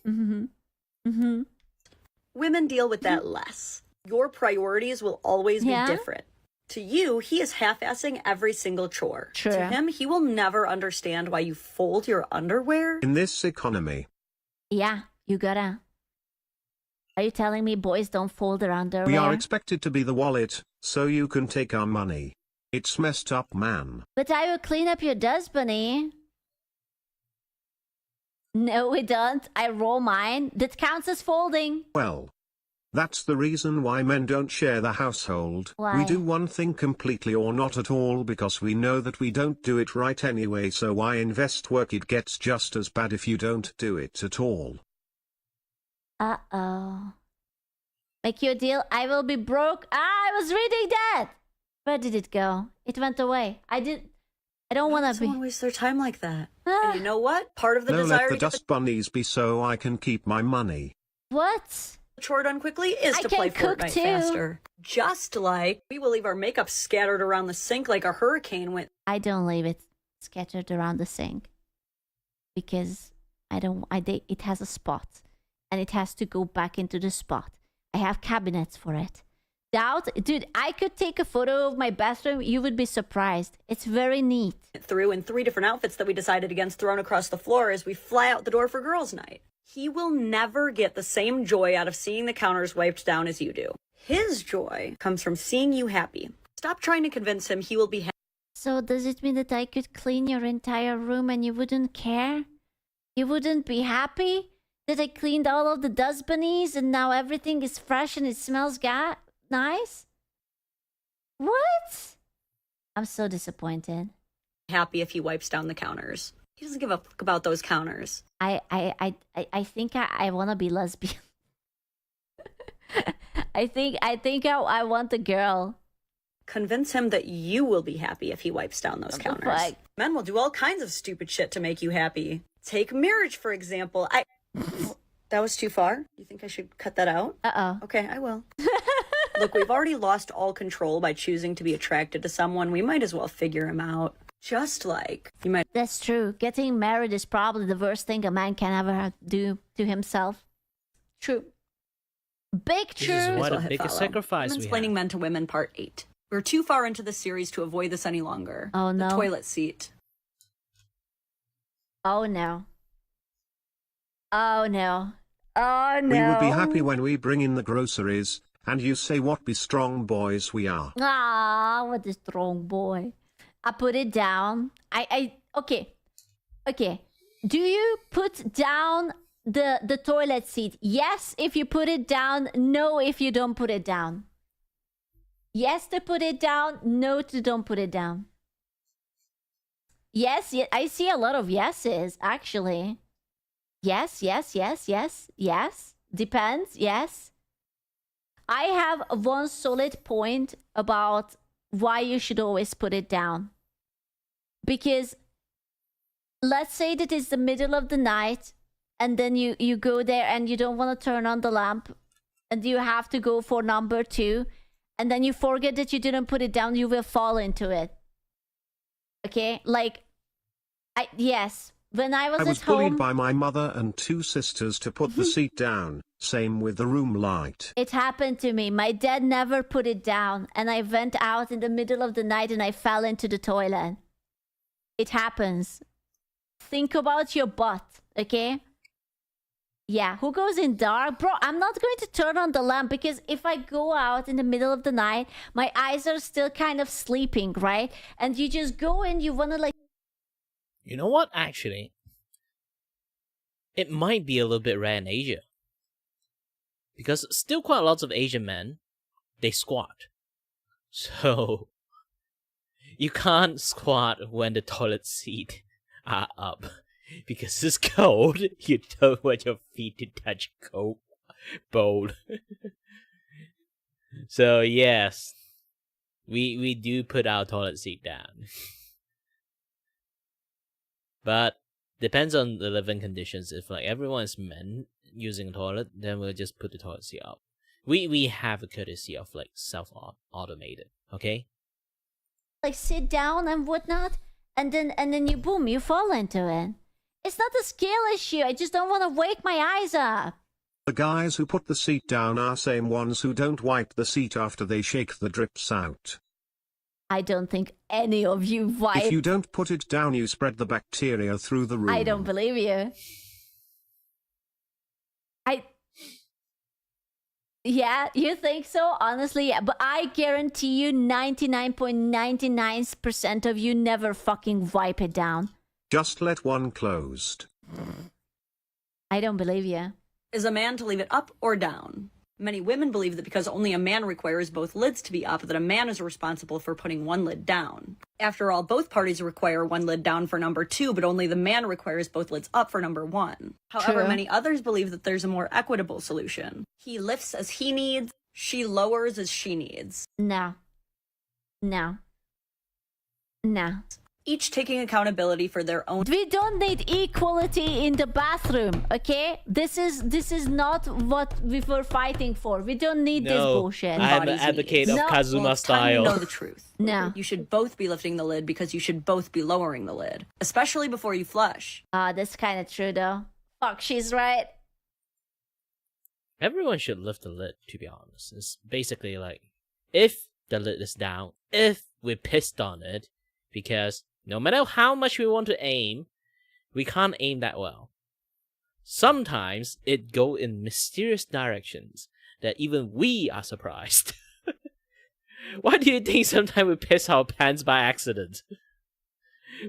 Women deal with that less. Your priorities will always Yeah? be different. To you, he is half-assing every single chore. True. To him, he will never understand why you fold your underwear. In this economy, yeah, you gotta. Are you telling me boys don't fold their underwear? We are expected to be the wallet, so you can take our money. It's messed up, man. But I will clean up your dust, bunny. No, we don't. I roll mine. That counts as folding. Well, that's the reason why men don't share the household. Why? We do one thing completely or not at all because we know that we don't do it right anyway, so why invest work? It gets just as bad if you don't do it at all. Uh-oh. Make you a deal. I will be broke. I was reading that. Where did it go? It went away. I don't want to be. Someone waste their time like that. Ah. And you know what? Part of the No, desire let the to get dust bunnies be so I can keep my money. What? the chore done quickly is I to can play cook Fortnite too. faster. Just like we will leave our makeup scattered around the sink like a hurricane went. I don't leave it scattered around the sink because it has a spot and it has to go back into the spot. I have cabinets for it. Dude, I could take a photo of my bathroom. You would be surprised. It's very neat. Through in 3 different outfits that we decided against thrown across the floor as we fly out the door for girls' night. He will never get the same joy out of seeing the counters wiped down as you do. His joy comes from seeing you happy. Stop trying to convince him he will be happy. So does it mean that I could clean your entire room and you wouldn't care? You wouldn't be happy that I cleaned all of the dust bunnies and now everything is fresh and it smells nice? What? I'm so disappointed. Happy if he wipes down the counters. He doesn't give a fuck about those counters. I think I want to be lesbian. I think I want a girl. Convince him that you will be happy if he wipes down those counters. fuck? Men will do all kinds of stupid shit to make you happy. Take marriage, for example. That was too far? You think I should cut that out? Uh-oh. Okay, I will. Look, we've already lost all control by choosing to be attracted to someone. We might as well figure him out. Just like you might. That's true. Getting married is probably the worst thing a man can ever do to himself. True. Big This true. is what Well, a hit biggest follow. sacrifice we Mansplaining have. Men to Women Part 8. We're too far into the series to avoid this any longer. Oh, no. The toilet seat. Oh no. Oh no. Oh no. We would be happy when we bring in the groceries, and you say what be strong boys we are. Ah, what a strong boy. I put it down. Okay. Do you put down the toilet seat? Yes, if you put it down. No, if you don't put it down. Yes to put it down. No to don't put it down. Yes, I see a lot of yeses, actually. Yes. Depends, yes. I have one solid point about why you should always put it down. Because let's say that it's the middle of the night and then you go there and you don't want to turn on the lamp and you have to go for number 2 and then you forget that you didn't put it down, you will fall into it. Okay? Like, yes. When I was I was at bullied home, by my mother and 2 sisters to put the seat down, same with the room light. it happened to me. My dad never put it down, and I went out in the middle of the night and I fell into the toilet. It happens. Think about your butt, okay? Yeah, who goes in dark? Bro, I'm not going to turn on the lamp because if I go out in the middle of the night, my eyes are still kind of sleeping, right? And you just go in, you want to like... You know what, actually? It might be a little bit rare in Asia. Because still quite lots of Asian men, they squat. So, you can't squat when the toilet seat are up. Because it's cold, you don't want your feet to touch cold bowl. So, yes, we do put our toilet seat down. But depends on the living conditions. If like everyone is men using a toilet, then we'll just put the toilet seat up. We have a courtesy of like self-automated, okay? like sit down and whatnot, and then you boom, you fall into it. It's not a skill issue. I just don't want to wake my eyes up. The guys who put the seat down are same ones who don't wipe the seat after they shake the drips out. I don't think any of you wipe. If you don't put it down, you spread the bacteria through the room. I don't believe you. Yeah, you think so? Honestly, yeah. But I guarantee you 99.99% of you never fucking wipe it down. Just let one closed. I don't believe you. Is a man to leave it up or down? Many women believe that because only a man requires both lids to be up, that a man is responsible for putting one lid down. After all, both parties require one lid down for number 2, but only the man requires both lids up for number 1. However, True. many others believe that there's a more equitable solution. He lifts as he needs, she lowers as she needs. No. No. No. Each taking accountability for their own. We don't need equality in the bathroom, okay? This is not what we were fighting for. We don't need this bullshit. I'm an advocate of No. Kazuma Well, it's time you style. know the truth. No. You should both be lifting the lid because you should both be lowering the lid, especially before you flush. That's kind of true, though. Fuck, she's right. Everyone should lift the lid, to be honest. It's basically like, if the lid is down, if we're pissed on it, because no matter how much we want to aim, we can't aim that well. Sometimes it go in mysterious directions that even we are surprised. Why do you think sometimes we piss our pants by accident?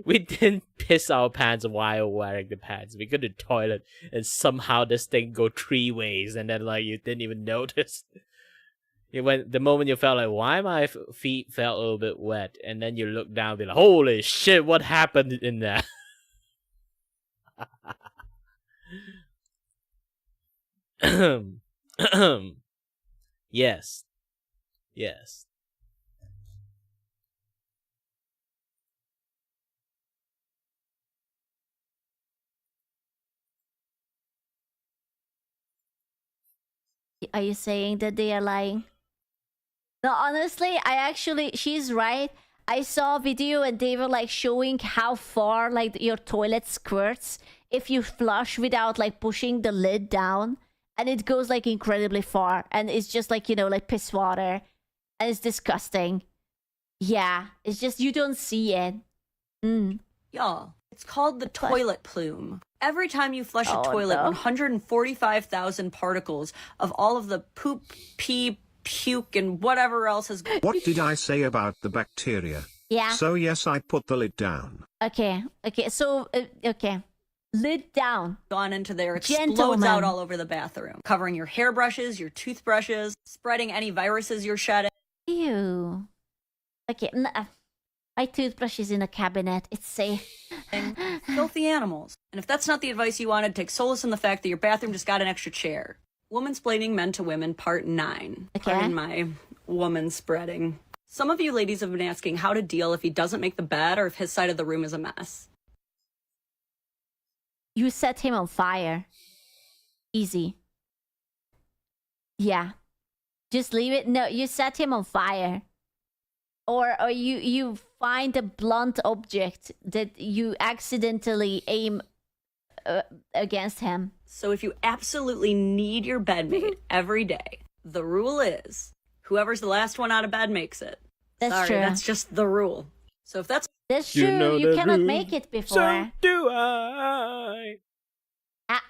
We didn't piss our pants while wearing the pants. We go to the toilet and somehow this thing go 3 ways and then like you didn't even notice. The moment you felt like, why my feet felt a little bit wet, and then you look down and be like, holy shit, what happened in there? Yes. Yes. Are you saying that they are lying? No, honestly, she's right. I saw a video and they were like showing how far like your toilet squirts if you flush without like pushing the lid down, and it goes like incredibly far, and it's just like, you know, like piss water, and it's disgusting. Yeah, it's just you don't see it. Y'all, it's called the toilet plume. Every time you flush a Oh, toilet, no. 145,000 particles of all of the poop, pee, puke, and whatever else has What did I say about the bacteria? Yeah. So yes, I put the lid down. Okay. So okay, lid down. gone into there, explodes Gentlemen. out all over the bathroom, covering your hairbrushes, your toothbrushes, spreading any viruses you're shedding. Ew. Okay. My toothbrush is in a cabinet. It's safe. Filthy animals. And if that's not the advice you wanted, take solace in the fact that your bathroom just got an extra chair. Womansplaining Men to Women, Part 9. Okay. Pardon my woman spreading. Some of you ladies have been asking how to deal if he doesn't make the bed or if his side of the room is a mess. You set him on fire. Easy. Yeah. Just leave it. No, you set him on fire. Or you find a blunt object that you accidentally aim against him. So if you absolutely need your bed made every day, the rule is whoever's the last one out of bed makes it. That's Sorry, true. that's just the rule. So if that's That's You true. know You the cannot rule. make it before. So do I. Ah.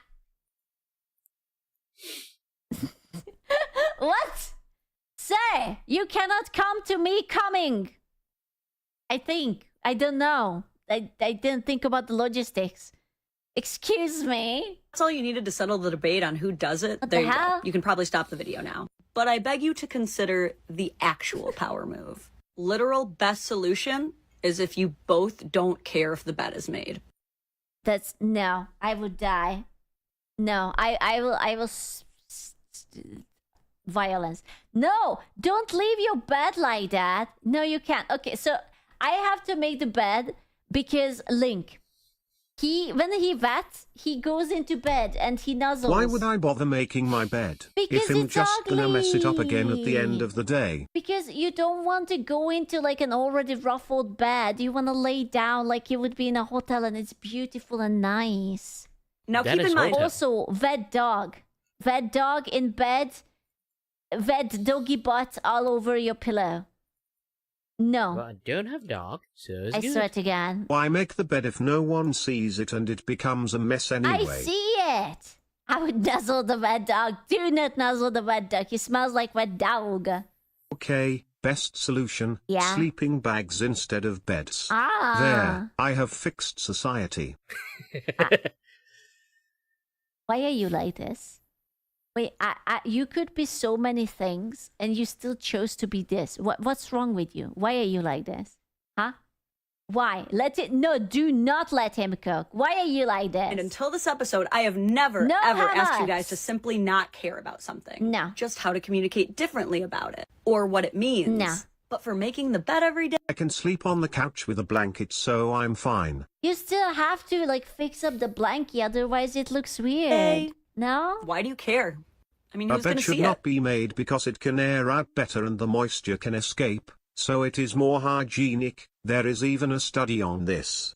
What? Say, you cannot come to me coming. I think. I don't know. I didn't think about the logistics. Excuse me. That's all you needed to settle the debate on who does it. What There the you hell? go. You can probably stop the video now. But I beg you to consider the actual power move. Literal best solution is if you both don't care if the bed is made. That's no. I would die. No, I will. Violence. No, don't leave your bed like that. No, you can't. Okay, so I have to make the bed because Link. When he vets, he goes into bed and he nuzzles. Why would I bother making my bed? Because if I'm it's just gonna mess it up again at the end ugly. of the day. Because you don't want to go into like an already ruffled bed. You want to lay down like you would be in a hotel and it's beautiful and nice. Now That keep is in mind, hotel. Also, vet dog in bed, vet doggy butt all over your pillow. No, Well, I don't have dog, so it's I good. swear to God. Why make the bed if no one sees it and it becomes a mess anyway? I see it. I would nuzzle the wet dog. Do not nuzzle the wet dog. He smells like wet dog. Okay, best solution. Yeah. Sleeping bags instead of beds. Ah. There, I have fixed society. Why are you like this? Wait, you could be so many things, and you still chose to be this. What's wrong with you? Why are you like this? Huh? Why? No, do not let him cook. Why are you like this? And until this episode, I have never, No, ever asked you Hamas. guys to simply not care about something. No. Just how to communicate differently about it. Or what it means. No. But for making the bed every day, I can sleep on the couch with a blanket, so I'm fine. You still have to like fix up the blankie, otherwise it looks weird. Hey. No? why do you care? I mean, A who's going bed to should see not it? be made because it can air out better and the moisture can escape, so it is more hygienic. There is even a study on this.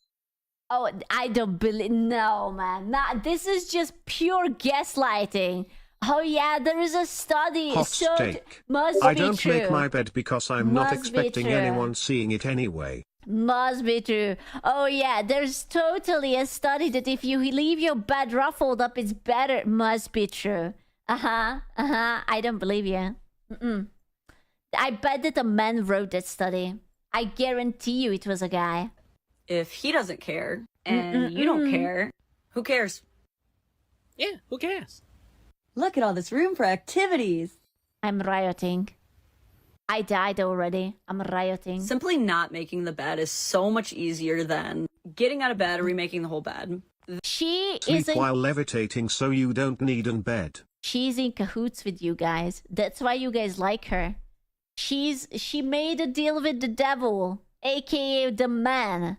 Oh, I don't believe. No, man. Nah, this is just pure gaslighting. Oh yeah, there is a study. Hot so steak. must I be don't true. make my bed because I'm not Must be expecting true. anyone seeing it anyway. Must be true. Oh yeah, there's totally a study that if you leave your bed ruffled up, it's better. Must be true. I don't believe you. I bet that a man wrote that study. I guarantee you it was a guy. If he doesn't care, and you don't care, who cares? Yeah, who cares? Look at all this room for activities. I'm rioting. I died already. I'm rioting. Simply not making the bed is so much easier than getting out of bed and remaking the whole bed. She Sleep is in, while levitating so you don't need an bed. she's in cahoots with you guys. That's why you guys like her. She made a deal with the devil, aka the man.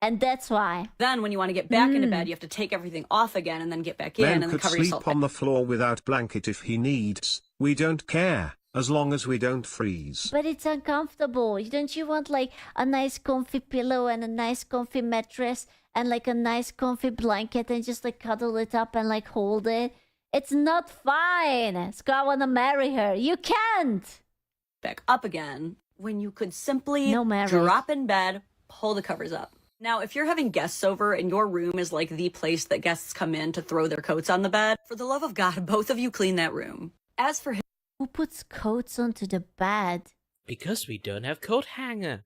And that's why. Then when you want to get back into bed, you have to take everything off again and then get back in Ben and then could cover sleep yourself on back. the floor without blanket if he needs. We don't care, as long as we don't freeze. But it's uncomfortable. Don't you want like a nice comfy pillow and a nice comfy mattress and like a nice comfy blanket and just like cuddle it up and like hold it? It's not fine. Scott wanna marry her. You can't. Back up again when you could simply No marriage. drop in bed, pull the covers up. Now, if you're having guests over and your room is like the place that guests come in to throw their coats on the bed, for the love of God, both of you clean that room. As for Who puts coats onto the bed? Because we don't have coat hanger.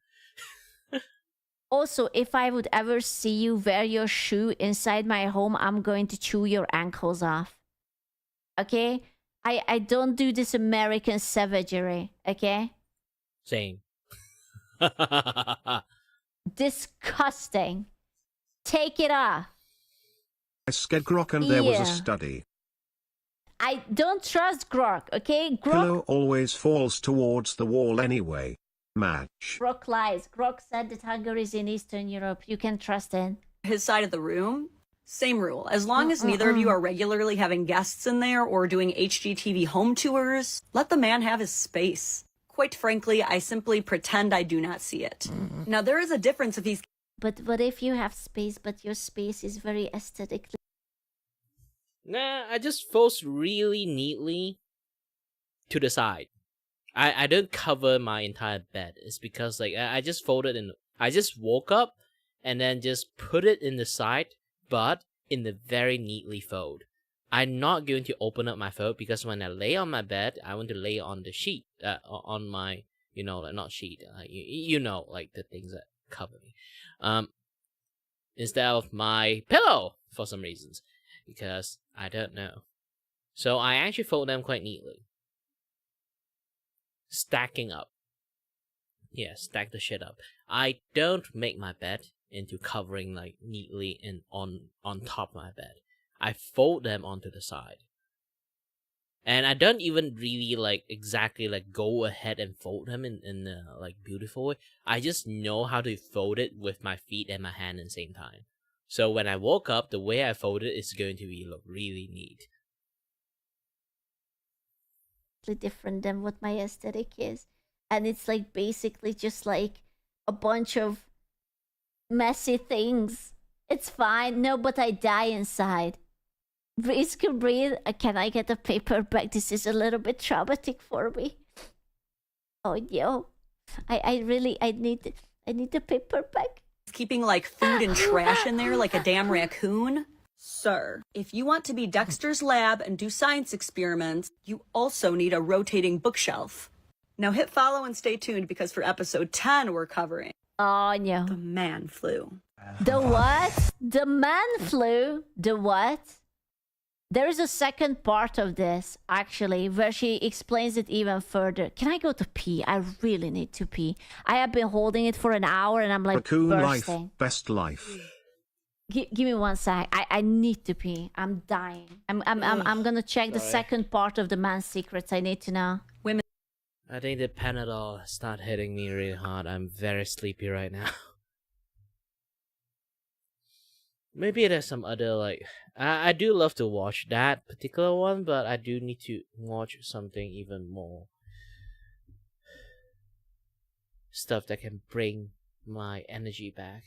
Also, if I would ever see you wear your shoe inside my home, I'm going to chew your ankles off. Okay? I don't do this American savagery, okay? Same. Disgusting. Take it off. I scared Grok and there was Yeah. a study. I don't trust Grok, okay? Pillow always falls towards the wall anyway. Match. Grok lies. Grok said that Hungary is in Eastern Europe. You can trust it. his side of the room, same rule. As long as neither of you are regularly having guests in there or doing HGTV home tours, let the man have his space. Quite frankly, I simply pretend I do not see it. Now, there is a difference if he's But what if you have space, but your space is very aesthetically? Nah, I just fold really neatly to the side. I don't cover my entire bed. It's because like I just folded in. I just woke up and then just put it in the side, but in the very neatly fold. I'm not going to open up my fold because when I lay on my bed, I want to lay on the sheet, on my, like not sheet, like the things that cover me, instead of my pillow for some reasons, because I don't know. So I actually fold them quite neatly. Stacking up. Yeah, stack the shit up. I don't make my bed into covering like neatly and on top of my bed. I fold them onto the side. And I don't even really like exactly like go ahead and fold them in a like beautiful way. I just know how to fold it with my feet and my hand at the same time. So when I woke up, the way I fold it is going to be look really neat. Different than what my aesthetic is, and it's like basically just like a bunch of messy things. It's fine. No, but I die inside. Breathe can breathe. Can I get a paperback? This is a little bit traumatic for me. Oh yo, I need the paperback. keeping like food and trash in there like a damn raccoon, Sir, if you want to be Dexter's lab and do science experiments, you also need a rotating bookshelf. Now hit follow and stay tuned because for episode 10 we're covering Oh no. the man flu. The what? The man flu? The what? There is a second part of this, actually, where she explains it even further. Can I go to pee? I really need to pee. I have been holding it for an hour and I'm like Raccoon life, bursting. best life. Give me 1 sec. I need to pee. I'm dying. I'm gonna check the second part of the man's secrets. I need to know. I think the Panadol is not hitting me really hard. I'm very sleepy right now. Maybe there's some other, like... I do love to watch that particular one, but I do need to watch something even more. Stuff that can bring my energy back.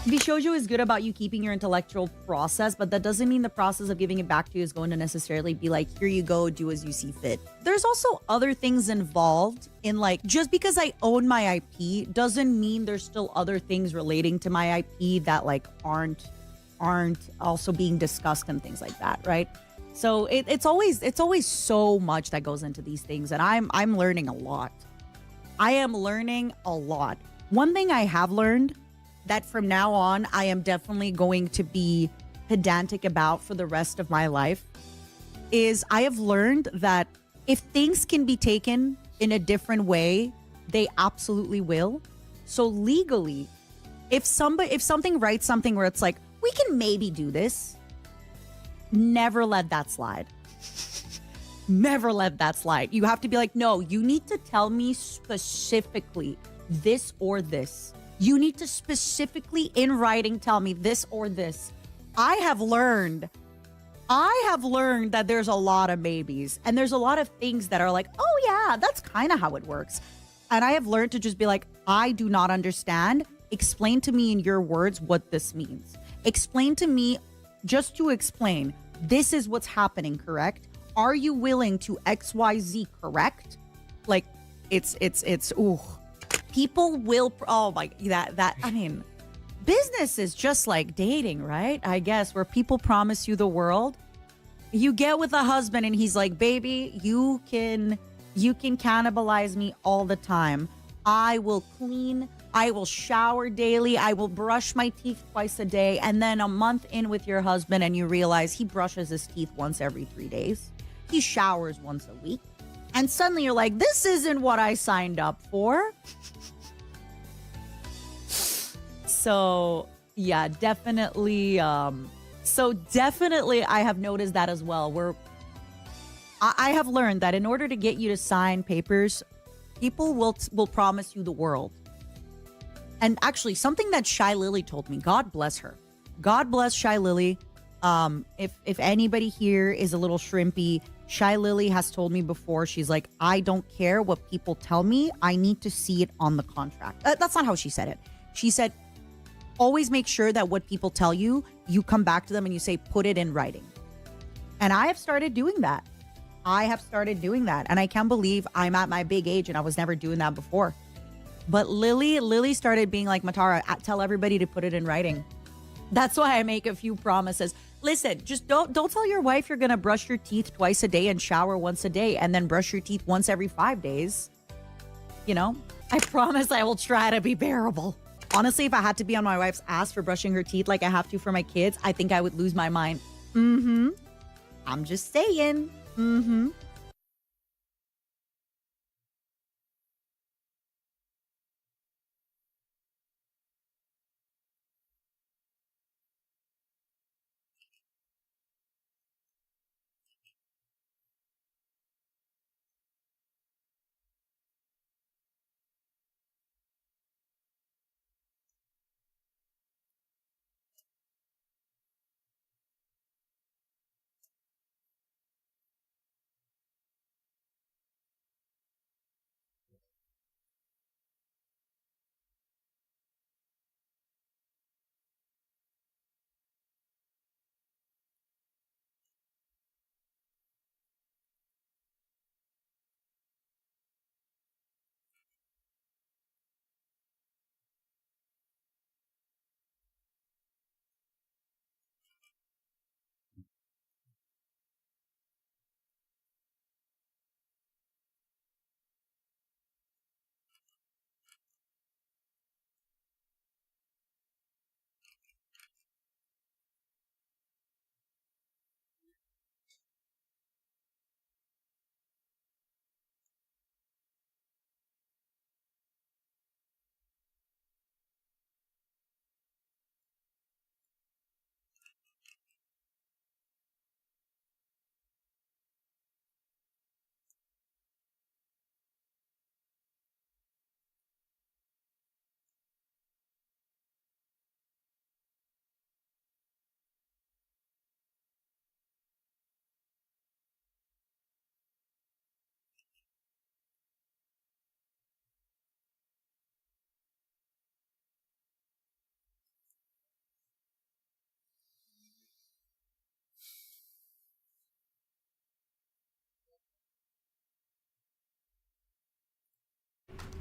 Bishoujo is good about you keeping your intellectual process, but that doesn't mean the process of giving it back to you is going to necessarily be like, here you go, do as you see fit. There's also other things involved in, like, just because I own my IP doesn't mean there's still other things relating to my IP that like aren't also being discussed and things like that, right? So it's always so much that goes into these things, and I'm learning a lot. I am learning a lot. One thing I have learned that from now on, I am definitely going to be pedantic about for the rest of my life is I have learned that if things can be taken in a different way, they absolutely will. So legally, if something writes something where it's like, we can maybe do this, never let that slide. Never let that slide. You have to be like, no, you need to tell me specifically this or this. You need to specifically in writing tell me this or this. I have learned that there's a lot of maybes and there's a lot of things that are like, oh yeah, that's kind of how it works. And I have learned to just be like, I do not understand. Explain to me in your words what this means. Explain to me, just to explain, this is what's happening, correct? Are you willing to XYZ, correct? Like, it's ooh. People will, oh my, I mean, business is just like dating, right? I guess, where people promise you the world. You get with a husband and he's like, baby, you can cannibalize me all the time. I will clean, I will shower daily, I will brush my teeth twice a day. And then a month in with your husband and you realize he brushes his teeth once every 3 days. He showers once a week. And suddenly you're like, this isn't what I signed up for. So yeah, definitely. Definitely I have noticed that as well, where I have learned that in order to get you to sign papers, people will promise you the world. And actually something that Shy Lily told me, God bless her. God bless Shy Lily. If anybody here is a little shrimpy, Shy Lily has told me before, she's like, I don't care what people tell me. I need to see it on the contract. That's not how she said it. She said, always make sure that what people tell you, you come back to them and you say, put it in writing. And I have started doing that. And I can't believe I'm at my big age and I was never doing that before. But Lily started being like, Matara, tell everybody to put it in writing. That's why I make a few promises. Listen, just don't tell your wife you're going to brush your teeth twice a day and shower once a day and then brush your teeth once every 5 days. You know, I promise I will try to be bearable. Honestly, if I had to be on my wife's ass for brushing her teeth like I have to for my kids, I think I would lose my mind. I'm just saying.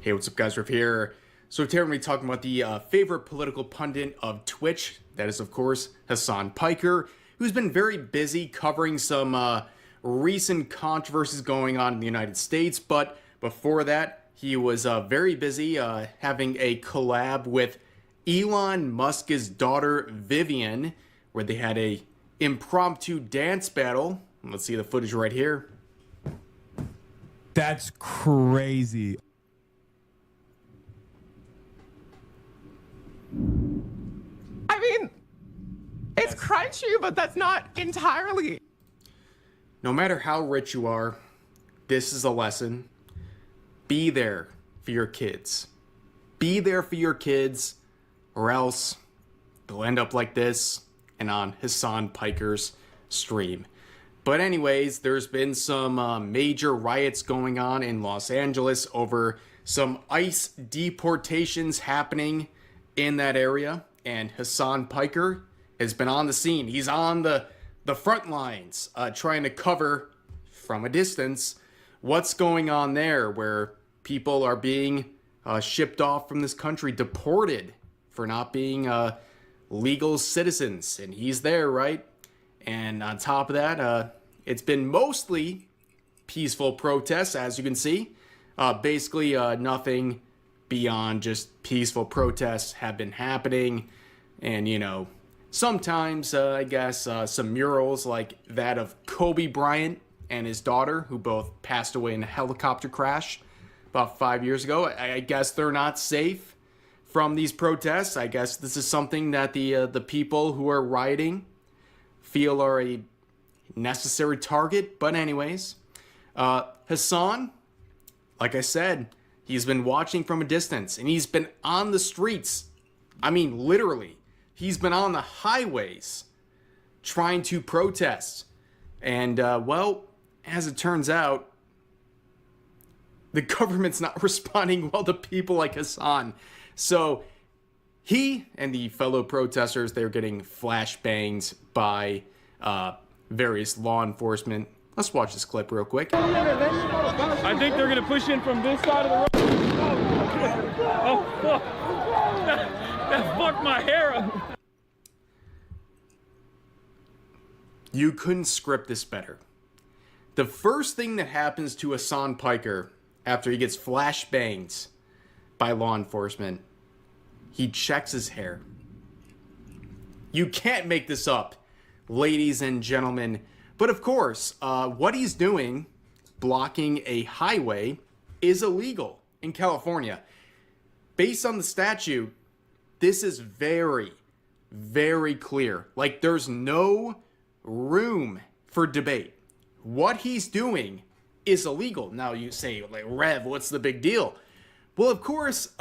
Hey, what's up, guys? Riff here. So today we're going to be talking about the favorite political pundit of Twitch. That is, of course, Hassan Piker, who's been very busy covering some recent controversies going on in the United States. But before that, he was very busy having a collab with Elon Musk's daughter, Vivian, where they had a impromptu dance battle. Let's see the footage right here. That's crazy. I mean, it's crunchy, but that's not entirely. No matter how rich you are, this is a lesson. Be there for your kids. Be there for your kids, or else they'll end up like this and on Hassan Piker's stream. But anyways, there's been some major riots going on in Los Angeles over some ICE deportations happening in that area, and Hassan Piker has been on the scene. He's on the front lines, trying to cover from a distance what's going on there, where people are being shipped off from this country, deported for not being legal citizens, and he's there, right? And on top of that, it's been mostly peaceful protests, as you can see. Basically, nothing beyond just peaceful protests have been happening. And, you know, sometimes, I guess, some murals like that of Kobe Bryant and his daughter, who both passed away in a helicopter crash about 5 years ago. I guess they're not safe from these protests. I guess this is something that the people who are rioting feel are a necessary target. But anyways, Hassan, like I said, he's been watching from a distance, and he's been on the streets. I mean, literally, he's been on the highways trying to protest. And, well, as it turns out, the government's not responding well to people like Hassan. So he and the fellow protesters, they're getting flashbangs by various law enforcement. Let's watch this clip real quick. I think they're gonna push in from this side of the road. Oh, fuck. That fucked my hair up. You couldn't script this better. The first thing that happens to Hassan Piker after he gets flashbanged by law enforcement, he checks his hair. You can't make this up, ladies and gentlemen. But of course, what he's doing, blocking a highway, is illegal in California. Based on the statute, this is very, very clear. Like, there's no room for debate. What he's doing is illegal. Now you say, like, Rev, what's the big deal? Well, of course,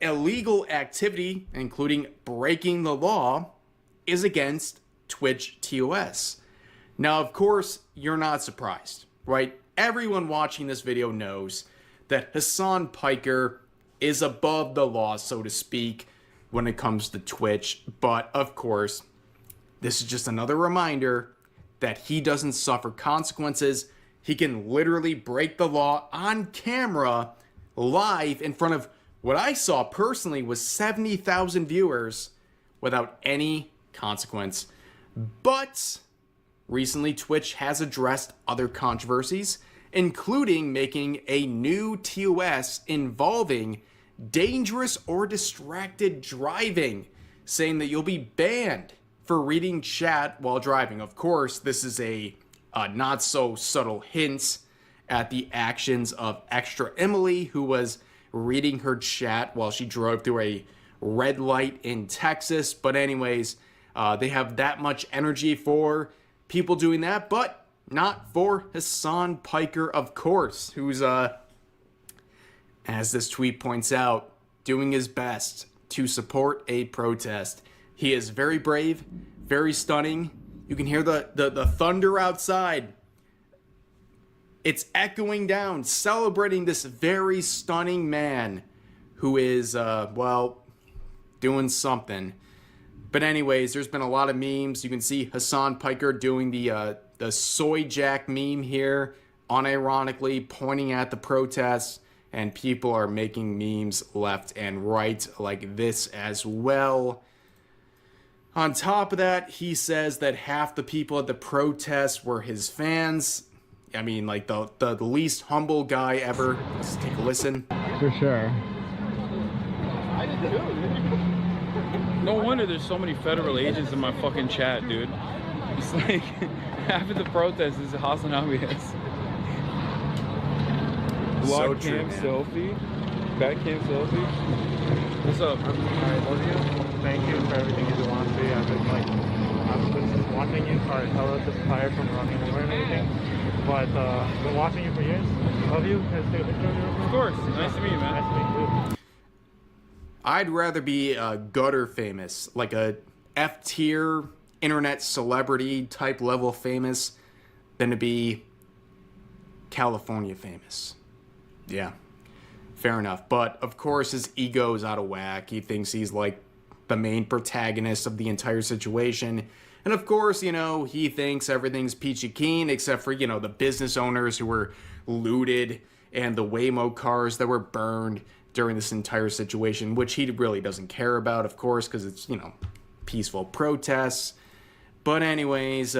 illegal activity, including breaking the law, is against Twitch TOS. Now, of course, you're not surprised, right? Everyone watching this video knows that Hassan Piker is above the law, so to speak, when it comes to Twitch. But, of course, this is just another reminder that he doesn't suffer consequences. He can literally break the law on camera, live, in front of what I saw personally was 70,000 viewers without any consequence. But recently, Twitch has addressed other controversies, including making a new TOS involving dangerous or distracted driving, saying that you'll be banned for reading chat while driving. Of course, this is a not so subtle hint at the actions of Extra Emily, who was reading her chat while she drove through a red light in Texas. But anyways, they have that much energy for people doing that, but not for Hassan Piker, of course, who's, as this tweet points out, doing his best to support a protest. He is very brave, very stunning. You can hear the thunder outside. It's echoing down, celebrating this very stunning man who is, well, doing something. But anyways, there's been a lot of memes. You can see Hassan Piker doing the soy jack meme here, unironically pointing at the protests and people are making memes left and right like this as well. On top of that, he says that half the people at the protest were his fans. I mean, like the least humble guy ever. Let's take a listen. For sure. No wonder there's so many federal agents in my fucking chat, dude. It's like half of the protest is Hassan Abias. So Vlog true, cam man. selfie. Back cam selfie. What's up? Alright, love you. Thank you for everything you do, honestly. I've been just watching you. Sorry, I was just tired from running over and everything. But been watching you for years. Love you. Can I take a picture of you? Of course. Nice to meet you, man. Nice to meet you. I'd rather be gutter famous, like a F-tier internet celebrity type level famous, than to be California famous. Yeah, fair enough. But of course his ego is out of whack. He thinks he's like the main protagonist of the entire situation. And of course, you know, he thinks everything's peachy keen except for, you know, the business owners who were looted and the Waymo cars that were burned during this entire situation, which he really doesn't care about, of course, because it's, you know, peaceful protests. But anyways,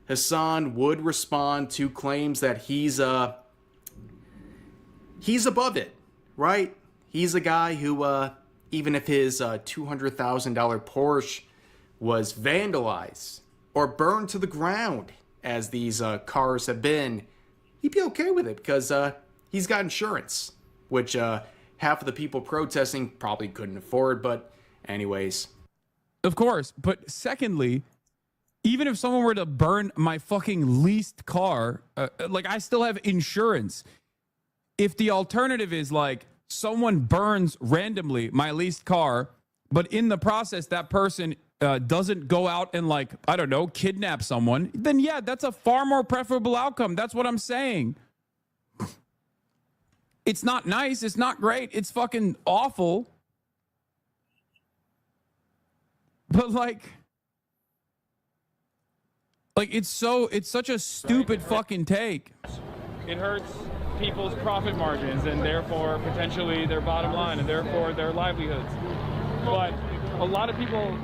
Hassan would respond to claims that he's above it, right? He's a guy who, even if his $200,000 Porsche was vandalized or burned to the ground, as these cars have been, he'd be okay with it because he's got insurance, which half of the people protesting probably couldn't afford. But anyways. Of course. But secondly, even if someone were to burn my fucking leased car, like I still have insurance. If the alternative is like someone burns randomly my leased car, but in the process that person doesn't go out and, like, I don't know, kidnap someone, then yeah, that's a far more preferable outcome. That's what I'm saying. It's not nice. It's not great. It's fucking awful. But like it's such a stupid fucking take. It hurts people's profit margins and therefore potentially their bottom line and therefore their livelihoods. But a lot of people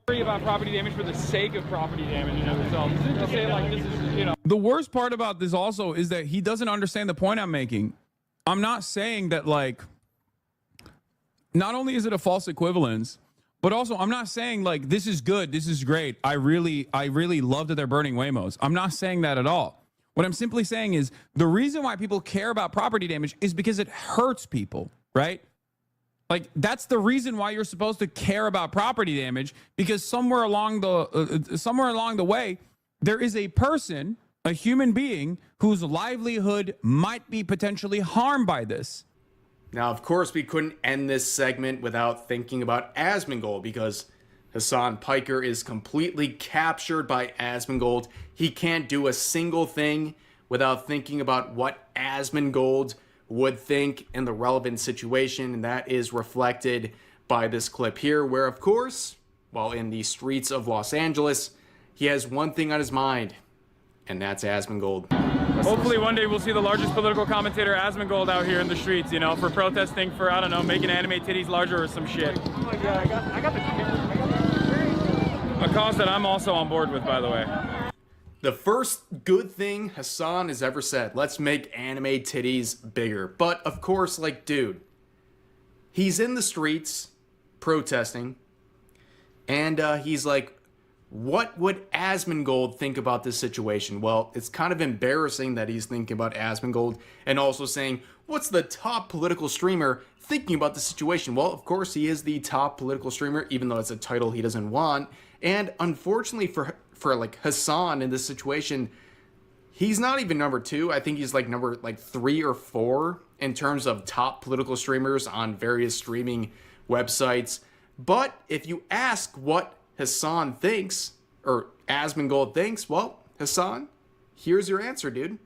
worry about property damage for the sake of property damage and themselves. They'll say like this is, you know. The worst part about this also is that he doesn't understand the point I'm making. I'm not saying that, like, not only is it a false equivalence, but also I'm not saying like this is good, this is great. I really love that they're burning Waymos. I'm not saying that at all. What I'm simply saying is the reason why people care about property damage is because it hurts people, right? Like, that's the reason why you're supposed to care about property damage, because somewhere along the way, there is a person, a human being, whose livelihood might be potentially harmed by this. Now, of course, we couldn't end this segment without thinking about Asmongold, because Hassan Piker is completely captured by Asmongold. He can't do a single thing without thinking about what Asmongold would think in the relevant situation, and that is reflected by this clip here, where, of course, while in the streets of Los Angeles, he has one thing on his mind, and that's Asmongold. Hopefully one day we'll see the largest political commentator, Asmongold, out here in the streets, you know, for protesting for, I don't know, making anime titties larger or some shit. Oh yeah, I got the A cause that I'm also on board with, by the way. The first good thing Hassan has ever said, let's make anime titties bigger. But of course, like, dude, he's in the streets protesting, and he's like, what would Asmongold think about this situation? Well, it's kind of embarrassing that he's thinking about Asmongold and also saying, what's the top political streamer thinking about the situation? Well, of course, he is the top political streamer, even though it's a title he doesn't want. And unfortunately for like Hassan in this situation, he's not even number 2. I think he's like number 3 or 4 in terms of top political streamers on various streaming websites. But if you ask what Hassan thinks, or Asmongold thinks, well, Hassan, here's your answer, dude.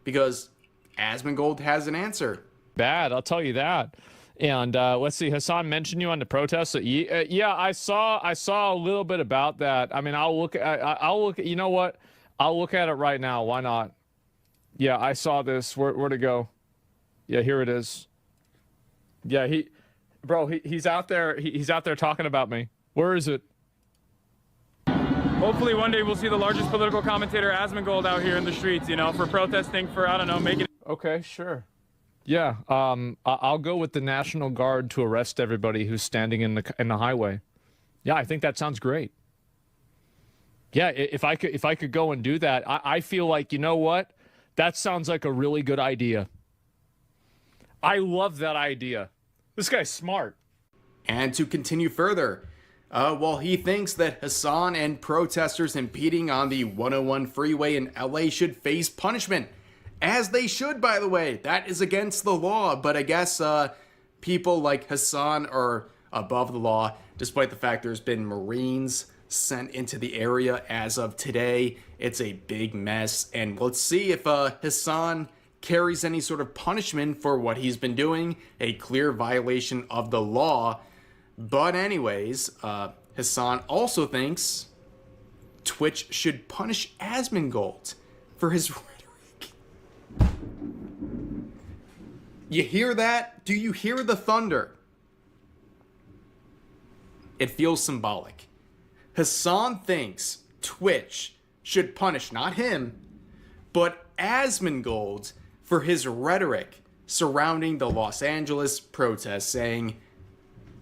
Because Asmongold has an answer. Bad, I'll tell you that. And let's see, Hassan mentioned you on the protest. So, yeah, I saw a little bit about that. I mean, I'll look. You know what? I'll look at it right now. Why not? Yeah, I saw this. Where'd it go? Yeah, here it is. Yeah, he's out there. He's out there talking about me. Where is it? Hopefully one day we'll see the largest political commentator Asmongold out here in the streets, you know, for protesting, for, I don't know, making... Okay, sure. Yeah, I'll go with the National Guard to arrest everybody who's standing in the highway. Yeah, I think that sounds great. Yeah, if I could go and do that, I feel like, you know what? That sounds like a really good idea. I love that idea. This guy's smart. And to continue further, while he thinks that Hassan and protesters impeding on the 101 freeway in LA should face punishment, as they should, by the way. That is against the law, but I guess people like Hassan are above the law, despite the fact there's been Marines sent into the area as of today. It's a big mess, and let's see if Hassan carries any sort of punishment for what he's been doing, a clear violation of the law. But anyways, Hassan also thinks Twitch should punish Asmongold for his rhetoric. You hear that? Do you hear the thunder? It feels symbolic. Hassan thinks Twitch should punish not him, but Asmongold for his rhetoric surrounding the Los Angeles protests, saying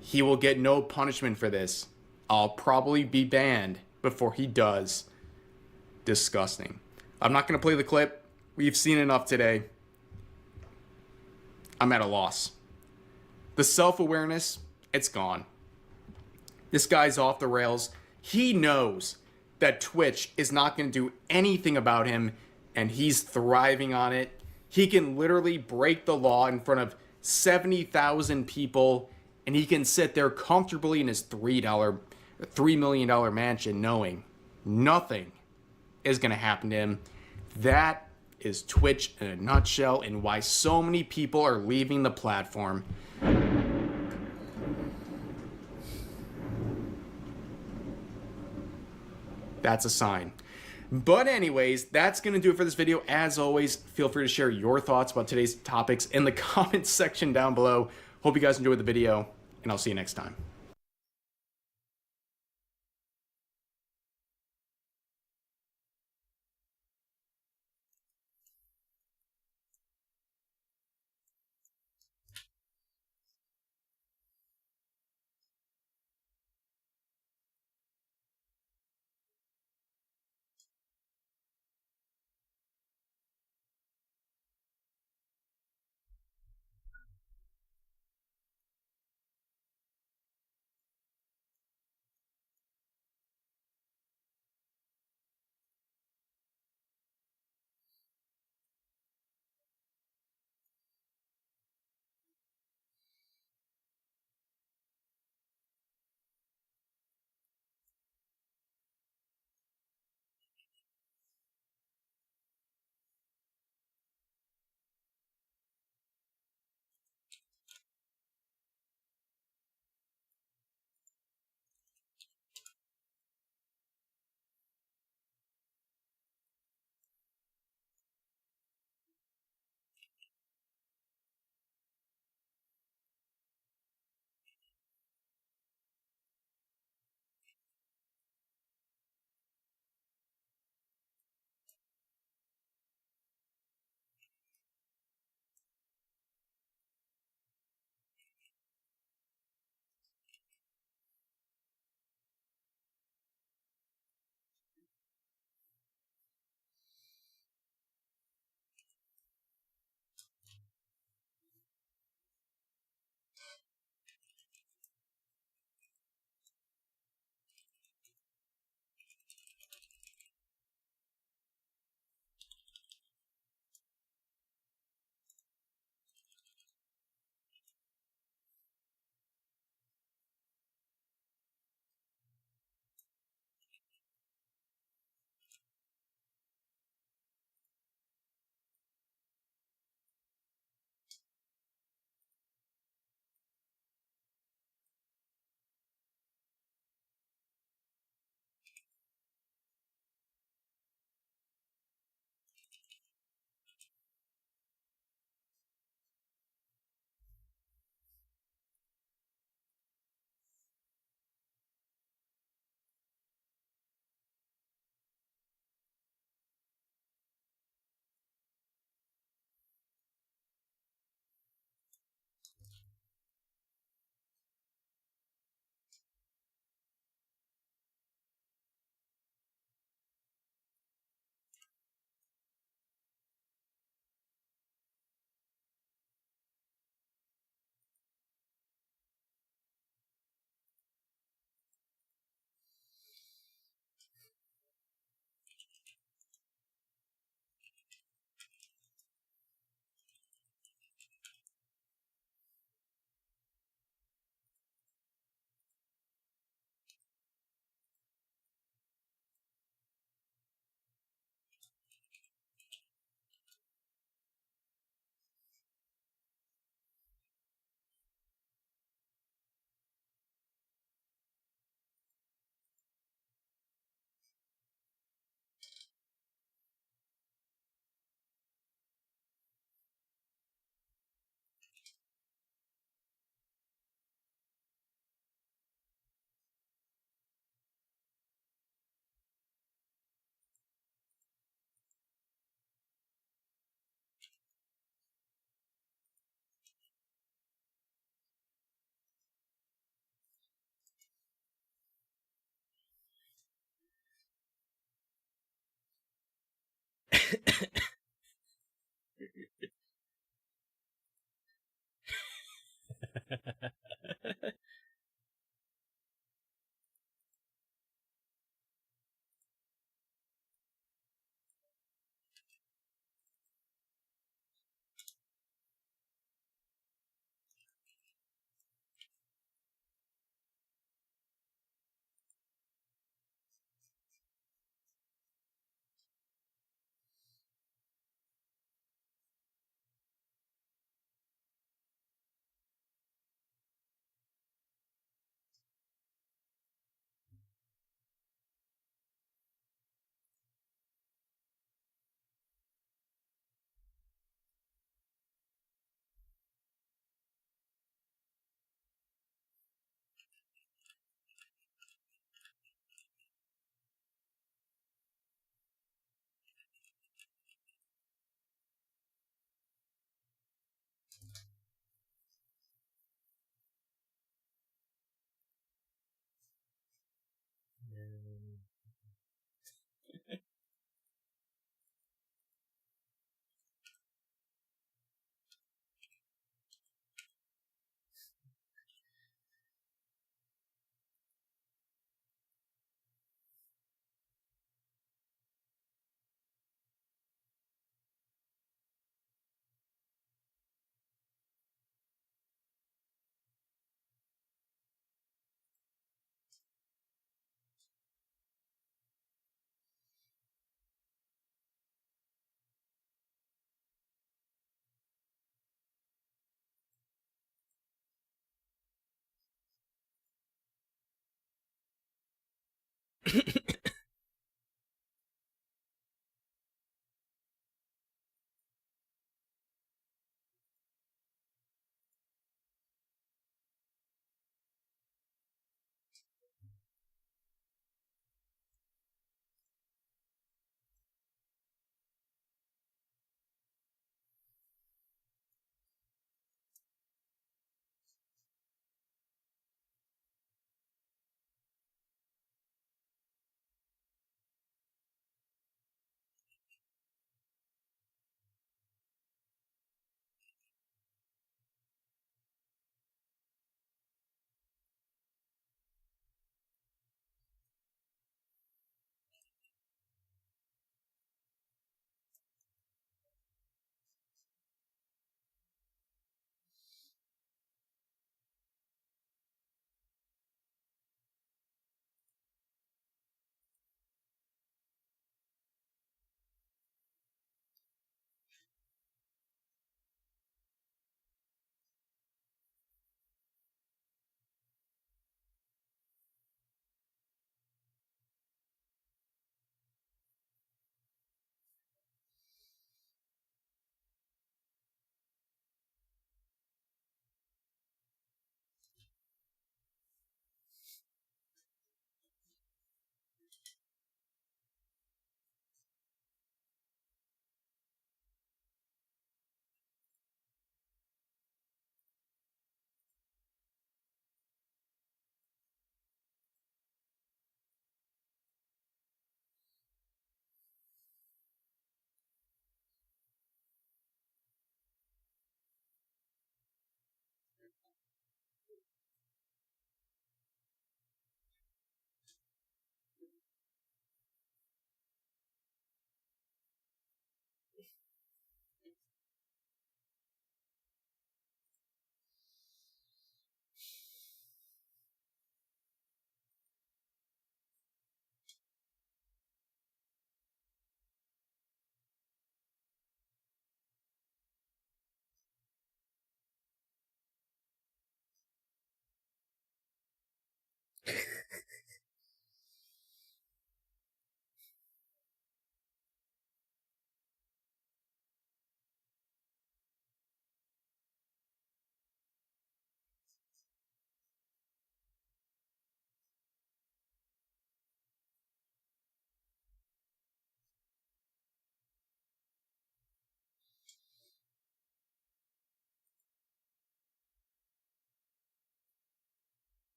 he will get no punishment for this. I'll probably be banned before he does. Disgusting. I'm not going to play the clip. We've seen enough today. I'm at a loss. The self-awareness, it's gone. This guy's off the rails. He knows that Twitch is not going to do anything about him, and he's thriving on it. He can literally break the law in front of 70,000 people, and he can sit there comfortably in his $3 million mansion knowing nothing is going to happen to him. That is Twitch in a nutshell, and why so many people are leaving the platform. That's a sign. But anyways, that's going to do it for this video. As always, feel free to share your thoughts about today's topics in the comments section down below. Hope you guys enjoyed the video, and I'll see you next time.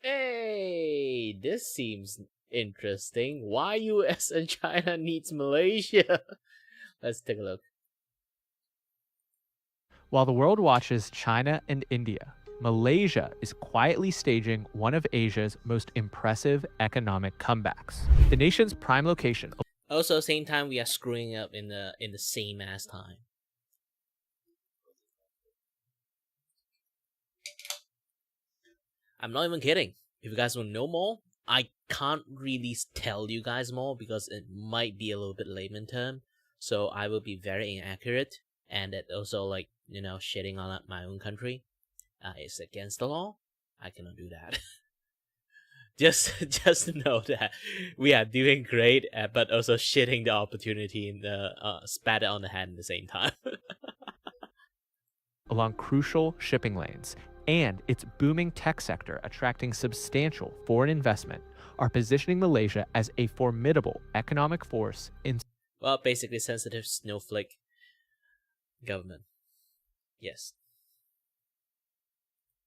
Hey, this seems interesting. Why US and China needs Malaysia? Let's take a look. While the world watches China and India, Malaysia is quietly staging one of Asia's most impressive economic comebacks. The nation's prime location. Also, same time we are screwing up in the same ass time. I'm not even kidding. If you guys want to know more, I can't really tell you guys more because it might be a little bit layman term. So I will be very inaccurate, and it also, like, you know, shitting on my own country. It's against the law. I cannot do that. just know that we are doing great, but also shitting the opportunity and spat it on the head at the same time. Along crucial shipping lanes and its booming tech sector attracting substantial foreign investment are positioning Malaysia as a formidable economic force in well, basically sensitive snowflake government. Yes.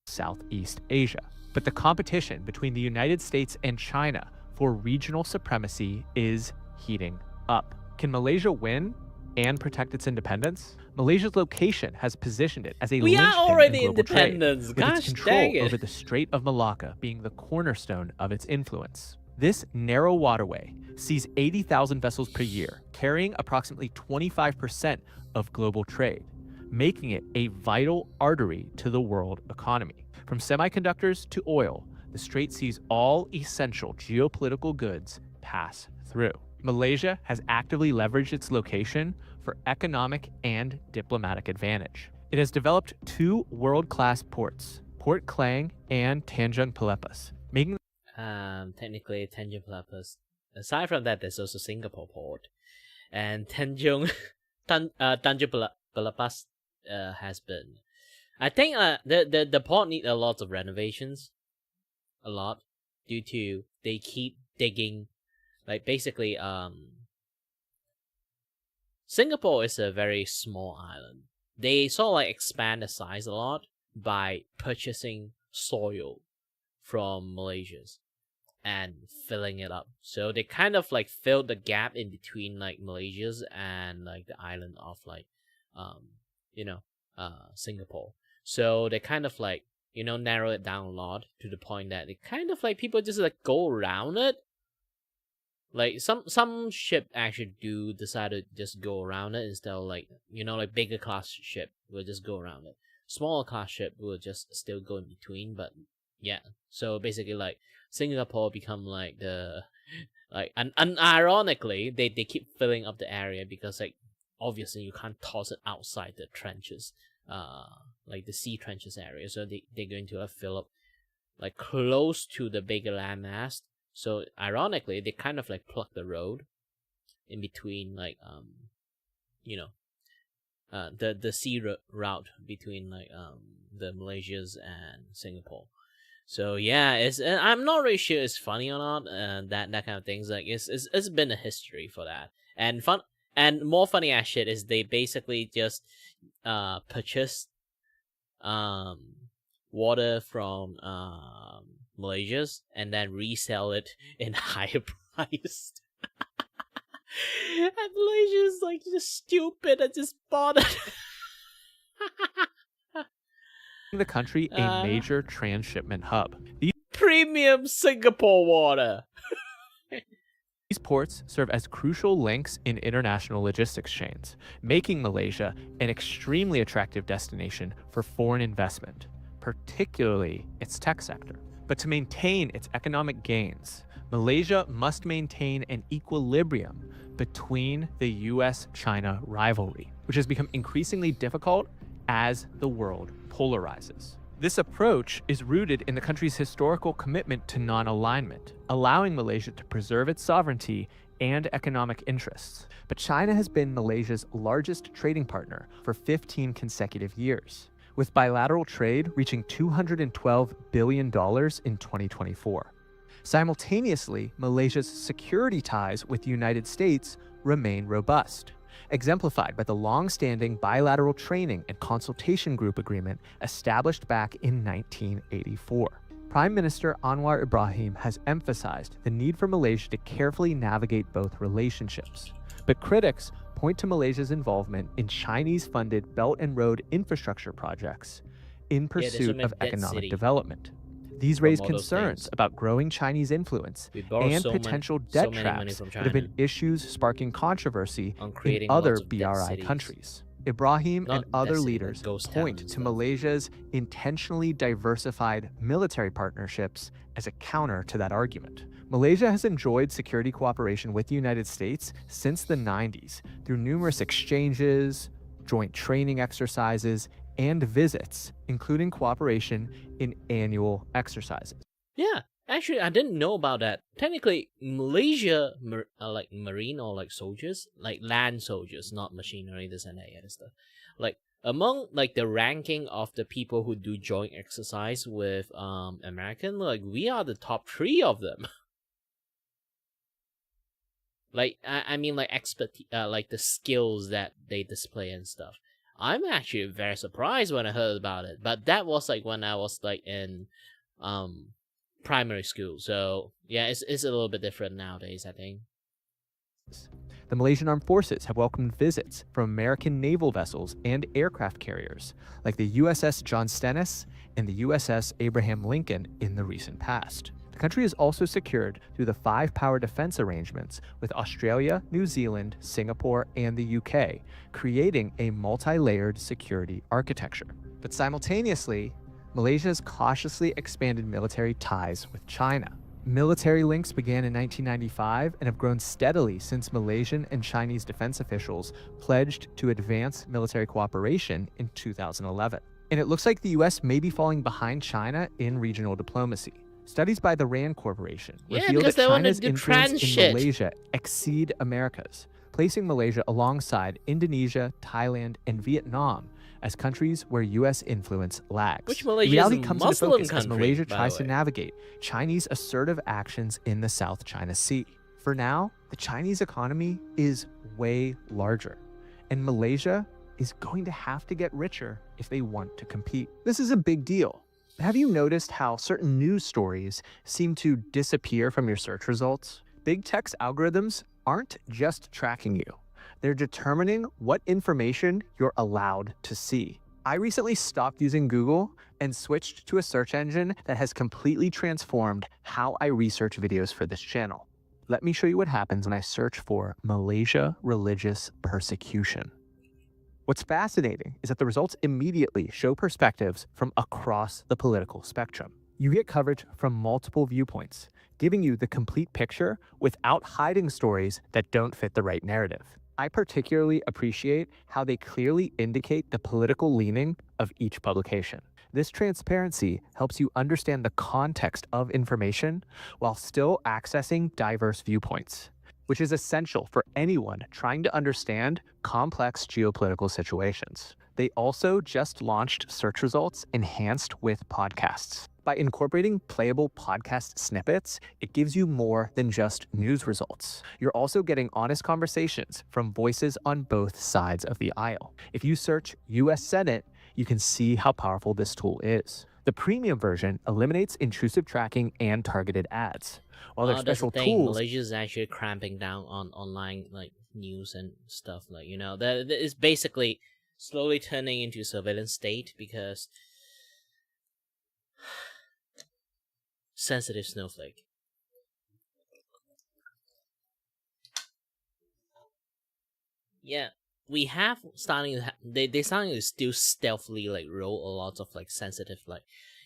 Southeast Asia. But the competition between the United States and China for regional supremacy is heating up. Can Malaysia win and protect its independence? Malaysia's location has positioned it as a we are linchpin already in global trade, independent. with Gosh, its control dang it. over the Strait of Malacca being the cornerstone of its influence. This narrow waterway sees 80,000 vessels per year, carrying approximately 25% of global trade. making it a vital artery to the world economy. From semiconductors to oil, the Strait sees all essential geopolitical goods pass through. Malaysia has actively leveraged its location for economic and diplomatic advantage. It has developed 2 world-class ports, Port Klang and Tanjung Pelepas, making technically Tanjung Pelepas. Aside from that, there's also Singapore port, and Tanjung Pelepas has been. I think the port need a lot of renovations, due to they keep digging, like basically Singapore is a very small island. They sort of like expand the size a lot by purchasing soil from Malaysia's and filling it up. So they kind of like filled the gap in between like Malaysia's and like the island of like Singapore. So they kind of like narrow it down a lot to the point that it kind of like people just like go around it. Like some ship actually do decide to just go around it instead of like like bigger class ship will just go around it. Smaller class ship will just still go in between, but yeah. So basically like Singapore become like the and ironically they keep filling up the area because like obviously you can't toss it outside the trenches, like the sea trenches area. So they're going to fill up like close to the bigger landmass. So ironically, they kind of like plug the road in between, like the sea route between like the Malaysias and Singapore. So yeah, I'm not really sure it's funny or not, that kind of things. Like it's been a history for that, and fun and more funny as shit is they basically just purchased water from Malaysia's and then resell it in higher price. And Malaysia's like just stupid and just bought it. the country a major transshipment hub. Premium Singapore water. These ports serve as crucial links in international logistics chains, making Malaysia an extremely attractive destination for foreign investment, particularly its tech sector. But to maintain its economic gains, Malaysia must maintain an equilibrium between the US-China rivalry, which has become increasingly difficult as the world polarizes. This approach is rooted in the country's historical commitment to non-alignment, allowing Malaysia to preserve its sovereignty and economic interests. But China has been Malaysia's largest trading partner for 15 consecutive years, with bilateral trade reaching $212 billion in 2024. Simultaneously, Malaysia's security ties with the United States remain robust, exemplified by the long-standing bilateral training and consultation group agreement established back in 1984. Prime Minister Anwar Ibrahim has emphasized the need for Malaysia to carefully navigate both relationships. But critics point to Malaysia's involvement in Chinese-funded Belt and Road infrastructure projects in pursuit of economic development. These raise concerns about growing Chinese influence and potential debt traps that have been issues sparking controversy in other BRI countries. Ibrahim and other leaders point to Malaysia's intentionally diversified military partnerships as a counter to that argument. Malaysia has enjoyed security cooperation with the United States since the 90s through numerous exchanges, joint training exercises, and visits, including cooperation in annual exercises. Yeah, actually, I didn't know about that. Technically, Malaysia, like marine or like soldiers, like land soldiers, not machinery, this and that other stuff. Like among like the ranking of the people who do joint exercise with American, like we are the top 3 of them. Like I mean, like expertise, like the skills that they display and stuff. I'm actually very surprised when I heard about it, but that was like when I was like in primary school. So yeah, it's a little bit different nowadays, I think. The Malaysian Armed Forces have welcomed visits from American naval vessels and aircraft carriers like the USS John Stennis and the USS Abraham Lincoln in the recent past. The country is also secured through the 5 power defense arrangements with Australia, New Zealand, Singapore, and the UK, creating a multi-layered security architecture. But simultaneously, Malaysia has cautiously expanded military ties with China. Military links began in 1995 and have grown steadily since Malaysian and Chinese defense officials pledged to advance military cooperation in 2011. And it looks like the US may be falling behind China in regional diplomacy. Studies by the RAND Corporation reveal that China's influence in Malaysia exceed America's, placing Malaysia alongside Indonesia, Thailand, and Vietnam as countries where U.S. influence lags. Which Malaysia reality is a comes Muslim into focus as country, Malaysia by tries the to way. navigate Chinese assertive actions in the South China Sea. For now, the Chinese economy is way larger, and Malaysia is going to have to get richer if they want to compete. This is a big deal. Have you noticed how certain news stories seem to disappear from your search results? Big tech's algorithms aren't just tracking you. They're determining what information you're allowed to see. I recently stopped using Google and switched to a search engine that has completely transformed how I research videos for this channel. Let me show you what happens when I search for Malaysia religious persecution. What's fascinating is that the results immediately show perspectives from across the political spectrum. You get coverage from multiple viewpoints, giving you the complete picture without hiding stories that don't fit the right narrative. I particularly appreciate how they clearly indicate the political leaning of each publication. This transparency helps you understand the context of information while still accessing diverse viewpoints, which is essential for anyone trying to understand complex geopolitical situations. They also just launched search results enhanced with podcasts. By incorporating playable podcast snippets, it gives you more than just news results. You're also getting honest conversations from voices on both sides of the aisle. If you search US Senate, you can see how powerful this tool is. The premium version eliminates intrusive tracking and targeted ads. While their special that's the thing. tools, Malaysia is actually cramping down on online like news and stuff. Like, you know, that is basically slowly turning into a surveillance state because sensitive snowflake. Yeah, we have starting to they starting to still stealthily like roll a lot of like sensitive like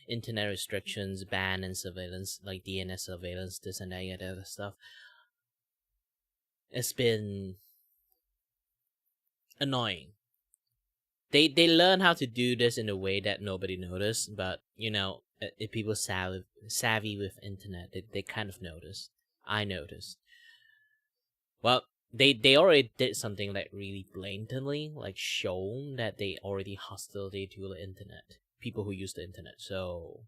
internet restrictions, ban and surveillance, like DNS surveillance, this and that, and other stuff. It's been annoying. They learn how to do this in a way that nobody noticed, but you know, if people savvy with internet, they kind of notice. I noticed. Well, they already did something like really blatantly, like shown that they already hostility to the internet, people who use the internet. So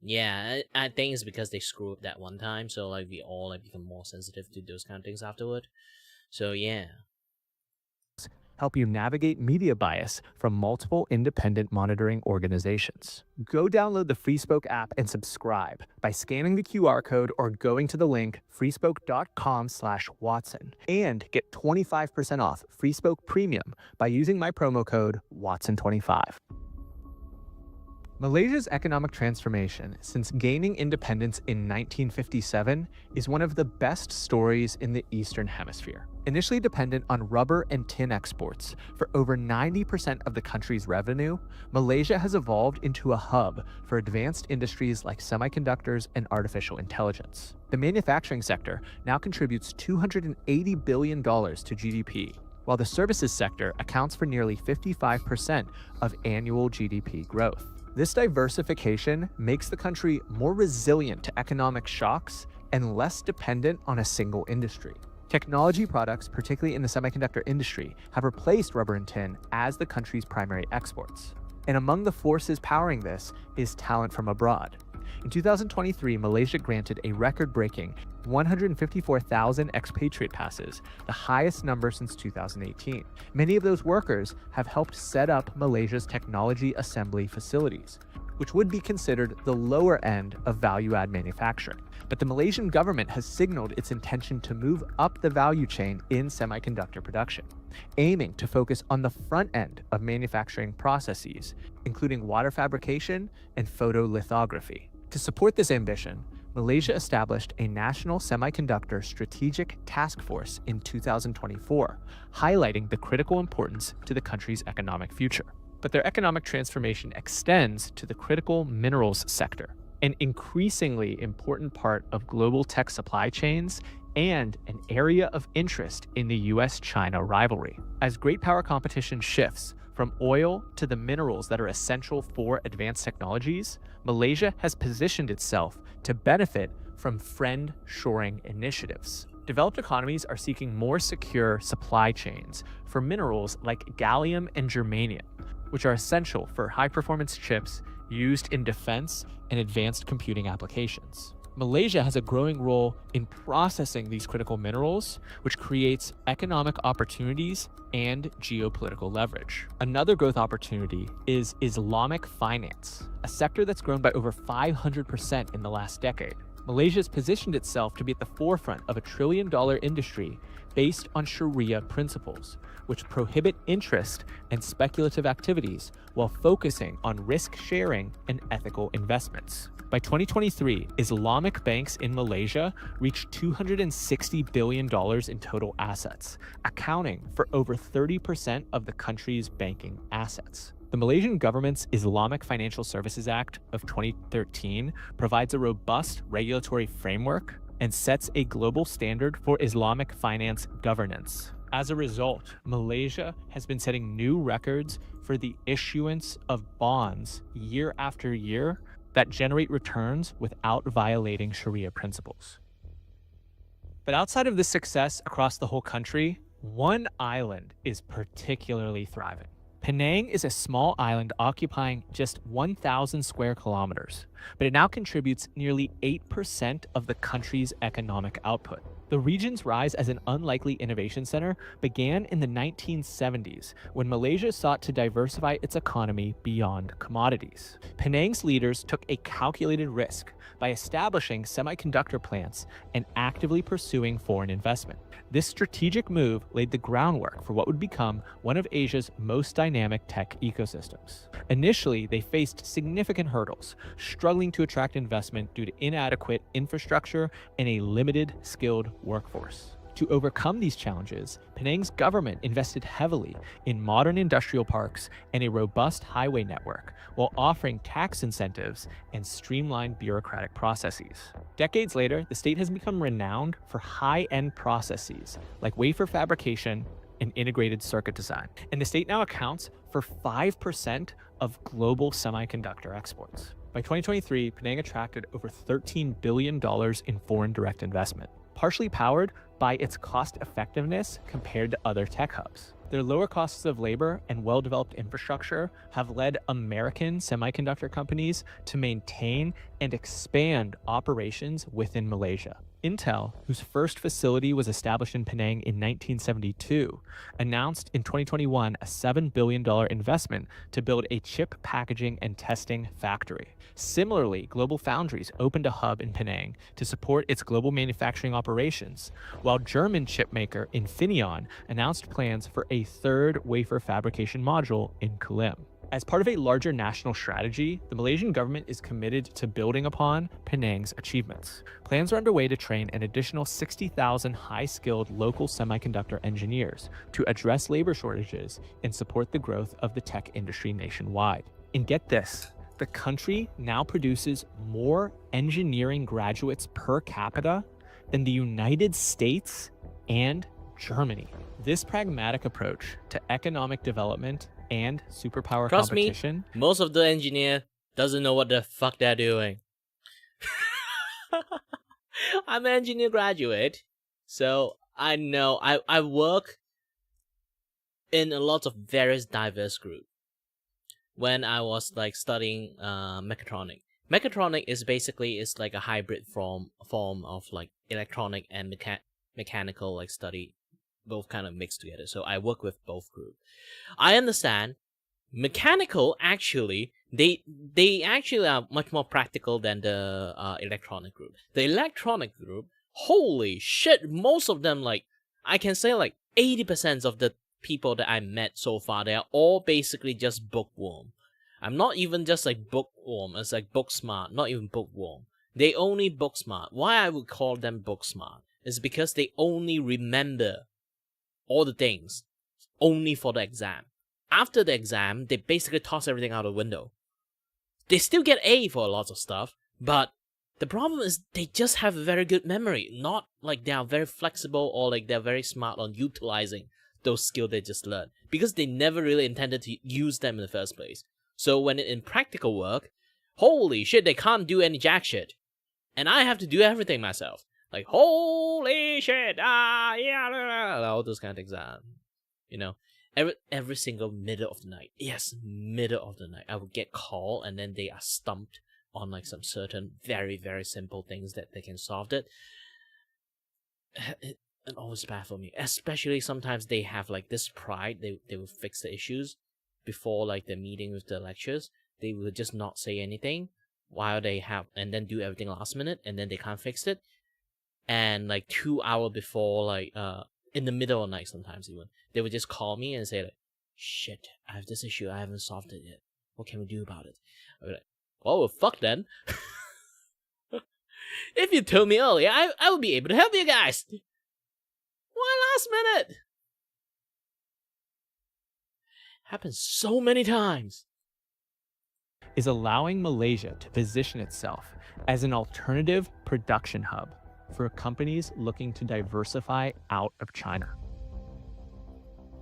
yeah, I think it's because they screwed up that one time. So like we all like become more sensitive to those kind of things afterward. So yeah. help you navigate media bias from multiple independent monitoring organizations. Go download the FreeSpoke app and subscribe by scanning the QR code or going to the link freespoke.com/Watson and get 25% off FreeSpoke Premium by using my promo code Watson25. Malaysia's economic transformation since gaining independence in 1957 is one of the best stories in the Eastern Hemisphere. Initially dependent on rubber and tin exports for over 90% of the country's revenue, Malaysia has evolved into a hub for advanced industries like semiconductors and artificial intelligence. The manufacturing sector now contributes $280 billion to GDP, while the services sector accounts for nearly 55% of annual GDP growth. This diversification makes the country more resilient to economic shocks and less dependent on a single industry. Technology products, particularly in the semiconductor industry, have replaced rubber and tin as the country's primary exports. And among the forces powering this is talent from abroad. In 2023, Malaysia granted a record-breaking 154,000 expatriate passes, the highest number since 2018. Many of those workers have helped set up Malaysia's technology assembly facilities, which would be considered the lower end of value-add manufacturing. But the Malaysian government has signaled its intention to move up the value chain in semiconductor production, aiming to focus on the front end of manufacturing processes, including water fabrication and photolithography. To support this ambition, Malaysia established a National Semiconductor Strategic Task Force in 2024, highlighting the critical importance to the country's economic future. But their economic transformation extends to the critical minerals sector, an increasingly important part of global tech supply chains and an area of interest in the US-China rivalry. As great power competition shifts from oil to the minerals that are essential for advanced technologies, Malaysia has positioned itself to benefit from friend-shoring initiatives. Developed economies are seeking more secure supply chains for minerals like gallium and germanium, which are essential for high-performance chips used in defense and advanced computing applications. Malaysia has a growing role in processing these critical minerals, which creates economic opportunities and geopolitical leverage. Another growth opportunity is Islamic finance, a sector that's grown by over 500% in the last decade. Malaysia has positioned itself to be at the forefront of a trillion-dollar industry based on Sharia principles, which prohibit interest and speculative activities while focusing on risk-sharing and ethical investments. By 2023, Islamic banks in Malaysia reached $260 billion in total assets, accounting for over 30% of the country's banking assets. The Malaysian government's Islamic Financial Services Act of 2013 provides a robust regulatory framework and sets a global standard for Islamic finance governance. As a result, Malaysia has been setting new records for the issuance of bonds year after year that generate returns without violating Sharia principles. But outside of this success across the whole country, one island is particularly thriving. Penang is a small island occupying just 1,000 square kilometers, but it now contributes nearly 8% of the country's economic output. The region's rise as an unlikely innovation center began in the 1970s when Malaysia sought to diversify its economy beyond commodities. Penang's leaders took a calculated risk by establishing semiconductor plants and actively pursuing foreign investment. This strategic move laid the groundwork for what would become one of Asia's most dynamic tech ecosystems. Initially, they faced significant hurdles, struggling to attract investment due to inadequate infrastructure and a limited skilled workforce. To overcome these challenges, Penang's government invested heavily in modern industrial parks and a robust highway network, while offering tax incentives and streamlined bureaucratic processes. Decades later, the state has become renowned for high-end processes like wafer fabrication and integrated circuit design, and the state now accounts for 5% of global semiconductor exports. By 2023, Penang attracted over $13 billion in foreign direct investment, partially powered by its cost effectiveness compared to other tech hubs. Their lower costs of labor and well-developed infrastructure have led American semiconductor companies to maintain and expand operations within Malaysia. Intel, whose first facility was established in Penang in 1972, announced in 2021 a $7 billion investment to build a chip packaging and testing factory. Similarly, GlobalFoundries opened a hub in Penang to support its global manufacturing operations, while German chipmaker Infineon announced plans for a third wafer fabrication module in Kulim. As part of a larger national strategy, the Malaysian government is committed to building upon Penang's achievements. Plans are underway to train an additional 60,000 high-skilled local semiconductor engineers to address labor shortages and support the growth of the tech industry nationwide. And get this, the country now produces more engineering graduates per capita than the United States and Germany. This pragmatic approach to economic development and superpower Trust competition. Me, most of the engineer doesn't know what the fuck they're doing. I'm an engineer graduate, so I know I work in a lot of various diverse groups. When I was like studying mechatronic. Mechatronic is basically like a hybrid form of like electronic and mechanical like study, both kind of mixed together. So I work with both groups. I understand mechanical actually they actually are much more practical than the electronic group. The electronic group, holy shit, most of them, like I can say like 80% of the people that I met so far, they are all basically just bookworm. I'm not even just like bookworm, it's like book smart, not even bookworm. They only book smart. Why I would call them book smart is because they only remember all the things only for the exam. After the exam, they basically toss everything out the window. They still get A for a lot of stuff, but the problem is they just have a very good memory. Not like they are very flexible or like they're very smart on utilizing those skills they just learned. Because they never really intended to use them in the first place. So when in practical work, holy shit, they can't do any jack shit. And I have to do everything myself. Like, holy shit, yeah, all those kind of things. You know, every single middle of the night. Yes, middle of the night. I would get called and then they are stumped on like some certain very, very simple things that they can solve it. It always bad for me. Especially sometimes they have like this pride. They will fix the issues before like the meeting with the lectures. They will just not say anything while they have, and then do everything last minute, and then they can't fix it. And like 2 hours before, like in the middle of the night sometimes even, they would just call me and say like, shit, I have this issue, I haven't solved it yet. What can we do about it? I'd be like, well, fuck then. If you told me earlier, I would be able to help you guys. Why last minute? Happens so many times. Is allowing Malaysia to position itself as an alternative production hub for companies looking to diversify out of China.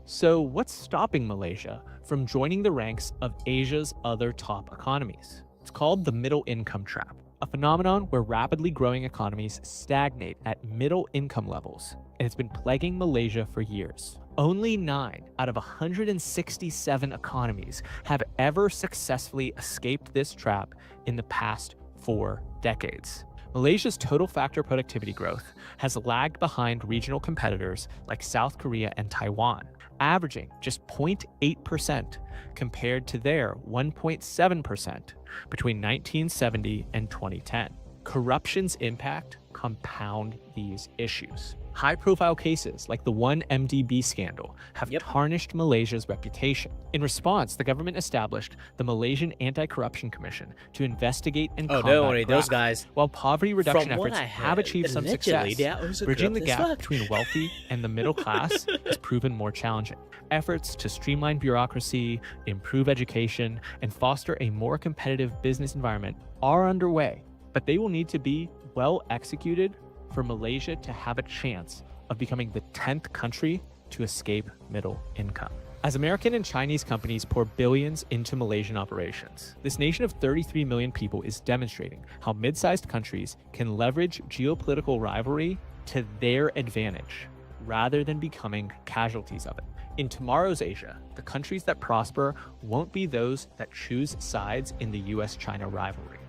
So what's stopping Malaysia from joining the ranks of Asia's other top economies? It's called the middle income trap, a phenomenon where rapidly growing economies stagnate at middle income levels, and it's been plaguing Malaysia for years. Only 9 out of 167 economies have ever successfully escaped this trap in the past 4 decades. Malaysia's total factor productivity growth has lagged behind regional competitors like South Korea and Taiwan, averaging just 0.8% compared to their 1.7% between 1970 and 2010. Corruption's impact compound these issues. High-profile cases like the 1MDB scandal have tarnished Malaysia's reputation. In response, the government established the Malaysian Anti-Corruption Commission to investigate and combat don't worry, those graft. guys, While poverty reduction from what efforts I have heard, achieved some allegedly, success, they are also bridging the corrupt as gap fuck. between wealthy and the middle class has proven more challenging. Efforts to streamline bureaucracy, improve education, and foster a more competitive business environment are underway, but they will need to be well executed for Malaysia to have a chance of becoming the 10th country to escape middle income. As American and Chinese companies pour billions into Malaysian operations, this nation of 33 million people is demonstrating how mid-sized countries can leverage geopolitical rivalry to their advantage rather than becoming casualties of it. In tomorrow's Asia, the countries that prosper won't be those that choose sides in the US-China rivalry,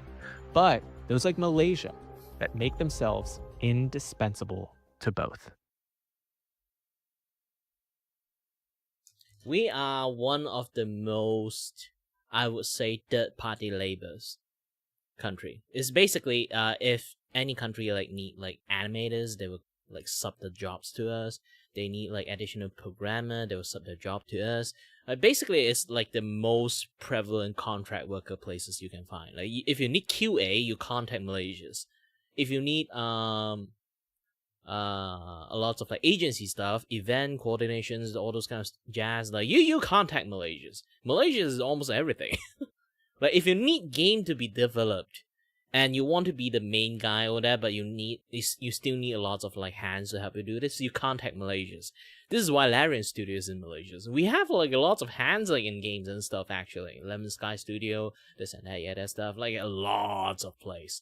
but those like Malaysia that make themselves indispensable to both. We are one of the most, I would say, third-party labors country. It's basically, if any country like need like animators, they will like sub the jobs to us. They need like additional programmer, they will sub their job to us. Basically, it's like the most prevalent contract worker places you can find. Like if you need QA, you contact Malaysians. If you need a lot of like agency stuff, event coordinations, all those kind of jazz, like you contact Malaysians. Malaysia is almost everything. Like if you need game to be developed and you want to be the main guy or whatever, but you still need a lot of like hands to help you do this, you contact Malaysians. This is why Larian Studio is in Malaysia. So we have like a lot of hands like in games and stuff actually. Lemon Sky Studio, this and that, yeah, that stuff, like a lot of place.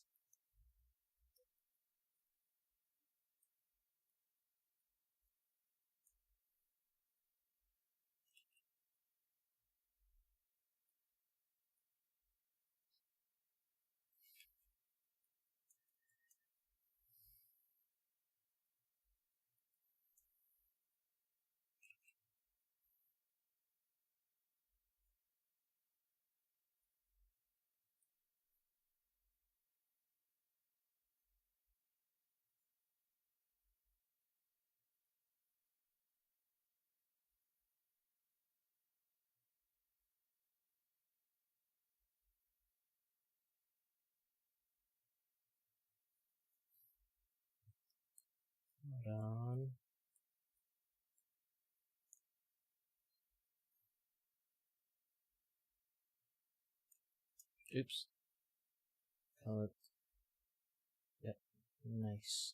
Hold on. Oops. Call it. Yep. Nice.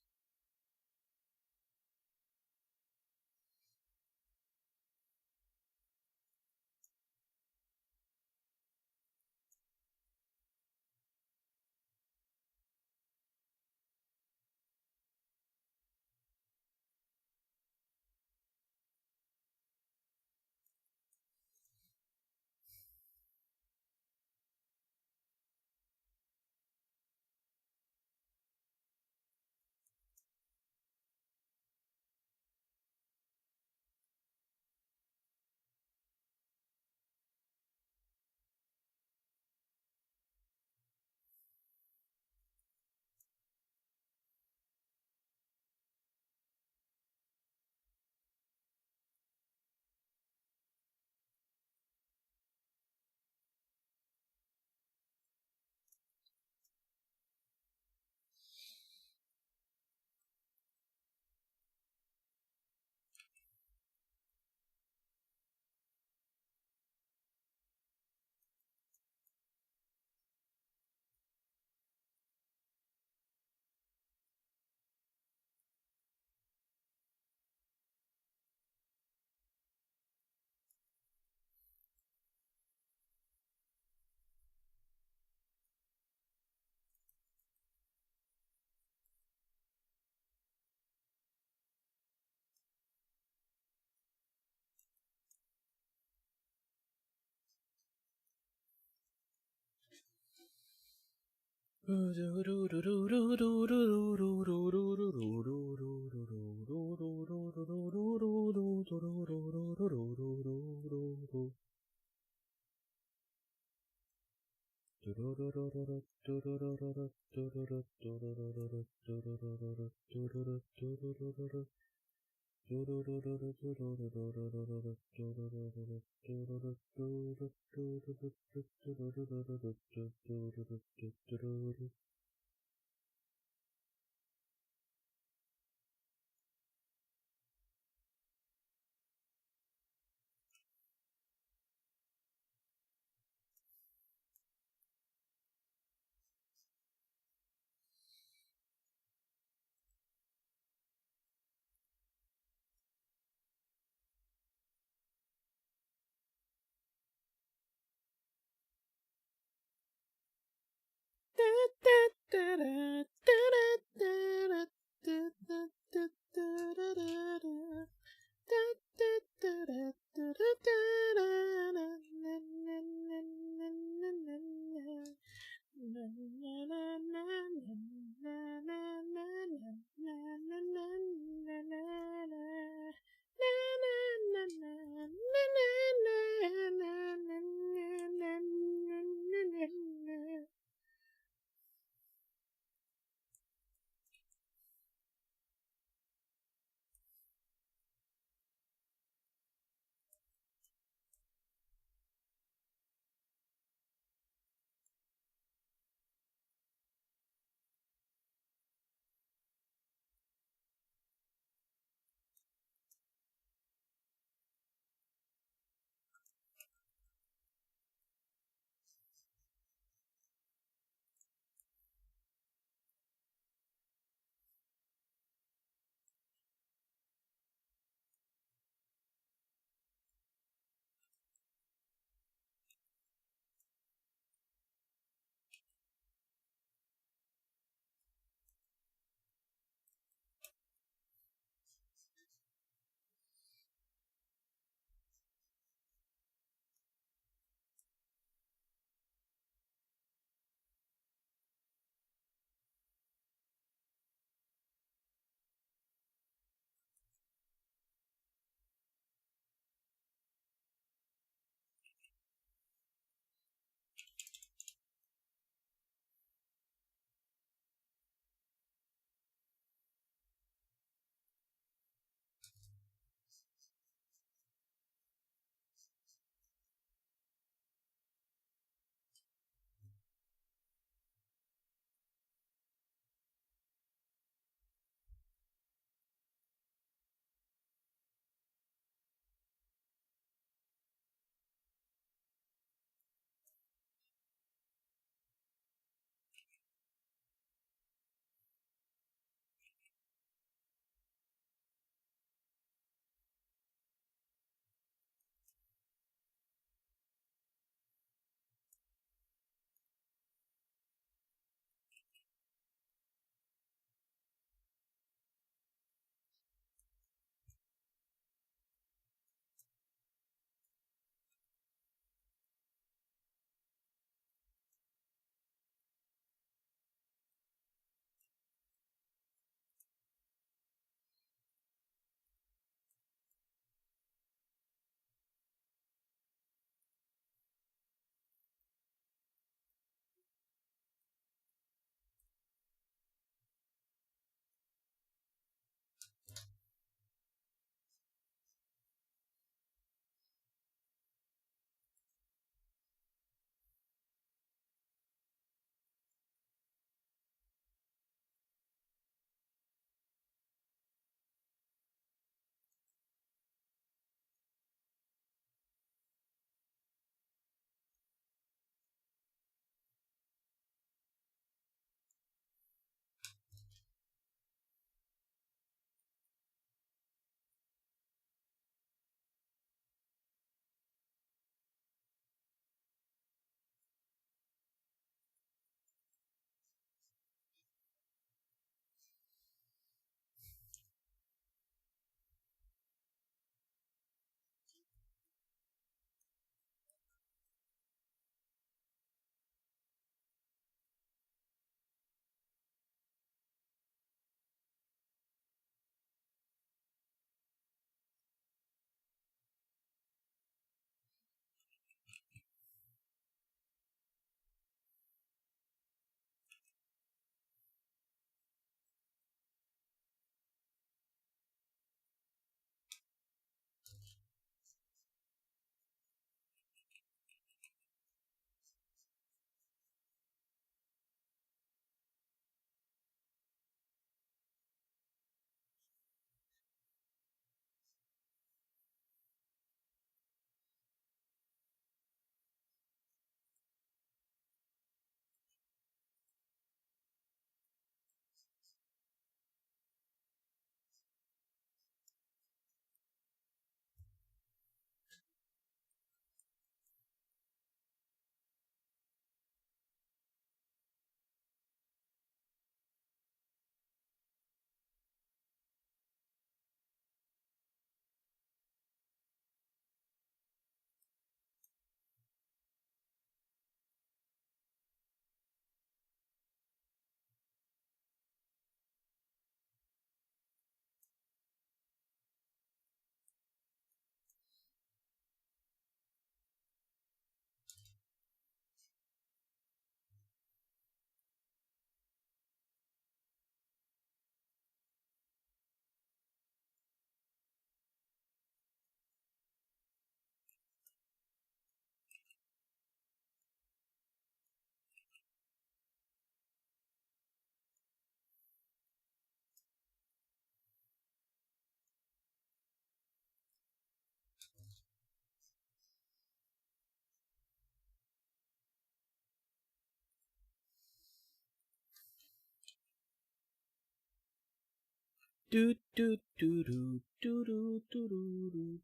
Do do do do do do do do do.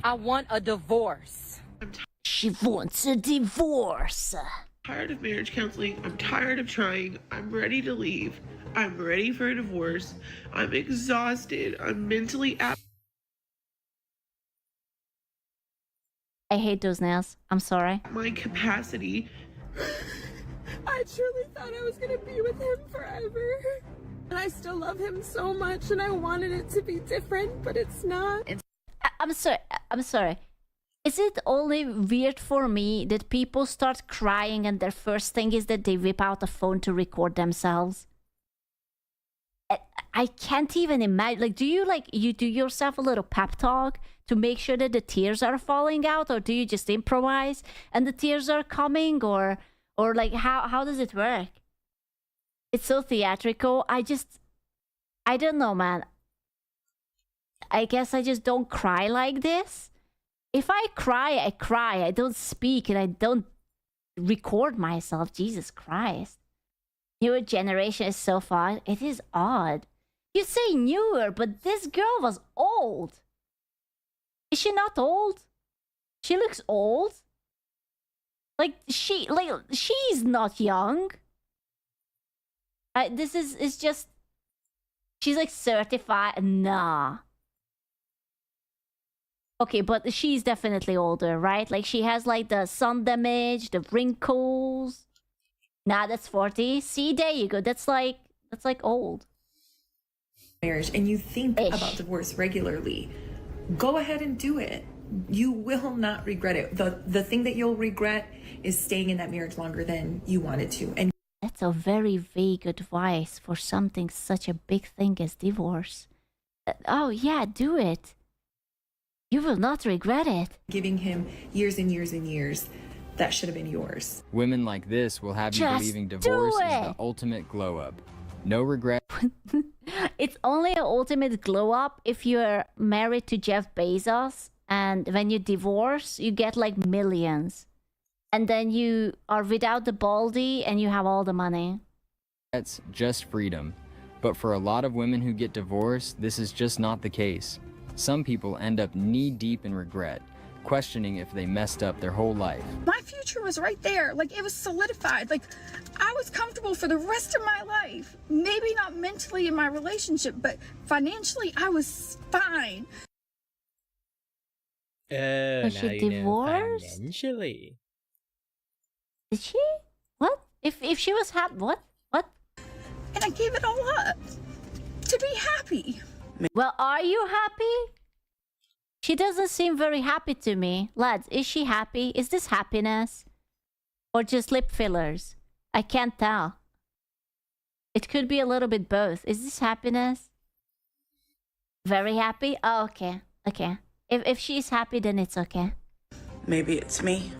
I want a divorce. She wants a divorce. Tired of marriage counseling. I'm tired of trying. I'm ready to leave. I'm ready for a divorce. I'm exhausted. I'm mentally out. I hate those nails. I'm sorry. My capacity. I truly thought I was gonna be with him forever. And I still love him so much, and I wanted it to be different, but it's not. I'm sorry. Is it only weird for me that people start crying and their first thing is that they whip out a phone to record themselves? I can't even imagine. Like, do you do yourself a little pep talk to make sure that the tears are falling out, or do you just improvise and the tears are coming, or like how does it work? It's so theatrical. I don't know, man. I guess I just don't cry like this. If I cry, I cry. I don't speak and I don't record myself. Jesus Christ. Newer generation is so far. It is odd. You say newer, but this girl was old. Is she not old? She looks old. Like she's not young. This is just. She's like certified. Nah. Okay, but she's definitely older, right? Like she has like the sun damage, the wrinkles. Nah, that's 40. See, there you go. That's like old. Marriage, and you think about divorce regularly, go ahead and do it. You will not regret it. The thing that you'll regret is staying in that marriage longer than you wanted to. And that's a very vague advice for something such a big thing as divorce. Oh yeah, do it. You will not regret it. Giving him years and years and years that should have been yours. Women like this will have you believing divorce is the ultimate glow up. No regret. It's only an ultimate glow up if you're married to Jeff Bezos, and when you divorce, you get like millions. And then you are without the baldy and you have all the money. That's just freedom. But for a lot of women who get divorced, this is just not the case. Some people end up knee-deep in regret, questioning if they messed up their whole life. My future was right there. Like, it was solidified. Like, I was comfortable for the rest of my life. Maybe not mentally in my relationship, but financially, I was fine. Was she divorced? Financially. Did she? What? If she was happy, what? And I gave it all up to be happy. Well, are you happy? She doesn't seem very happy to me. Lads, is she happy? Is this happiness? Or just lip fillers? I can't tell. It could be a little bit both. Is this happiness? Very happy? Oh, okay. Okay. If she's happy, then it's okay. Maybe it's me.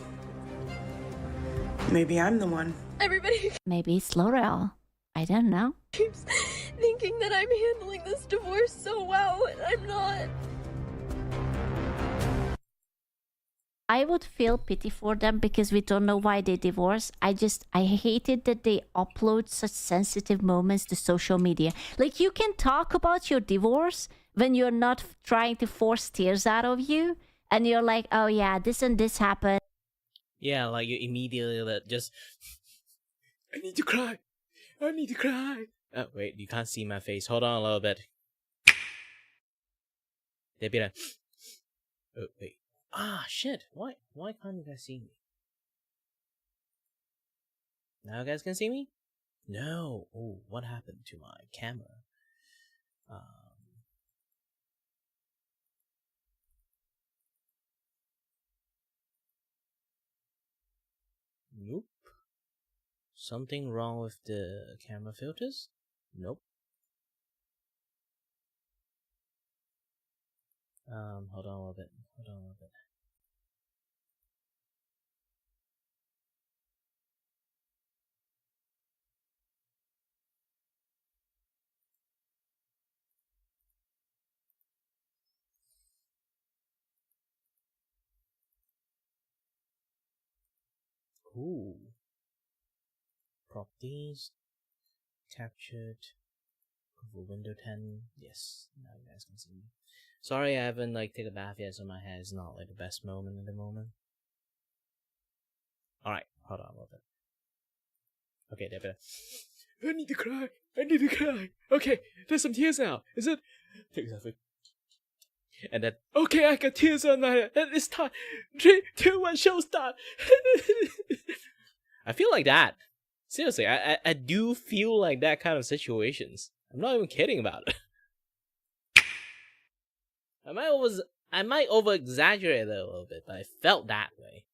Maybe I'm the one. Everybody Maybe it's L'Oreal. I don't know. keeps thinking that I'm handling this divorce so well, and I'm not. I would feel pity for them because we don't know why they divorced. I hated that they upload such sensitive moments to social media. Like, you can talk about your divorce when you're not trying to force tears out of you, and you're like, oh yeah, this and this happened. Yeah, like you immediately just. I need to cry. I need to cry. Oh wait, you can't see my face. Hold on a little bit. They'd be like, oh wait. Ah shit! Why can't you guys see me? Now you guys can see me? No. Oh, what happened to my camera? Nope. Something wrong with the camera filters? Nope. Hold on a little bit. Ooh. Properties. Captured. Over window 10. Yes, now you guys can see me. Sorry I haven't like taken a bath yet, so my hair is not like the best moment at the moment. Alright, hold on a little bit. Okay, there, I need to cry. I need to cry. Okay, there's some tears now. Is it? Take a selfie. And then, okay, I got tears on my head. And it's time. 3, 2, 1, show start. I feel like that. Seriously, I do feel like that kind of situations. I'm not even kidding about it. I might over exaggerate it a little bit, but I felt that way.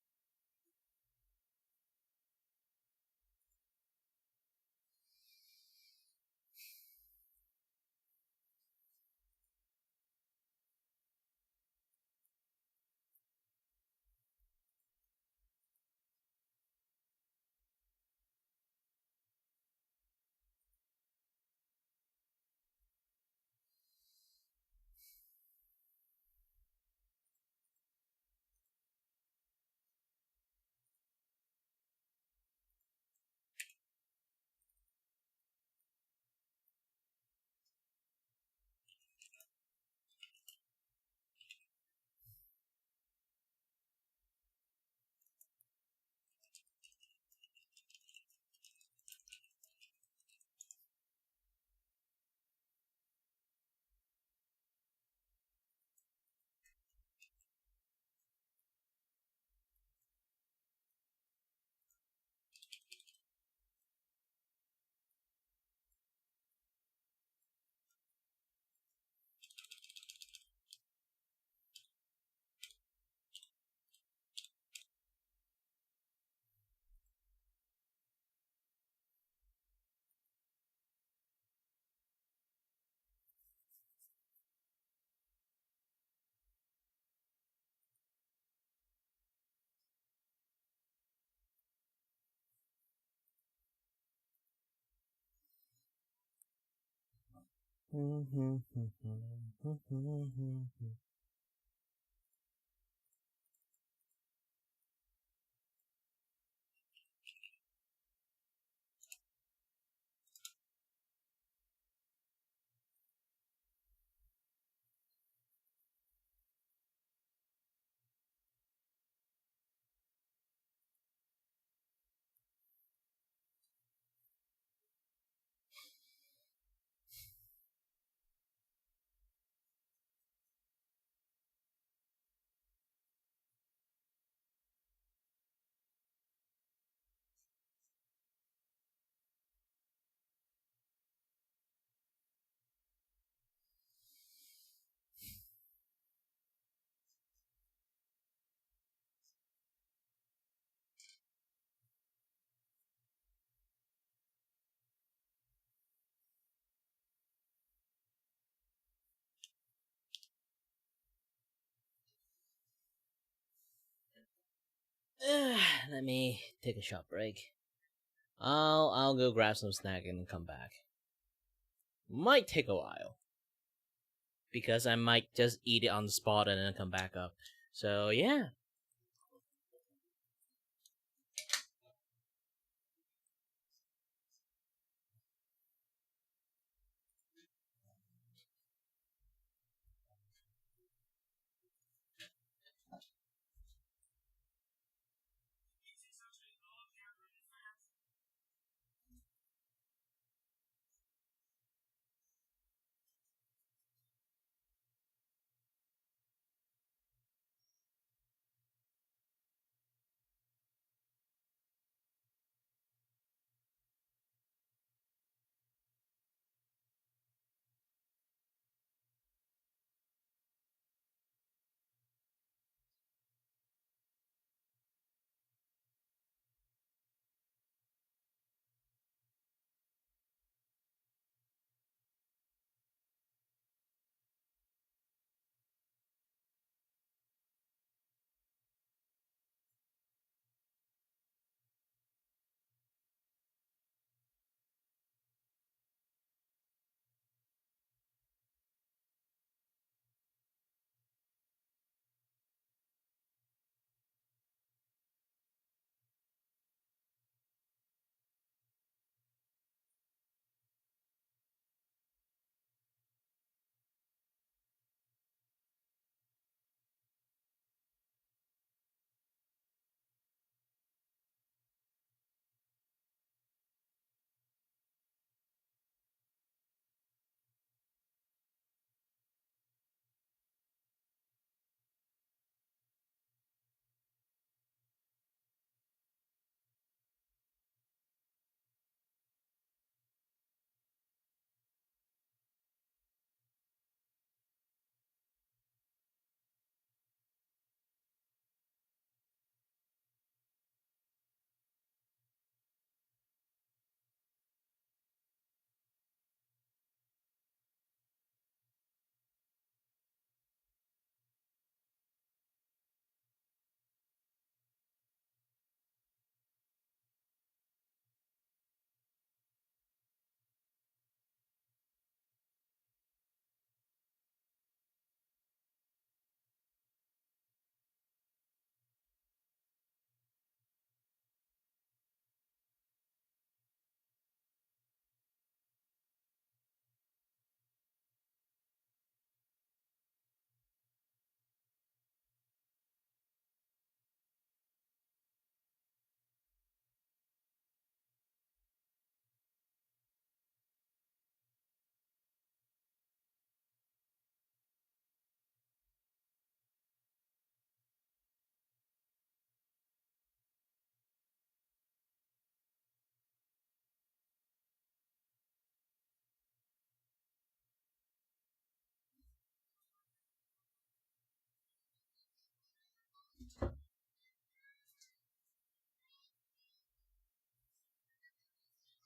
Let me take a short break. I'll go grab some snack and come back. Might take a while. Because I might just eat it on the spot and then come back up. So yeah.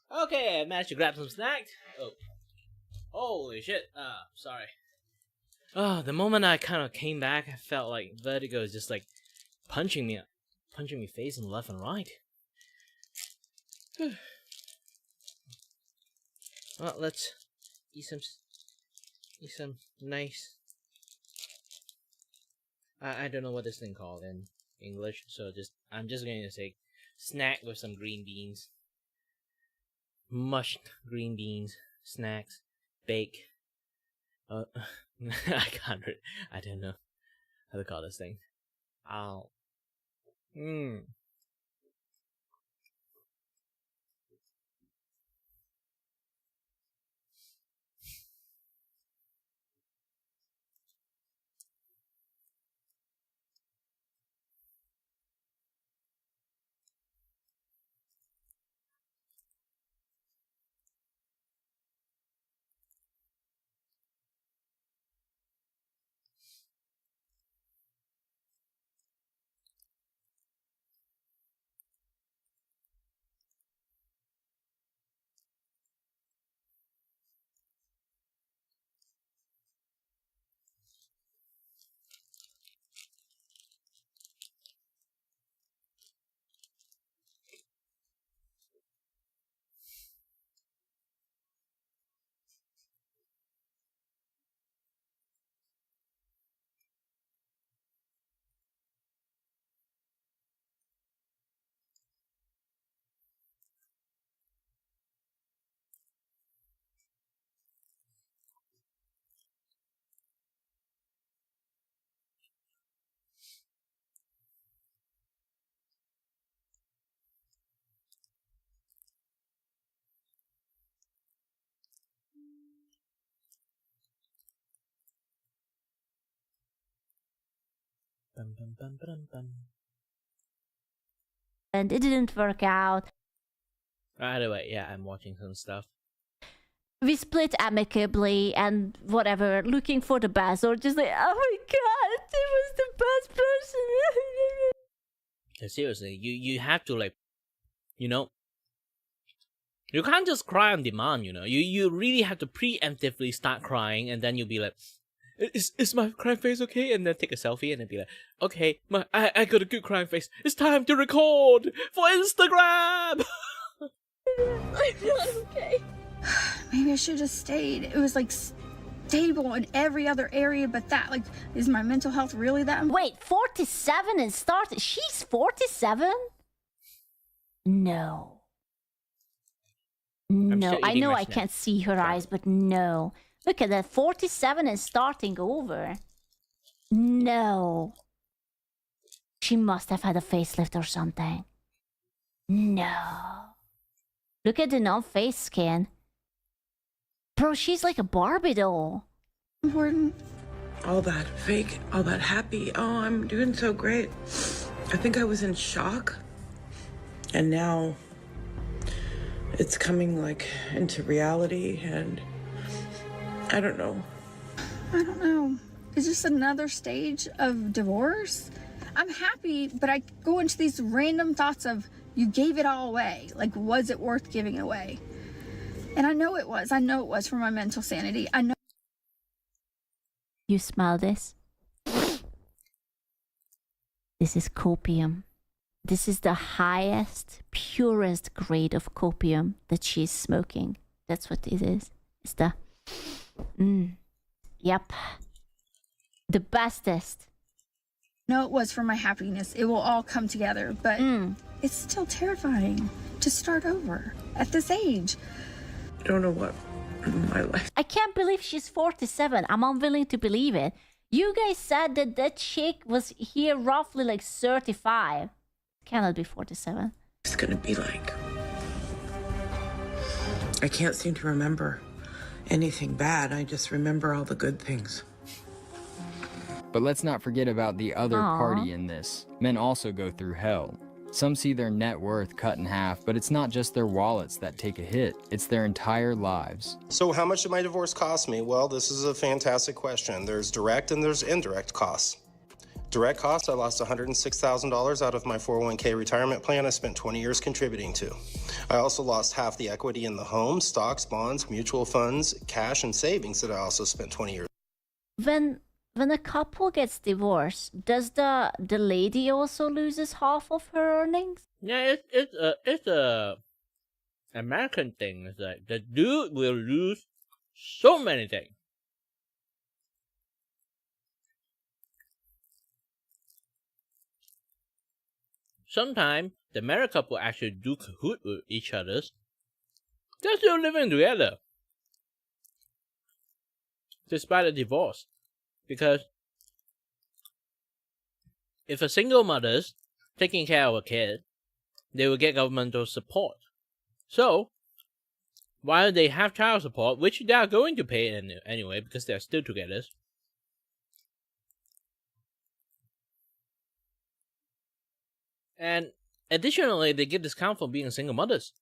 Okay, I managed to grab some snacks. Oh. Holy shit. Sorry. Oh, the moment I kind of came back, I felt like vertigo is just like punching me face and left and right. Well, let's eat some nice. I don't know what this thing called in English, so I'm just going to say snack with some green beans, mushed green beans, snacks, bake. I don't know how to call this thing. Ow. Bum, bum, bum, bum, bum. And it didn't work out. Either way, yeah, I'm watching some stuff. We split amicably and whatever, looking for the best, or just like, oh my god, it was the best person. Seriously, you have to like, you know, you can't just cry on demand, you know. You really have to preemptively start crying, and then you'll be like, Is my crying face okay? And then take a selfie and then be like, okay, I got a good crying face. It's time to record for Instagram! I'm not okay. Maybe I should have stayed. It was like stable in every other area but that. Like, is my mental health really that? Wait, 47 and started? She's 47? No. No, I know I can't see her eyes, but no. Look at that, 47 and starting over. No. She must have had a facelift or something. No. Look at the non-face skin. Bro, she's like a Barbie doll. Important. All that fake, all that happy. Oh, I'm doing so great. I think I was in shock. And now it's coming like into reality, and I don't know. I don't know. Is this another stage of divorce? I'm happy, but I go into these random thoughts of, you gave it all away. Like, was it worth giving away? And I know it was. I know it was for my mental sanity. I know. You smell this? This is copium. This is the highest, purest grade of copium that she's smoking. That's what it is. It's the... Yep. The bestest. No, it was for my happiness. It will all come together, but it's still terrifying to start over at this age. I don't know what my life. I can't believe she's 47. I'm unwilling to believe it. You guys said that that chick was here roughly like 35. Cannot be 47. It's gonna be like. I can't seem to remember anything bad. I just remember all the good things. But let's not forget about the other party in this. Men also go through hell. Some see their net worth cut in half, but it's not just their wallets that take a hit, it's their entire lives. So how much did my divorce cost me? Well, this is a fantastic question. There's direct and there's indirect costs. Direct costs, I lost $106,000 out of my 401k retirement plan I spent 20 years contributing to. I also lost half the equity in the home, stocks, bonds, mutual funds, cash, and savings that I also spent 20 years. When a couple gets divorced, does the lady also loses half of her earnings? Yeah, it's a American thing. It's like the dude will lose so many things. Sometimes the married couple actually do cahoot with each other. They're still living together despite a divorce. Because if a single mother's taking care of a kid, they will get governmental support. So, while they have child support, which they are going to pay anyway because they are still together, and additionally, they get discount for being single mothers.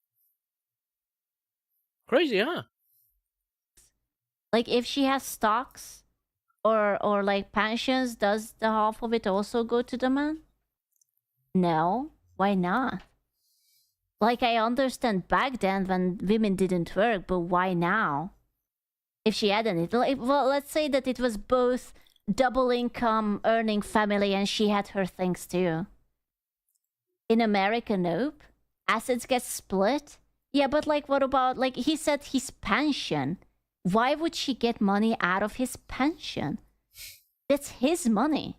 Crazy, huh? Like if she has stocks or like pensions, does the half of it also go to the man? No, why not? Like I understand back then when women didn't work, but why now? If she hadn't, well, let's say that it was both double income earning family and she had her things too. In America, nope. Assets get split. Yeah, but like what about, like he said his pension. Why would she get money out of his pension? That's his money.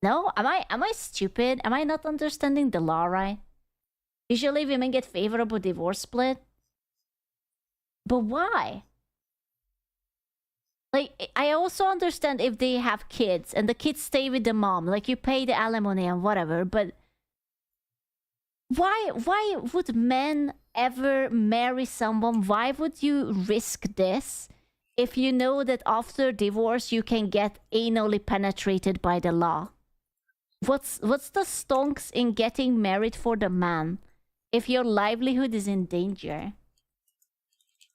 No? Am I stupid? Am I not understanding the law right? Usually women get favorable divorce split. But why? Like, I also understand if they have kids and the kids stay with the mom, like you pay the alimony and whatever, but why would men ever marry someone? Why would you risk this if you know that after divorce you can get anally penetrated by the law? What's the stonks in getting married for the man if your livelihood is in danger?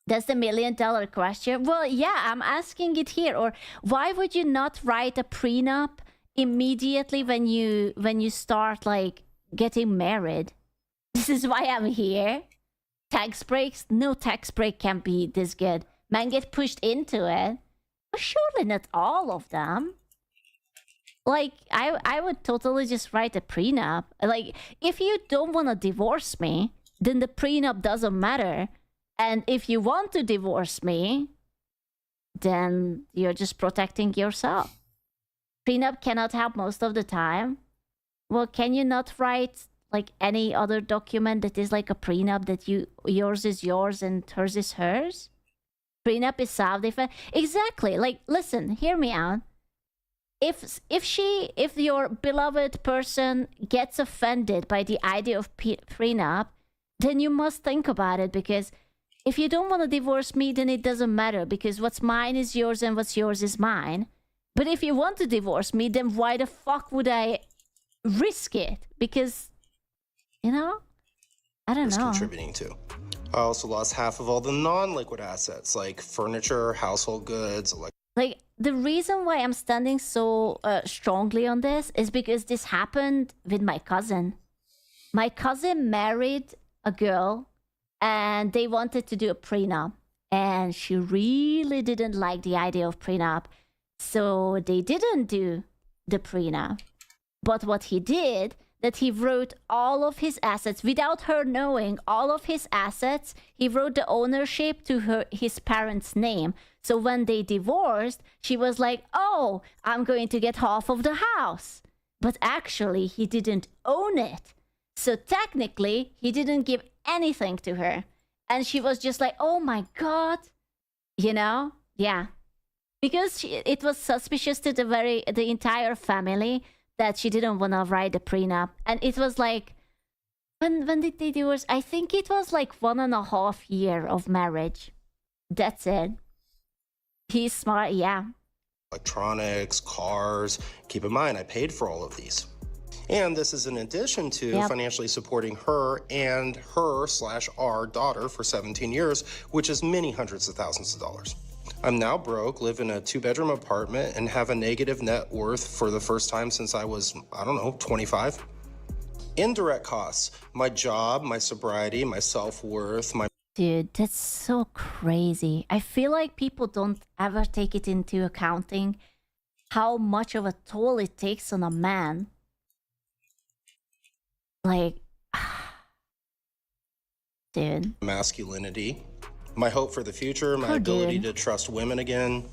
That's the $1 million question. Well, yeah, I'm asking it here. Or why would you not write a prenup immediately when you start like getting married? This is why I'm here. Tax breaks? No tax break can be this good. Men get pushed into it. But surely not all of them. Like, I would totally just write a prenup. Like, if you don't want to divorce me, then the prenup doesn't matter. And if you want to divorce me, then you're just protecting yourself. Prenup cannot help most of the time. Well, can you not write like any other document that is like a prenup that yours is yours and hers is hers? Prenup is self-defense. Exactly. Like, listen, hear me out. If your beloved person gets offended by the idea of prenup, then you must think about it, because if you don't want to divorce me, then it doesn't matter, because what's mine is yours and what's yours is mine. But if you want to divorce me, then why the fuck would I risk it? Because, you know, I don't know. Contributing to. I also lost half of all the non-liquid assets like furniture, household goods, like the reason why I'm standing so strongly on this is because this happened with my cousin. My cousin married a girl and they wanted to do a prenup, and she really didn't like the idea of prenup, so they didn't do the prenup. But what he did, that he wrote all of his assets without her knowing, all of his assets, he wrote the ownership to his parents' name. So when they divorced, she was like, oh, I'm going to get half of the house. But actually, he didn't own it. So technically, he didn't give anything to her. And she was just like, oh my God. You know? Yeah. Because it was suspicious to the entire family that she didn't want to write the prenup. And it was like, when did they divorce? I think it was like 1.5 years of marriage. That's it. He's smart, yeah. electronics, cars. Keep in mind, I paid for all of these. And this is in addition to financially supporting her and her/our daughter for 17 years, which is many hundreds of thousands of dollars. I'm now broke, live in a 2-bedroom apartment, and have a negative net worth for the first time since I was, 25. Indirect costs, my job, my sobriety, my self-worth, my... Dude, that's so crazy. I feel like people don't ever take it into accounting how much of a toll it takes on a man. Like, dude. Masculinity, my hope for the future, my ability to trust women again,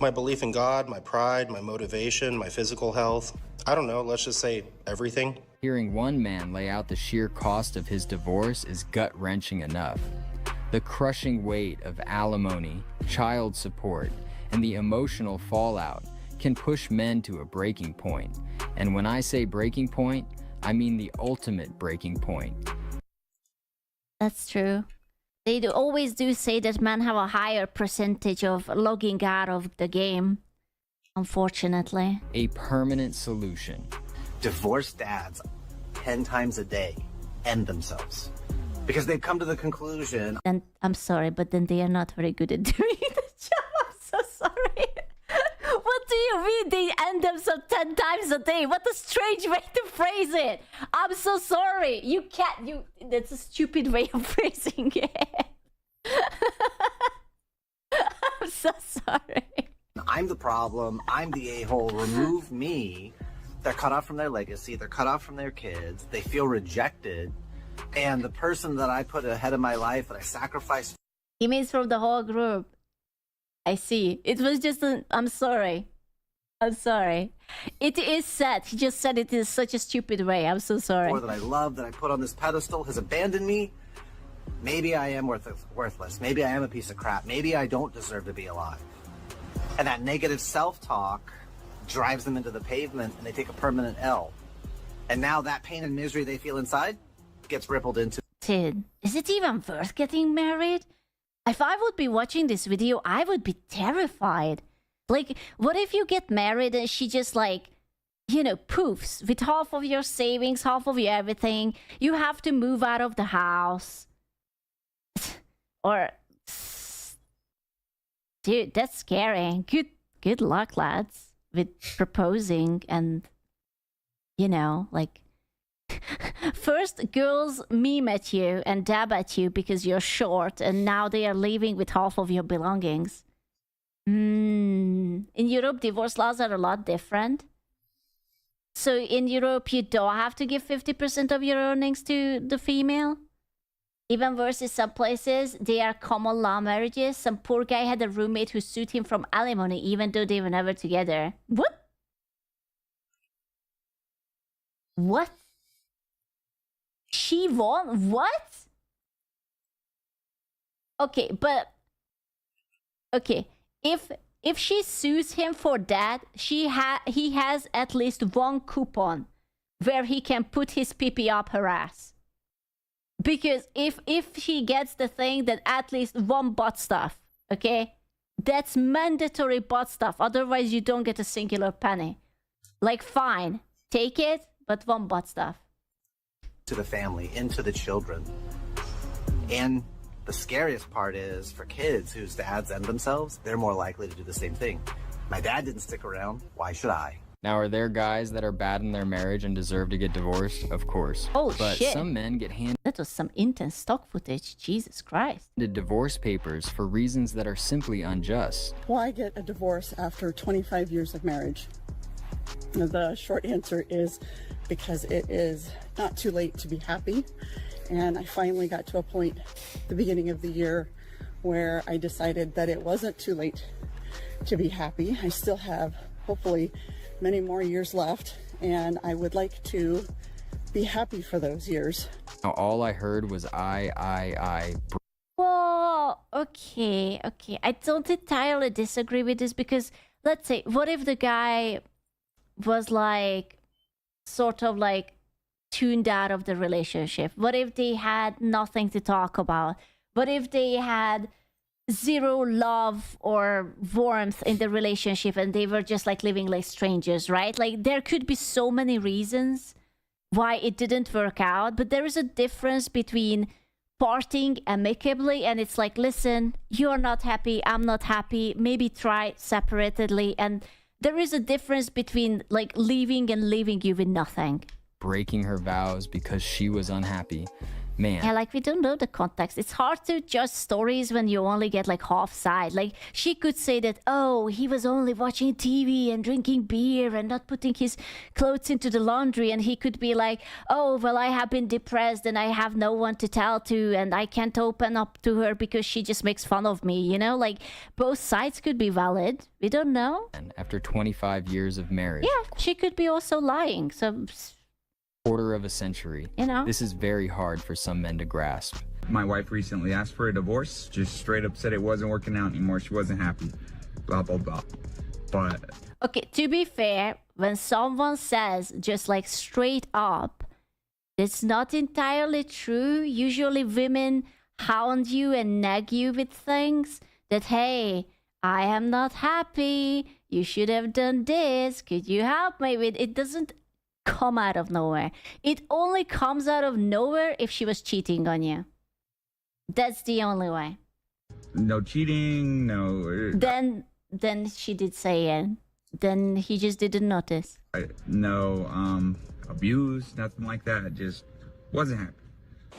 my belief in God, my pride, my motivation, my physical health. I don't know, let's just say everything. Hearing one man lay out the sheer cost of his divorce is gut-wrenching enough. The crushing weight of alimony, child support, and the emotional fallout can push men to a breaking point. And when I say breaking point, I mean the ultimate breaking point. That's true. They always do say that men have a higher percentage of logging out of the game, unfortunately. A permanent solution. Divorced dads 10 times a day end themselves because they've come to the conclusion. And I'm sorry, but then they are not very good at doing the job. I'm so sorry. What do you mean they end themselves 10 times a day? What a strange way to phrase it. I'm so sorry. You can't, that's a stupid way of phrasing it. I'm so sorry. I'm the problem. I'm the a-hole. Remove me. They're cut off from their legacy. They're cut off from their kids. They feel rejected. And the person that I put ahead of my life, that I sacrificed. He means from the whole group. I see. It was just I'm sorry. I'm sorry. It is sad. He just said it in such a stupid way. I'm so sorry. Or that I love, that I put on this pedestal, has abandoned me. Maybe I am worthless. Maybe I am a piece of crap. Maybe I don't deserve to be alive. And that negative self-talk drives them into the pavement and they take a permanent L. And now that pain and misery they feel inside gets rippled into... Dude, is it even worth getting married? If I would be watching this video, I would be terrified. Like, what if you get married and she just like, poofs with half of your savings, half of your everything. You have to move out of the house. Or, dude, that's scary. Good luck, lads, with proposing and, like, first girls meme at you and dab at you because you're short, and now they are leaving with half of your belongings. In Europe, divorce laws are a lot different. So in Europe, you don't have to give 50% of your earnings to the female. Even versus some places, they are common law marriages. Some poor guy had a roommate who sued him from alimony, even though they were never together. What? What? She won? What? Okay, but... Okay, if she sues him for that, he has at least one coupon where he can put his pee-pee up her ass. Because if he gets the thing, that at least one butt stuff, okay? That's mandatory butt stuff. Otherwise, you don't get a singular penny. Like, fine, take it, but one butt stuff. To the family, into the children. And the scariest part is, for kids whose dads end themselves, they're more likely to do the same thing. My dad didn't stick around. Why should I? Now, are there guys that are bad in their marriage and deserve to get divorced? Of course. Oh, but shit. some men get handed That was some intense stock footage. Jesus Christ. divorce papers for reasons that are simply unjust. Why get a divorce after 25 years of marriage? The short answer is because it is not too late to be happy. And I finally got to a point at the beginning of the year where I decided that it wasn't too late to be happy. I still have, hopefully, many more years left, and I would like to be happy for those years. Now, all I heard was I. Well, okay. I don't entirely disagree with this because, let's say, what if the guy was like, sort of like tuned out of the relationship? What if they had nothing to talk about? What if they had zero love or warmth in the relationship and they were just like living like strangers, right? Like, there could be so many reasons why it didn't work out, but there is a difference between parting amicably, and it's like, listen, you're not happy, I'm not happy, maybe try separately. And there is a difference between like leaving and leaving you with nothing. Breaking her vows because she was unhappy. Man. Yeah, like we don't know the context. It's hard to judge stories when you only get like half side. Like she could say that, oh, he was only watching TV and drinking beer and not putting his clothes into the laundry. And he could be like, oh, well, I have been depressed and I have no one to tell to and I can't open up to her because she just makes fun of me. You know, like both sides could be valid. We don't know. And after 25 years of marriage. Yeah, she could be also lying. So... quarter of a century. You know? This is very hard for some men to grasp. My wife recently asked for a divorce, just straight up said it wasn't working out anymore. She wasn't happy. Blah, blah, blah. But... okay, to be fair, when someone says just like straight up, it's not entirely true. Usually women hound you and nag you with things that, hey, I am not happy. You should have done this. Could you help me with it? Doesn't come out of nowhere. It only comes out of nowhere if she was cheating on you. That's the only way. No cheating, no... Then she did say it. Then he just didn't notice. No abuse, nothing like that. Just wasn't happy.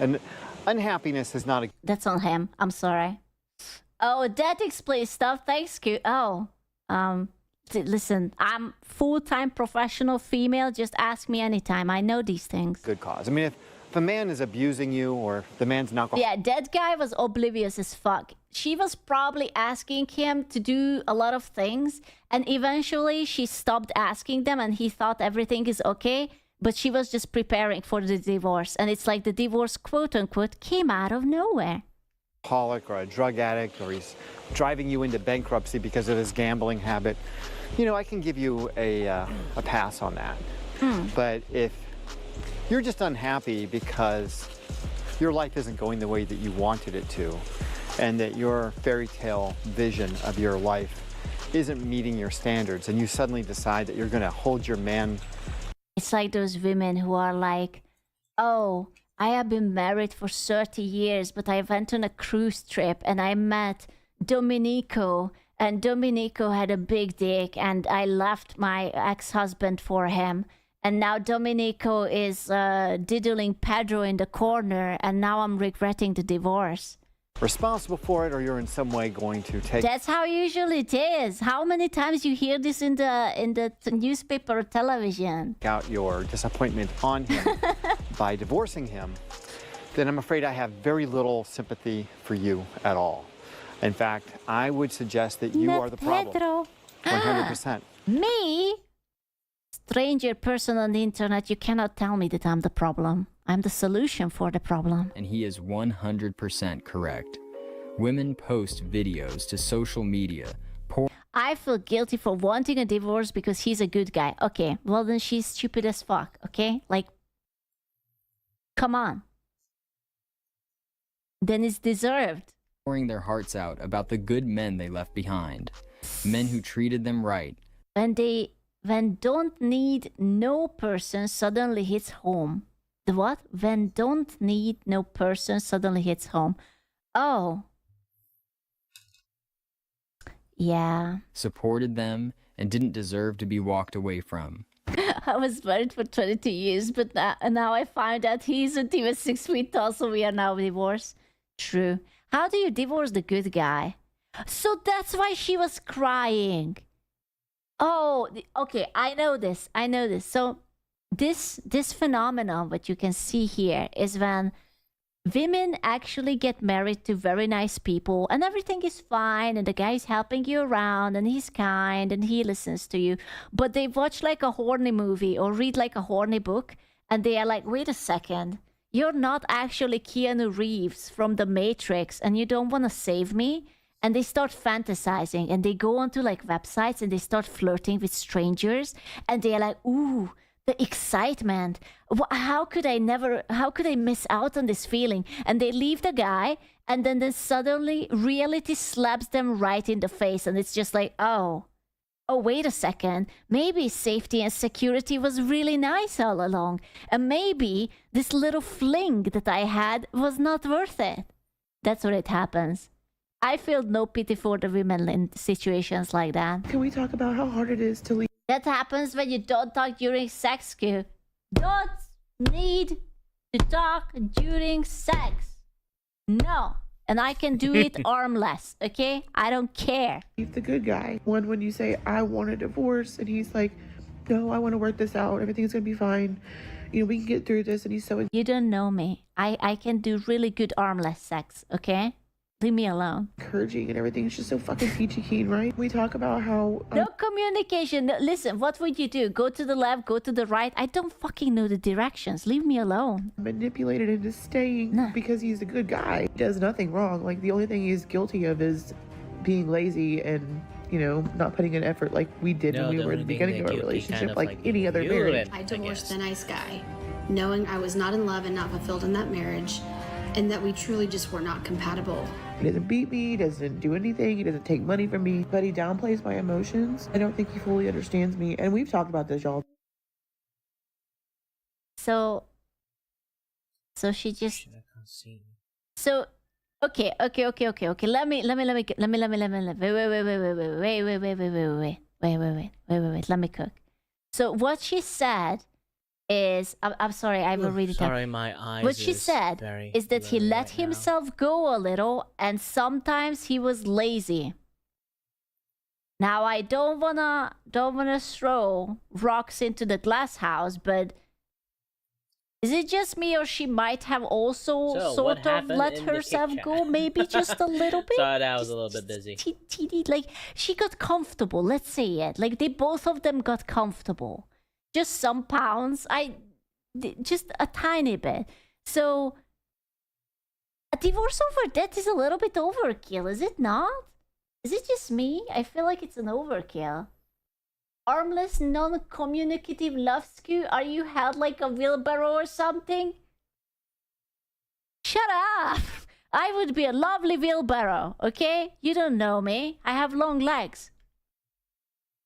And unhappiness is not a... That's on him. I'm sorry. Oh, that explains stuff. Thanks, Q. Oh, listen, I'm full-time professional female. Just ask me anytime. I know these things. Good cause. I mean, if a man is abusing you or the man's an alcoholic... yeah, that guy was oblivious as fuck. She was probably asking him to do a lot of things, and eventually she stopped asking them, and he thought everything is okay, but she was just preparing for the divorce. And it's like the divorce, quote-unquote, came out of nowhere. Alcoholic or a drug addict, or he's driving you into bankruptcy because of his gambling habit, you know, I can give you a pass on that. But if you're just unhappy because your life isn't going the way that you wanted it to, and that your fairy tale vision of your life isn't meeting your standards, and you suddenly decide that you're going to hold your man... it's like those women who are like, oh, I have been married for 30 years, but I went on a cruise trip and I met Domenico, and Domenico had a big dick, and I left my ex-husband for him. And now Domenico is diddling Pedro in the corner, and now I'm regretting the divorce. responsible for it, or you're in some way going to take... That's how usually it is. How many times you hear this in the newspaper or television? ...out your disappointment on him by divorcing him, then I'm afraid I have very little sympathy for you at all. In fact, I would suggest that you are the problem. 100%. Me? Stranger person on the internet, you cannot tell me that I'm the problem. I'm the solution for the problem. And he is 100% correct. Women post videos to social media. I feel guilty for wanting a divorce because he's a good guy. Okay, well then she's stupid as fuck, okay? Like, come on. Then it's deserved. Pouring their hearts out about the good men they left behind. Men who treated them right. When don't need no person suddenly hits home. The what? When don't need no person suddenly hits home. Oh. Yeah. Supported them and didn't deserve to be walked away from. I was married for 22 years, but now I find out he isn't even 6 feet tall, so we are now divorced. True. How do you divorce the good guy? So that's why she was crying. Oh, okay, I know this. So this phenomenon, what you can see here, is when women actually get married to very nice people and everything is fine and the guy's helping you around and he's kind and he listens to you. But they watch like a horny movie or read like a horny book and they are like, wait a second, you're not actually Keanu Reeves from The Matrix and you don't want to save me? And they start fantasizing and they go onto like websites and they start flirting with strangers and they're like, ooh, the excitement. How could I miss out on this feeling? And they leave the guy and then suddenly reality slaps them right in the face and it's just like, oh, oh, wait a second, maybe safety and security was really nice all along. And maybe this little fling that I had was not worth it. That's what it happens. I feel no pity for the women in situations like that. Can we talk about how hard it is to leave? That happens when you don't talk during sex, Q. Don't need to talk during sex. No. And I can do it armless, okay? I don't care. The good guy. One, when you say, I want a divorce, and he's like, no, I want to work this out. Everything's going to be fine. You know, we can get through this. And he's so... You don't know me. I can do really good armless sex, okay? Leave me alone. Encouraging and everything. It's just so fucking peachy keen, right? We talk about how... No communication. No, listen, what would you do? Go to the left, go to the right? I don't fucking know the directions. Leave me alone. Manipulated into staying because he's a good guy. He does nothing wrong. Like, the only thing he's guilty of is being lazy and, you know, not putting in effort like we did when we were at the beginning of our relationship, like any other marriage. I divorced the nice guy, knowing I was not in love and not fulfilled in that marriage, and that we truly just were not compatible. He doesn't beat me, he doesn't do anything, he doesn't take money from me, but he downplays my emotions. I don't think he fully understands me, and we've talked about this, y'all. So she just... So, okay. Let me. Wait. Let me cook. So what she said is, I'm sorry, I will read it out. Sorry, my eyes. What she said is that he let himself go a little, and sometimes he was lazy. Now I don't wanna throw rocks into the glass house, but is it just me, or she might have also sort of let herself go, maybe just a little bit? Sorry, that was a little bit busy. Like, she got comfortable, let's say it. Like, both of them got comfortable. Just some pounds, just a tiny bit. So, a divorce over that is a little bit overkill, is it not? Is it just me? I feel like it's an overkill. Armless, non-communicative love skew? Are you held like a wheelbarrow or something? Shut up! I would be a lovely wheelbarrow, okay? You don't know me. I have long legs.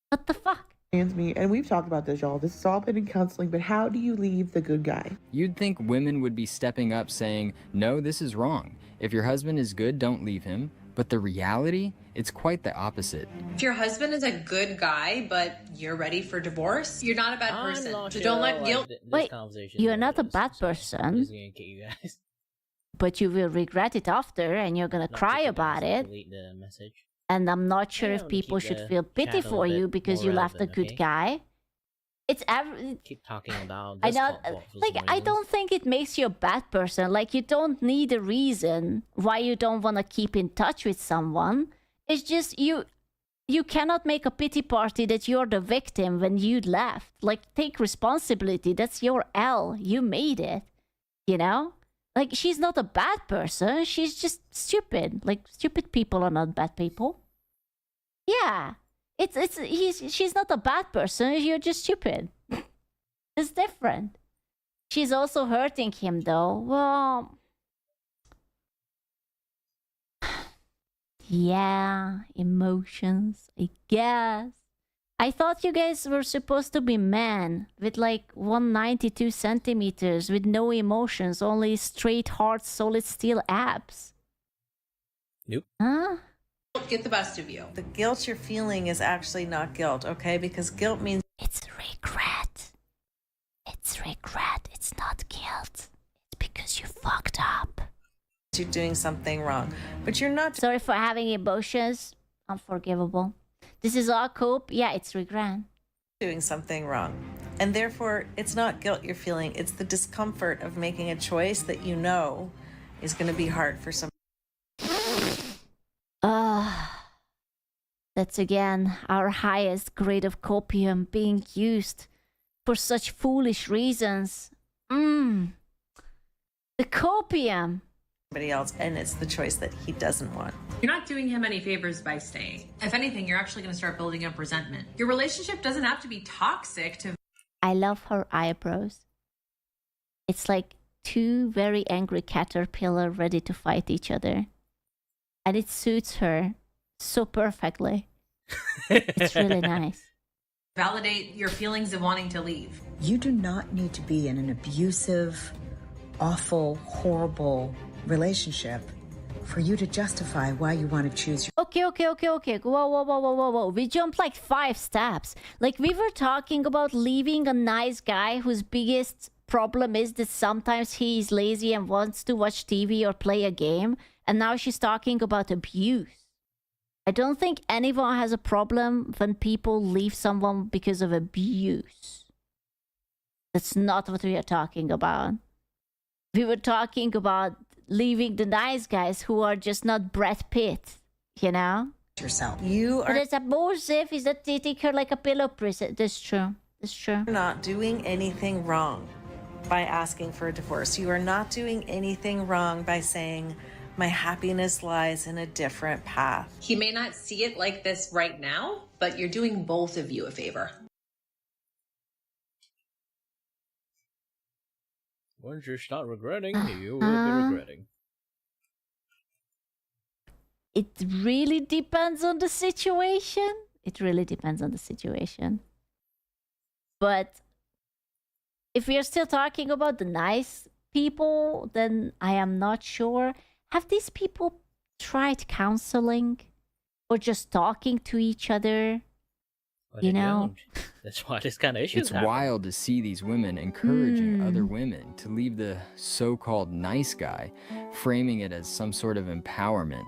What the fuck? Me, and we've talked about this, y'all. This has all been in counseling, but how do you leave the good guy? You'd think women would be stepping up saying, no, this is wrong. If your husband is good, don't leave him. But the reality, it's quite the opposite. If your husband is a good guy, but you're ready for divorce, you're not a bad person. So don't let guilt... Wait, you're not a bad person. But you will regret it after, and you're gonna cry about it. And I'm not sure if people should feel pity for you because you left a good guy. It's keep talking about. I know, like, I don't think it makes you a bad person. Like, you don't need a reason why you don't want to keep in touch with someone. It's just you cannot make a pity party that you're the victim when you left. Like, take responsibility. That's your L. You made it. You know? Like, she's not a bad person. She's just stupid. Like, stupid people are not bad people. Yeah. She's not a bad person. You're just stupid. It's different. She's also hurting him, though. Well, yeah, emotions, I guess. I thought you guys were supposed to be men with like 192 centimeters with no emotions, only straight, hard, solid steel abs. Nope. Huh? Get the best of you. The guilt you're feeling is actually not guilt, okay? Because guilt means it's regret. It's regret. It's not guilt. It's because you fucked up. You're doing something wrong. But you're not. Sorry for having emotions. Unforgivable. This is all cope. Yeah, it's regret. Doing something wrong. And therefore, it's not guilt you're feeling. It's the discomfort of making a choice that you know is going to be hard for some. That's again our highest grade of copium being used for such foolish reasons. The copium. Somebody else, and it's the choice that he doesn't want. You're not doing him any favors by staying. If anything, you're actually going to start building up resentment. Your relationship doesn't have to be toxic to... I love her eyebrows. It's like two very angry caterpillars ready to fight each other. And it suits her so perfectly. It's really nice. Validate your feelings of wanting to leave. You do not need to be in an abusive, awful, horrible relationship for you to justify why you want to choose your... Okay. Whoa. We jumped like 5 steps. Like, we were talking about leaving a nice guy whose biggest problem is that sometimes he's lazy and wants to watch TV or play a game. And now she's talking about abuse. I don't think anyone has a problem when people leave someone because of abuse. That's not what we are talking about. We were talking about leaving the nice guys who are just not Brad Pitt, you know? Yourself. You But are it's abusive. Is that treating her like a pillow princess? That's true. not doing anything wrong by asking for a divorce. You are not doing anything wrong by saying, my happiness lies in a different path. He may not see it like this right now, but you're doing both of you a favor. Once you start regretting, you will be regretting. It really depends on the situation. But if we are still talking about the nice people, then I am not sure. Have these people tried counseling or just talking to each other? But you they know? don't. That's why this kind of issues It's happen. wild to see these women encouraging other women to leave the so-called nice guy, framing it as some sort of empowerment.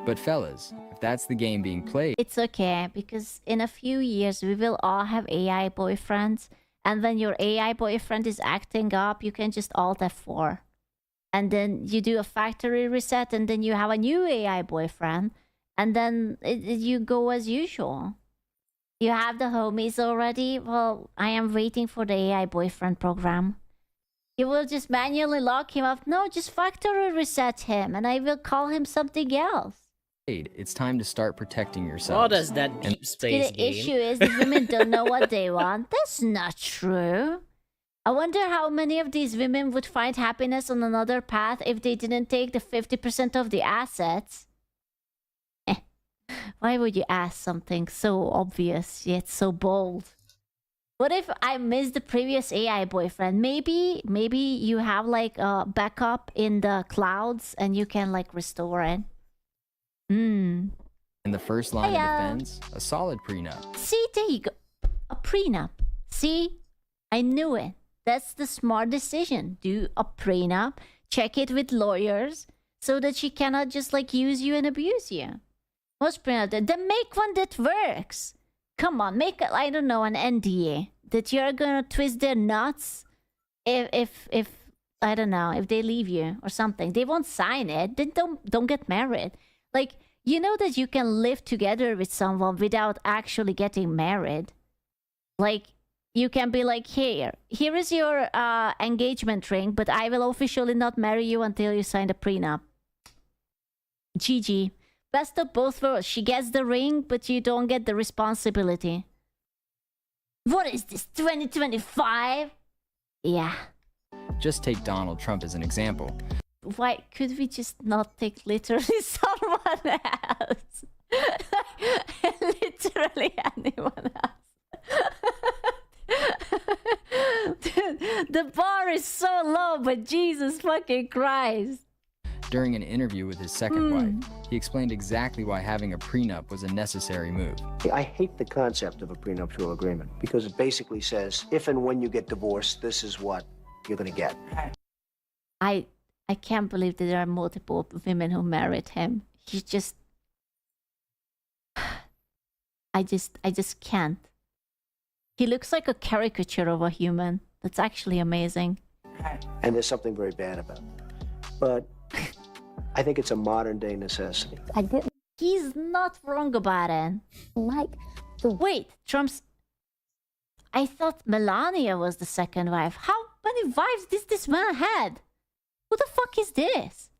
But fellas, if that's the game being played... It's okay, because in a few years we will all have AI boyfriends, and when your AI boyfriend is acting up, you can just Alt F4. And then you do a factory reset, and then you have a new AI boyfriend, and then you go as usual. You have the homies already? Well, I am waiting for the AI boyfriend program. You will just manually lock him up. No, just factory reset him, and I will call him something else. It's time to start protecting yourself. What is that deep space The game? issue is the women don't know what they want. That's not true. I wonder how many of these women would find happiness on another path if they didn't take the 50% of the assets. Why would you ask something so obvious yet so bold? What if I missed the previous AI boyfriend? Maybe you have like a backup in the clouds and you can like restore it. In the first line of defense, a solid prenup. See, there you go. A prenup. See? I knew it. That's the smart decision. Do a prenup. Check it with lawyers so that she cannot just like use you and abuse you. Most prenup. Then make one that works. Come on, make I don't know, an NDA that you're gonna twist their nuts if I don't know, if they leave you or something. They won't sign it. Then don't get married. Like, you know that you can live together with someone without actually getting married. Like, you can be like, here is your engagement ring, but I will officially not marry you until you sign the prenup. GG. Best of both worlds. She gets the ring, but you don't get the responsibility. What is this, 2025? Yeah. Just take Donald Trump as an example. Why could we just not take literally someone else? Literally anyone else. The bar is so low, but Jesus fucking Christ. During an interview with his second wife, he explained exactly why having a prenup was a necessary move. I hate the concept of a prenuptial agreement because it basically says if and when you get divorced, this is what you're going to get. I can't believe that there are multiple women who married him. He's just... I just can't. He looks like a caricature of a human. That's actually amazing. And there's something very bad about it. But I think it's a modern day necessity. He's not wrong about it. Wait, Trump's... I thought Melania was the second wife. How many wives does this man had? Who the fuck is this?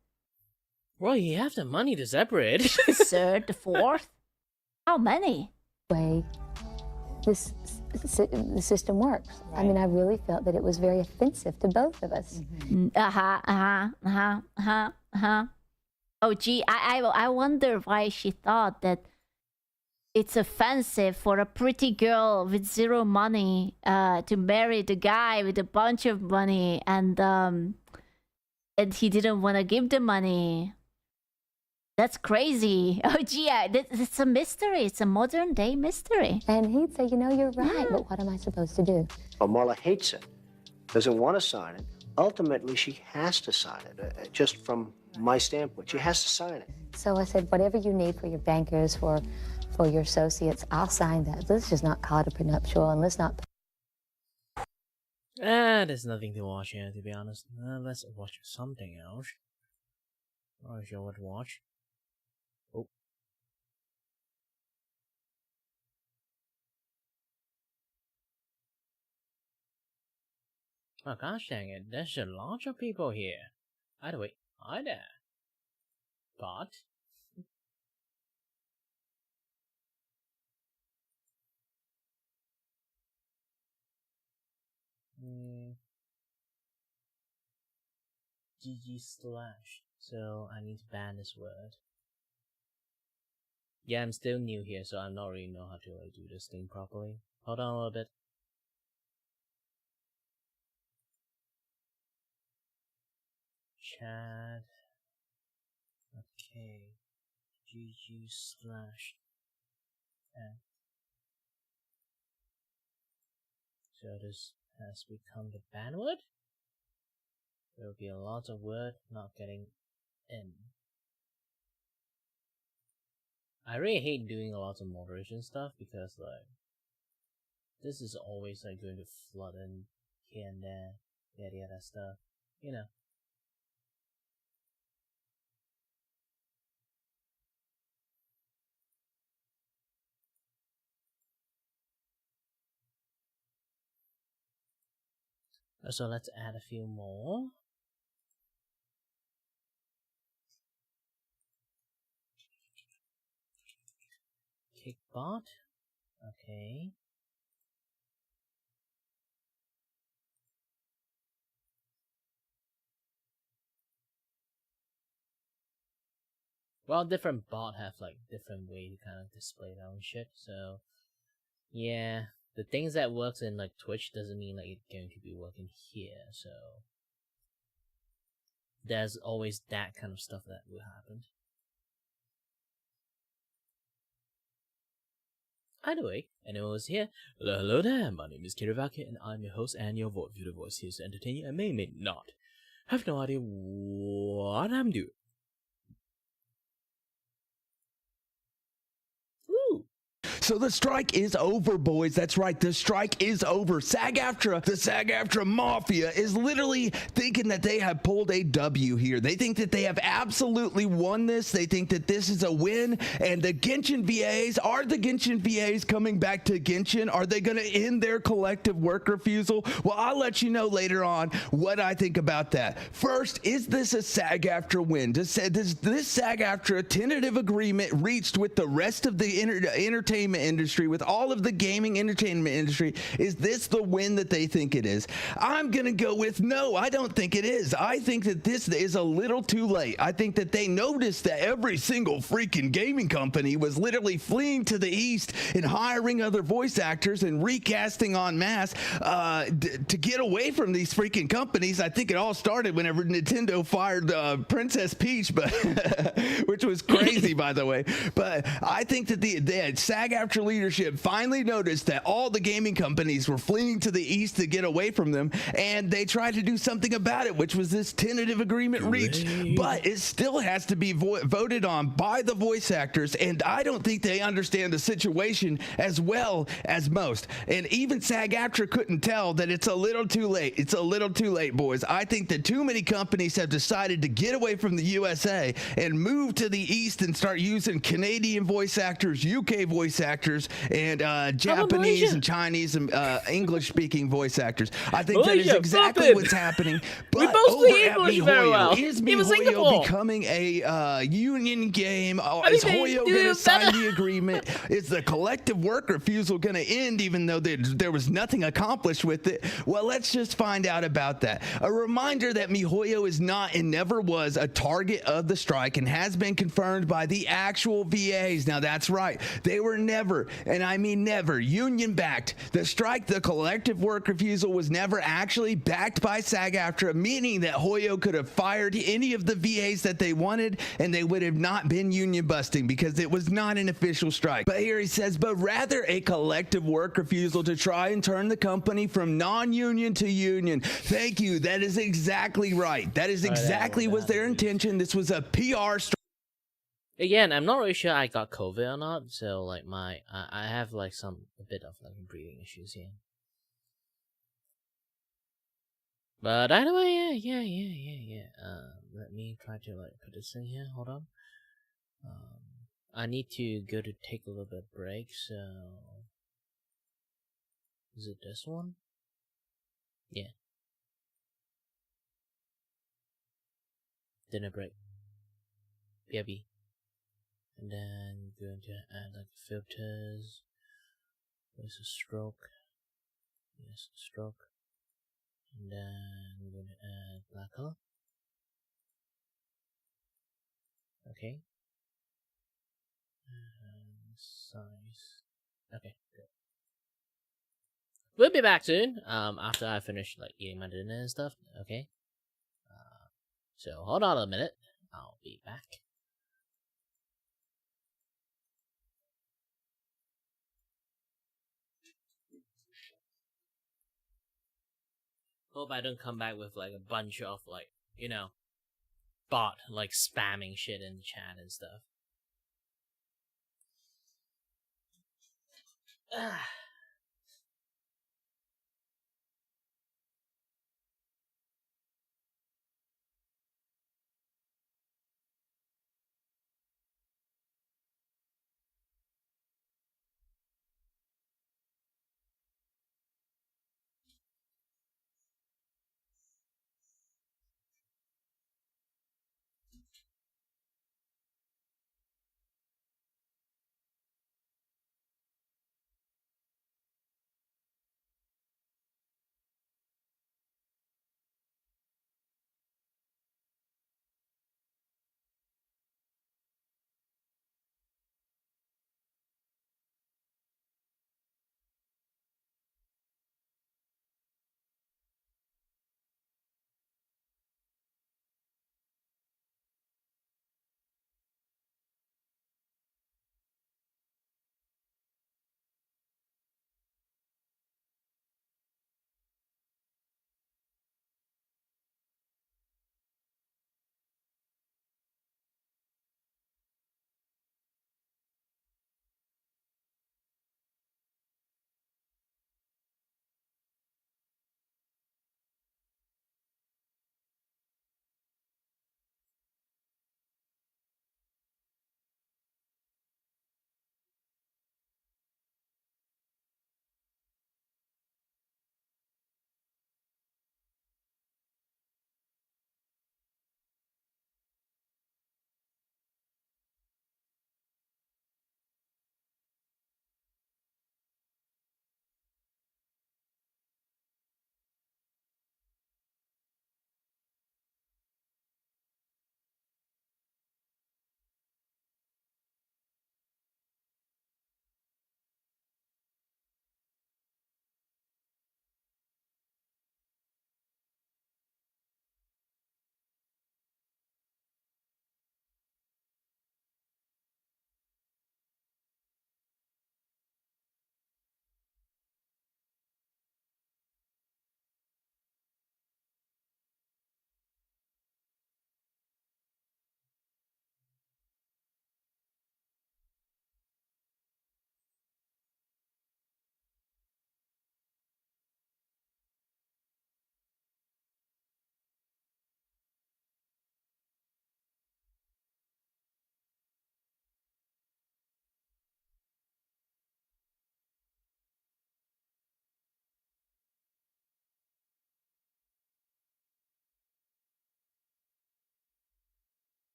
Well, you have the money to separate. The third, the fourth? How many? Way the system works. Right. I mean, I really felt that it was very offensive to both of us. Oh, gee, I wonder why she thought that it's offensive for a pretty girl with zero money to marry the guy with a bunch of money, and he didn't want to give the money. That's crazy. Oh, gee, it's a mystery. It's a modern day mystery. And he'd say, you know, you're right, but what am I supposed to do? Well, Marla hates it, doesn't want to sign it. Ultimately, she has to sign it, just from my standpoint. She has to sign it. So I said, whatever you need for your bankers, for your associates, I'll sign that. Let's just not call it a prenuptial, and let's not... There's nothing to watch here, to be honest. Let's watch something else. I'm not sure what to watch. Oh. Oh gosh dang it, there's a lot of people here. Either way, hi there. Bot. GG/. So I need to ban this word. Yeah, I'm still new here, so I'm not really know how to do this thing properly. Hold on a little bit. Chat. Okay. GG/. So this has become the ban word. There will be a lot of word not getting in. I really hate doing a lot of moderation stuff because like this is always like going to flood in here and there, yada yada stuff, you know. So let's add a few more. Kickbot. Okay. Well, different bot have like different way to kind of display their own shit. So yeah, the things that works in like Twitch doesn't mean like it's going to be working here. So there's always that kind of stuff that will happen. Either way, anyone who's here, hello there, my name is Kirivaki and I'm your host and your Vtuber voice here to entertain you and may not have no idea what I'm doing. So the strike is over, boys. That's right. The strike is over. SAG-AFTRA, the SAG-AFTRA mafia is literally thinking that they have pulled a W here. They think that they have absolutely won this. They think that this is a win. And the Genshin VAs, are the Genshin VAs coming back to Genshin? Are they going to end their collective work refusal? Well, I'll let you know later on what I think about that. First, is this a SAG-AFTRA win? Does this SAG-AFTRA tentative agreement reached with the rest of the entertainment industry, with all of the gaming entertainment industry, is this the win that they think it is? I'm gonna go with no, I don't think it is. I think that this is a little too late. I think that they noticed that every single freaking gaming company was literally fleeing to the east and hiring other voice actors and recasting en masse to get away from these freaking companies. I think it all started whenever Nintendo fired Princess Peach, but which was crazy by the way. But I think that the SAG-AFTRA leadership finally noticed that all the gaming companies were fleeing to the east to get away from them, and they tried to do something about it, which was this tentative agreement reached. But it still has to be voted on by the voice actors, and I don't think they understand the situation as well as most. And even SAG-AFTRA couldn't tell that it's a little too late. It's a little too late, boys. I think that too many companies have decided to get away from the USA and move to the east and start using Canadian voice actors, UK voice actors, and Japanese and Chinese and English-speaking voice actors. I think that is exactly what's happening. But we both over speak at English MiHoYo, very well. is He was MiHoYo Singapore. becoming a union game? Is HoYo going to sign the agreement? Is the collective work refusal going to end even though there was nothing accomplished with it? Well, let's just find out about that. A reminder that MiHoYo is not and never was a target of the strike and has been confirmed by the actual VAs. Now, that's right. They were never never, and I mean never, union backed. The strike, the collective work refusal, was never actually backed by SAG-AFTRA, meaning that Hoyo could have fired any of the VAs that they wanted and they would have not been union busting because it was not an official strike. But here he says, but rather a collective work refusal to try and turn the company from non-union to union. Thank you. That is exactly right. That is exactly was their intention. This was a PR strike. Again, I'm not really sure I got COVID or not, so like I have like a bit of like breathing issues here. But either way, yeah. Let me try to like put this in here. Hold on. I need to go to take a little bit of break. So is it this one? Yeah. Dinner break. BRB. And then going to add like filters. There's a stroke. Yes, stroke. And then we're going to add black color. Okay. And size. Okay, good. We'll be back soon. After I finish like eating my dinner and stuff. Okay. So hold on a minute. I'll be back. Hope I don't come back with like a bunch of like, you know, bot like spamming shit in the chat and stuff.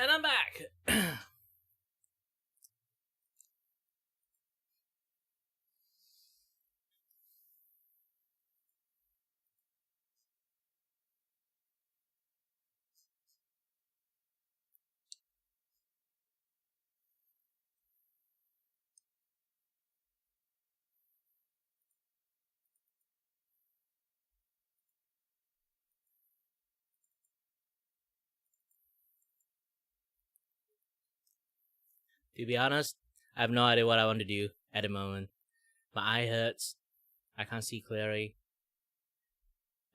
And I'm back. To be honest, I have no idea what I want to do at the moment. My eye hurts. I can't see clearly.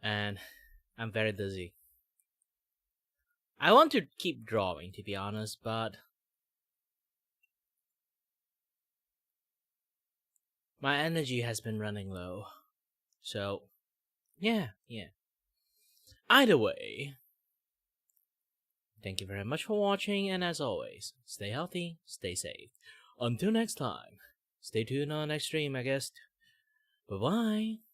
And I'm very dizzy. I want to keep drawing, to be honest, but my energy has been running low. So, yeah. Either way, thank you very much for watching, and as always, stay healthy, stay safe. Until next time, stay tuned on next stream, I guess. Bye-bye.